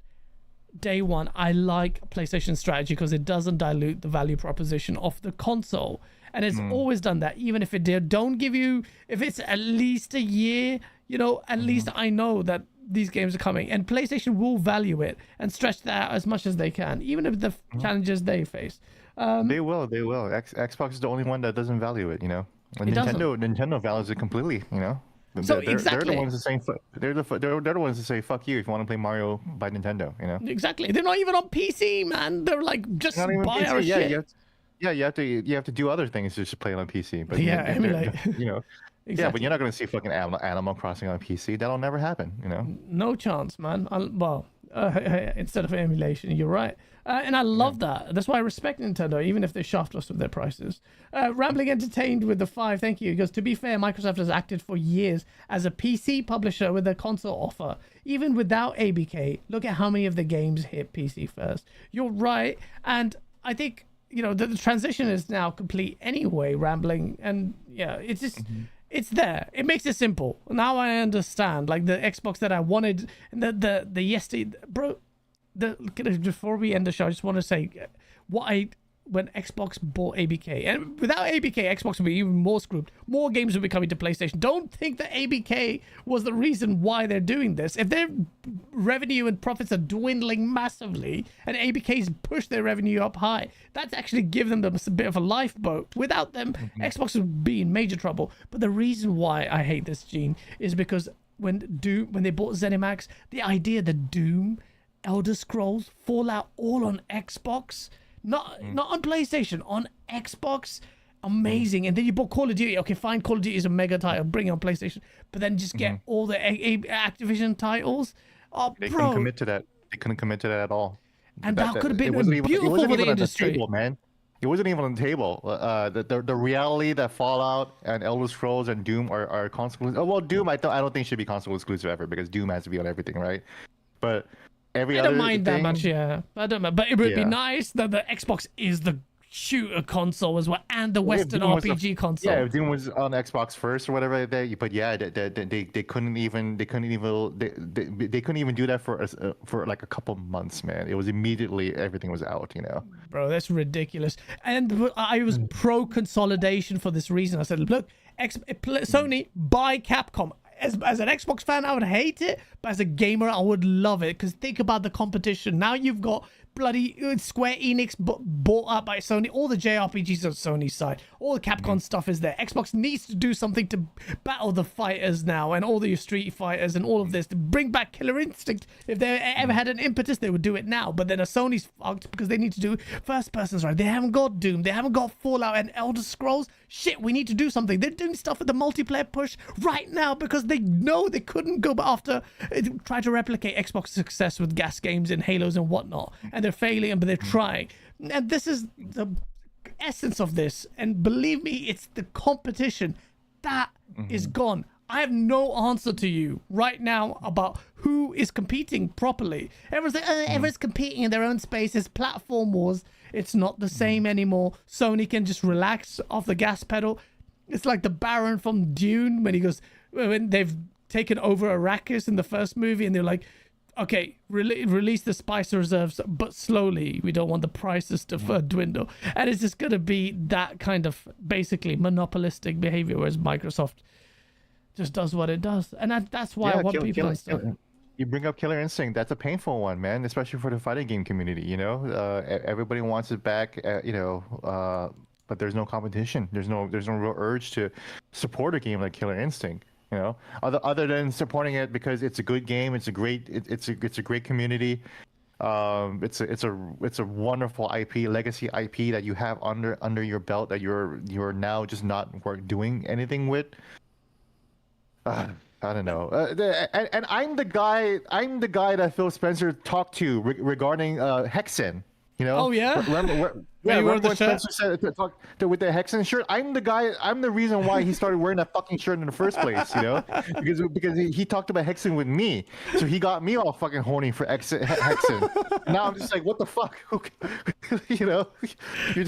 day one. I like PlayStation strategy because it doesn't dilute the value proposition of the console, and it's always done that. Even if it don't give you, if it's at least a year, at least I know that these games are coming, and PlayStation will value it and stretch that out as much as they can, even if the challenges they face. They will. Xbox is the only one that doesn't value it. Nintendo values it completely. So they're the ones that say they're the ones that say fuck you if you want to play Mario by Nintendo. Exactly. They're not even on PC, man. They're like, just buy our shit. You have to do other things just to play it on PC. But emulate. Exactly. Yeah, but you're not gonna see fucking Animal Crossing on PC. That'll never happen. No chance, man. Instead of emulation, you're right. And I love that. That's why I respect Nintendo, even if they shaft us with their prices. Rambling Entertained with the 5, thank you. He goes, to be fair, Microsoft has acted for years as a PC publisher with their console offer. Even without ABK, look at how many of the games hit PC first. You're right. And I think, the transition is now complete anyway, Rambling. And yeah, it's just... It's there. It makes it simple. Now I understand. Like the Xbox that I wanted, the yesterday, bro. Before we end the show, I just want to say when Xbox bought ABK, and without ABK, Xbox would be even more screwed. More games would be coming to PlayStation. Don't think that ABK was the reason why they're doing this. If their revenue and profits are dwindling massively, and ABK's pushed their revenue up high, that's actually given them a bit of a lifeboat. Without them, Xbox would be in major trouble. But the reason why I hate this, Gene, is because when they bought ZeniMax, the idea that Doom, Elder Scrolls, Fallout, all on Xbox. Not on PlayStation, on Xbox. Amazing. And then you bought Call of Duty. Okay, fine, Call of Duty is a mega title. Bring it on PlayStation. But then just get all the Activision titles. Oh, they couldn't commit to that. They couldn't commit to that at all. And that could have been beautiful for the industry. Man. It wasn't even on the table. The reality that Fallout and Elder Scrolls and Doom are console. Oh well, Doom I don't think should be console exclusive ever, because Doom has to be on everything, right? But every I other don't mind that thing, much, yeah. I don't mind. But it would be Yeah. nice that the Xbox is the shooter console as well, and the Well, if Western Doom was RPG console. Yeah, if Doom was on Xbox first or whatever, but yeah, they couldn't even they couldn't even do that for like a couple months, man. It was immediately everything was out, you know. Bro, that's ridiculous. And I was pro consolidation for this reason. I said, look, Sony, buy Capcom. As an Xbox fan, I would hate it, but as a gamer, I would love it. Because think about the competition. Now you've got bloody Square Enix bought up by Sony. All the JRPGs on Sony's side. All the Capcom stuff is there. Xbox needs to do something to battle the fighters now, and all the Street Fighters and all of this to bring back Killer Instinct. If they ever had an impetus, they would do it now. But then Sony's fucked because they need to do first persons, right? They haven't got Doom. They haven't got Fallout and Elder Scrolls. Shit, we need to do something. They're doing stuff with the multiplayer push right now because they know they couldn't go after try to replicate Xbox's success with gas games and Halos and whatnot. And they're failing, but they're trying. And this is the essence of this. And believe me, it's the competition that is gone. I have no answer to you right now about who is competing properly. Everyone's like, everyone's competing in their own space. It's platform wars. It's not the same anymore. Sony can just relax off the gas pedal. It's like the Baron from Dune when he goes, when they've taken over Arrakis in the first movie, and they're like, okay, release the spice reserves, but slowly. We don't want the prices to dwindle. And it's just going to be that kind of basically monopolistic behavior, whereas Microsoft just does what it does. And that's why I want people to stuff. You bring up Killer Instinct. That's a painful one, man, especially for the fighting game community. You know, everybody wants it back. But there's no competition. There's no real urge to support a game like Killer Instinct. You know, other than supporting it because it's a good game. It's a great community. It's a wonderful IP, legacy IP that you have under your belt that you're now just not doing anything with. I don't know. And I'm the guy that Phil Spencer talked to regarding Hexen. You know? Oh yeah. Remember when Spencer said with the Hexen shirt? I'm the reason why he started wearing that fucking shirt in the first place. You know, because he talked about Hexen with me, so he got me all fucking horny for Hexen. Now I'm just like, what the fuck? You know, you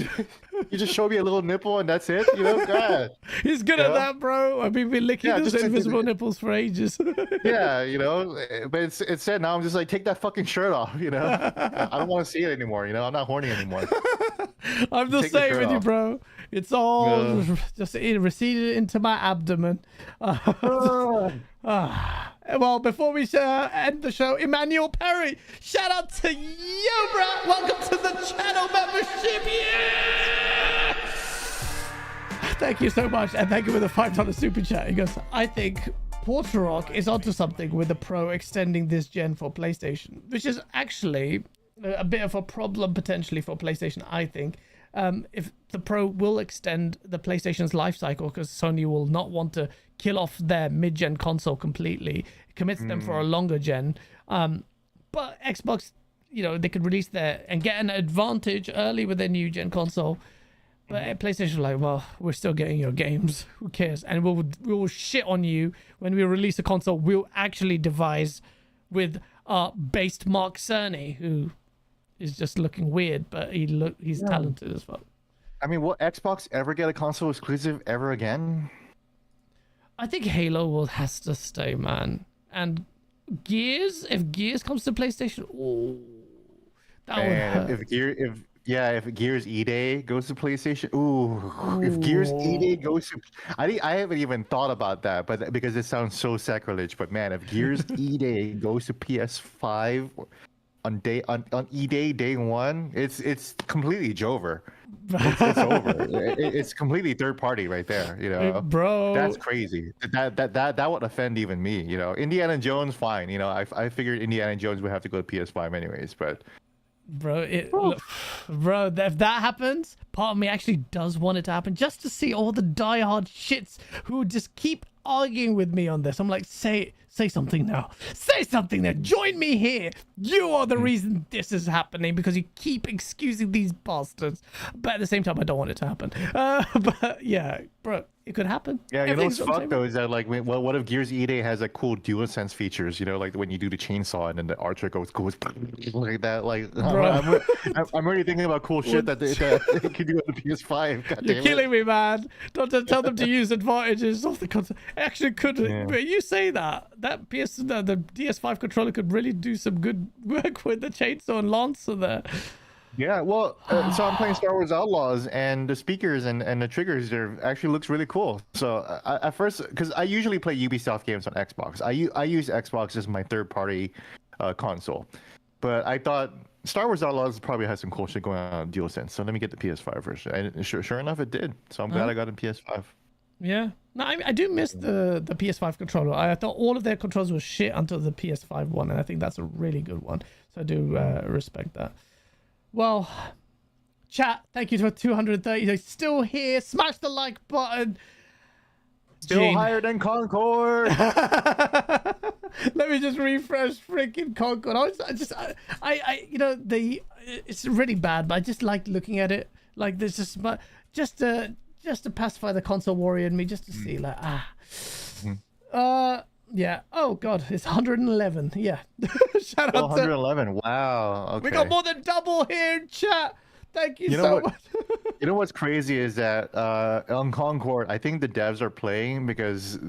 just show me a little nipple and that's it. You know, God. He's good at that, bro. I've been licking those invisible nipples for ages. Yeah, you know, but it's said now I'm just like, take that fucking shirt off. You know, I don't want to see it anymore. You know, I'm not horny anymore. I'm the same with you, bro. It's all just receded into my abdomen. Well, before we end the show, Emmanuel Perry, shout out to you, bro. Welcome to the channel membership. Yeah! Thank you so much, and thank you for the $5 super chat. He goes, I think Portorock is onto something with the Pro extending this gen for PlayStation, which is actually a bit of a problem potentially for PlayStation, I think. If the Pro will extend the PlayStation's life cycle, because Sony will not want to kill off their mid-gen console completely. It commits them for a longer gen. But Xbox, you know, they could release and get an advantage early with their new gen console. But PlayStation like, well, we're still getting your games. Who cares? And we will shit on you when we release a console. We'll actually devise with based Mark Cerny, who is just looking weird, but he's talented as well. I mean, will Xbox ever get a console exclusive ever again? I think Halo has to stay, man. And Gears, if Gears comes to PlayStation, that would hurt. If Gears E-Day goes to PlayStation, if Gears E-Day goes to, I haven't even thought about that, but because it sounds so sacrilege. But man, if Gears E-Day goes to PS5 on E-Day day one, it's completely Jover. It's over. It's completely third party right there. You know, bro, that's crazy. That would offend even me. You know, Indiana Jones, fine. You know, I figured Indiana Jones would have to go to PS5 anyways, but. Bro, if that happens, part of me actually does want it to happen just to see all the diehard shits who just keep arguing with me on this. I'm like, say Say something now. Say something now. Join me here. You are the reason this is happening because you keep excusing these bastards. But at the same time, I don't want it to happen. But yeah, bro, it could happen. Yeah, you know what's fucked though is that like, well, what if Gears EA has like cool DualSense features? You know, like when you do the chainsaw and then the archer goes like that. Like, I'm already thinking about cool shit that they could do on the PS5. God You're killing me, man. Don't tell them to use advantages of the console. Actually, could but you say that the DS5 controller could really do some good work with the chainsaw and lancer there. Yeah, well, so I'm playing Star Wars Outlaws, and the speakers and the triggers there actually looks really cool. So at first, because I usually play Ubisoft games on Xbox, I use Xbox as my third-party console, but I thought Star Wars Outlaws probably has some cool shit going on DualSense. So let me get the PS5 version, and sure enough, it did. So I'm glad I got a PS5. Yeah, no, I do miss the PS5 controller. I thought all of their controls were shit until the PS5 one, and I think that's a really good one. So I do respect that. Well, chat, thank you for 230. They're still here. Smash the like button. Still higher than Concord. Let me just refresh freaking Concord. I you know, it's really bad, but I just like looking at it. Like there's just to pacify the console warrior in me, just to see like yeah. Oh god, it's 111. Yeah. Shout out 111. Wow. Okay. We got more than double here in chat. Thank you so much. You know what's crazy is that on Concord, I think the devs are playing because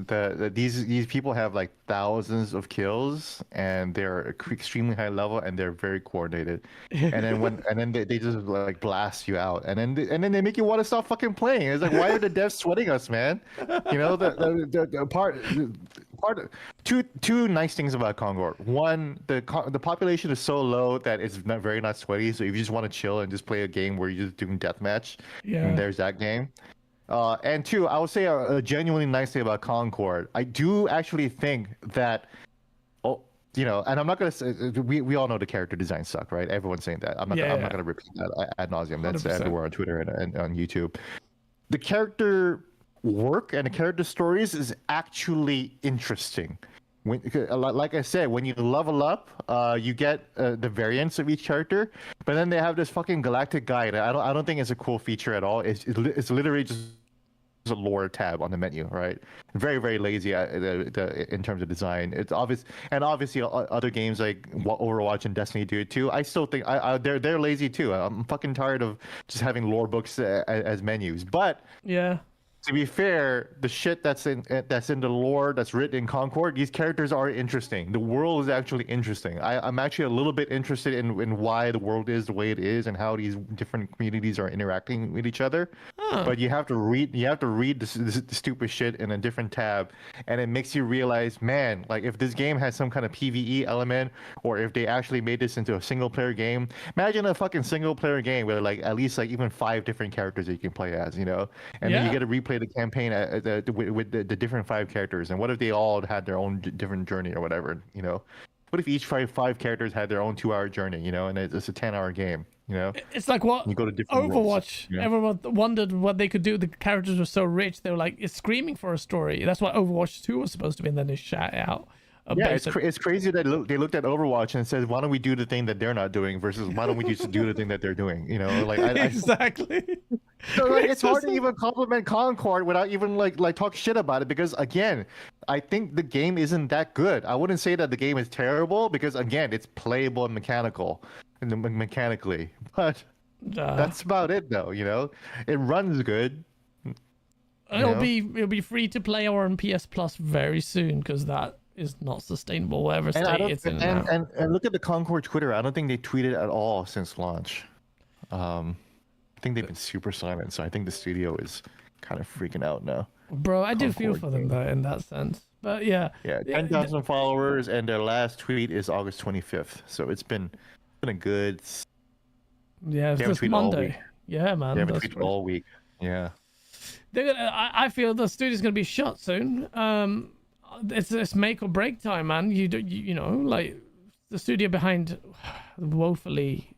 these people have like thousands of kills and they're extremely high level and they're very coordinated. And then they just like blast you out and then they make you want to stop fucking playing. It's like, why are the devs sweating us, man? You know, two nice things about Concord. One, the population is so low that it's not sweaty. So if you just want to chill and just play a game where you're just doing deathmatch, there's that game. And two, I would say a genuinely nice thing about Concord. I do actually think that, you know, and I'm not gonna say we all know the character designs suck, right? Everyone's saying that. I'm not gonna repeat that ad nauseum. That's 100%. Everywhere on Twitter and on YouTube. The character work and the character stories is actually interesting. Like I said, when you level up, you get the variants of each character, but then they have this fucking galactic guide. I don't think it's a cool feature at all. It's literally just a lore tab on the menu, right? Very, very lazy in terms of design. It's obvious, and obviously other games like Overwatch and Destiny do it too. I still think they're lazy too. I'm fucking tired of just having lore books as menus. But yeah. To be fair, the shit that's in the lore that's written in Concord, these characters are interesting. The world is actually interesting. I'm actually a little bit interested in why the world is the way it is and how these different communities are interacting with each other. But you have to read the stupid shit in a different tab, and it makes you realize, man, like if this game has some kind of PvE element, or if they actually made this into a single player game, imagine a fucking single player game where like at least like even 5 different characters that you can play as, you know, and then you get to replay the campaign with the different 5 characters. And what if they all had their own different journey or whatever, you know? What if each five characters had their own 2-hour journey, you know, and it's a 10-hour game, you know? It's like what you go to different Overwatch. You know? Everyone wondered what they could do. The characters were so rich. They were like, it's screaming for a story. That's what Overwatch 2 was supposed to be, and then they shot it out. Yeah, it's crazy that they looked at Overwatch and said, why don't we do the thing that they're not doing versus why don't we just do the thing that they're doing, you know? Like exactly. So like, it's hard to even compliment Concord without even like talk shit about it, because again, I think the game isn't that good. I wouldn't say that the game is terrible because again, it's playable and mechanically, but that's about it though, you know? It runs good. It'll be free to play or on PS Plus very soon because that is not sustainable, whatever state it's in now. And look at the Concord Twitter. I don't think they tweeted at all since launch. I think they've been super silent, so I think the studio is kind of freaking out now. Bro, I do feel for them though in that sense. But yeah. Yeah, 10,000 followers, and their last tweet is August 25th. So it's been a good. Yeah, it's just Monday. Yeah, man. They haven't tweeted all week. Yeah. They're gonna. I feel the studio's gonna be shut soon. It's make or break time, man. You know, like the studio behind woefully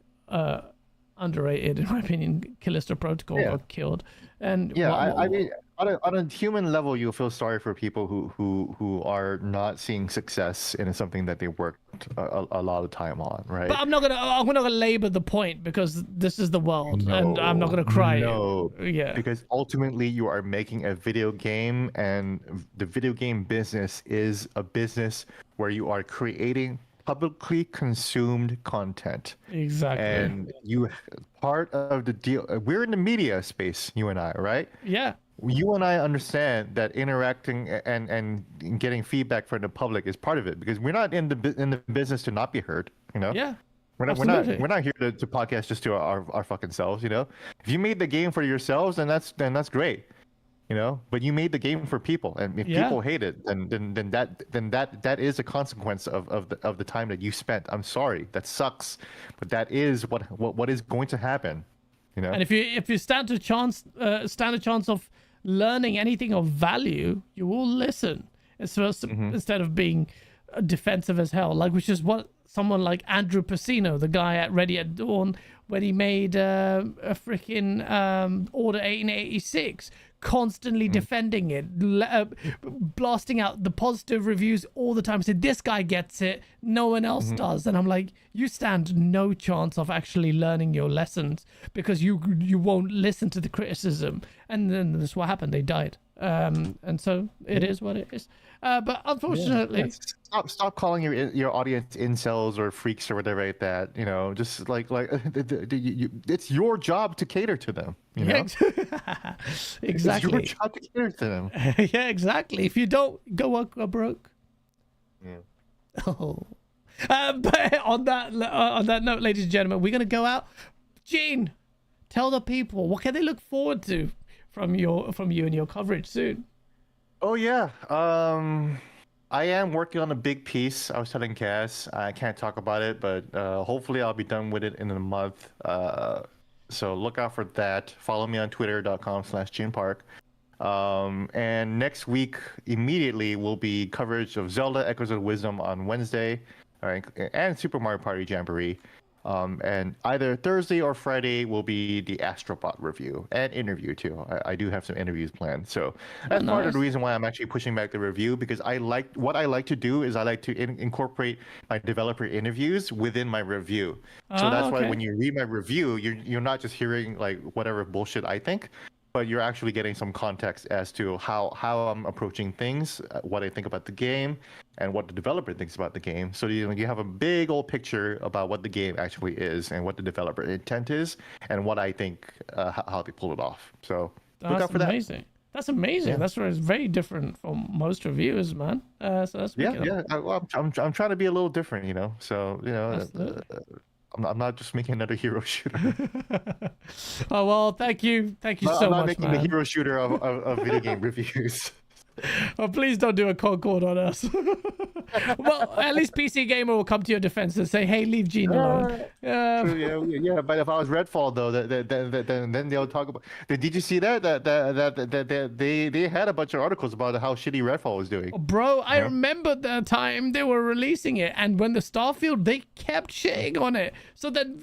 underrated, in my opinion, Callisto Protocol got killed. And yeah, I mean, on a human level, you feel sorry for people who are not seeing success in something that they worked a lot of time on, right? But I'm not gonna labor the point because this is the world, and I'm not gonna cry. No, Yeah. because ultimately you are making a video game, and the video game business is a business where you are creating publicly consumed content. Exactly. And part of the deal, we're in the media space, you and I, right? Yeah. You and I understand that interacting and getting feedback from the public is part of it, because we're not in the business to not be heard, you know? Yeah. We're not here to podcast just to our fucking selves, you know? If you made the game for yourselves, then that's great. You know, but you made the game for people, and if people hate it, then that is a consequence of the time that you spent. I'm sorry, that sucks, but that is what is going to happen. You know, And if you stand a chance of learning anything of value, you will listen. Instead of being defensive as hell, which is what someone like Andrew Pacino, the guy at Ready at Dawn, when he made a freaking Order 1886, constantly defending it, blasting out the positive reviews all the time, said this guy gets it, no one else does. And I'm like, you stand no chance of actually learning your lessons because you won't listen to the criticism. And then that's what happened, they died. And so it is what it is. But unfortunately, stop calling your audience incels or freaks or whatever like that. You know, just like it's your job to cater to them. You know, exactly. It's your job to cater to them. Yeah, exactly. If you don't, go broke. Yeah. Oh. But on that note, ladies and gentlemen, we're gonna go out. Gene, tell the people what can they look forward to from you and your coverage soon. Oh yeah, I am working on a big piece. I was telling Cass, I can't talk about it, but hopefully I'll be done with it in a month. So look out for that. Follow me on twitter.com/GenePark. And next week, immediately, will be coverage of Zelda Echoes of Wisdom on Wednesday, and Super Mario Party Jamboree. And either Thursday or Friday will be the Astrobot review and interview too. I do have some interviews planned, so that's part of the reason why I'm actually pushing back the review, because I like to do is I like to incorporate my developer interviews within my review. So that's why when you read my review, you're not just hearing like whatever bullshit I think, but you're actually getting some context as to how I'm approaching things, what I think about the game, and what the developer thinks about the game. So you have a big old picture about what the game actually is and what the developer intent is, and what I think how they pull it off. So look out for that. Amazing. That's amazing. Yeah. That's where it's very different from most reviewers, man. So that's I'm trying to be a little different, you know. So you know. I'm not just making another hero shooter. Oh well, thank you so much, man. I'm not making the hero shooter of video game reviews. Oh, please don't do a Concord on us. Well, at least PC Gamer will come to your defense and say, "Hey, leave Gene alone." Yeah. But if I was Redfall, though, then they'll talk about. Did you see that they had a bunch of articles about how shitty Redfall was doing? Bro, I remember the time they were releasing it, and when the Starfield, they kept shitting on it. So then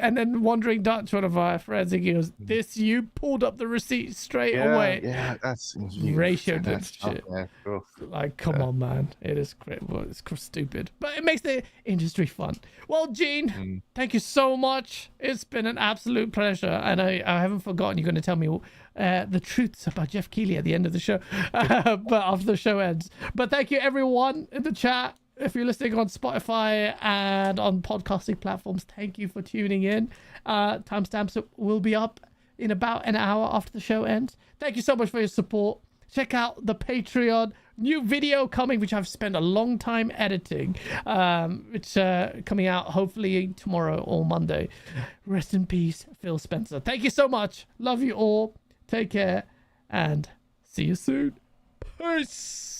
and then Wandering Dutch, one of our friends, he goes, "You pulled up the receipt straight away." Yeah, that's ratio that shit. Cool. Like, come on, man. It is it's stupid, but it makes the industry fun. Well, Gene, thank you so much. It's been an absolute pleasure, and I haven't forgotten you're going to tell me the truths about Geoff Keighley at the end of the show, but after the show ends. But thank you, everyone in the chat. If you're listening on Spotify and on podcasting platforms, thank you for tuning in. Timestamps will be up in about an hour after the show ends. Thank you so much for your support. Check out the Patreon. New video coming, which I've spent a long time editing. It's coming out hopefully tomorrow or Monday. Rest in peace, Phil Spencer. Thank you so much. Love you all. Take care and see you soon. Peace.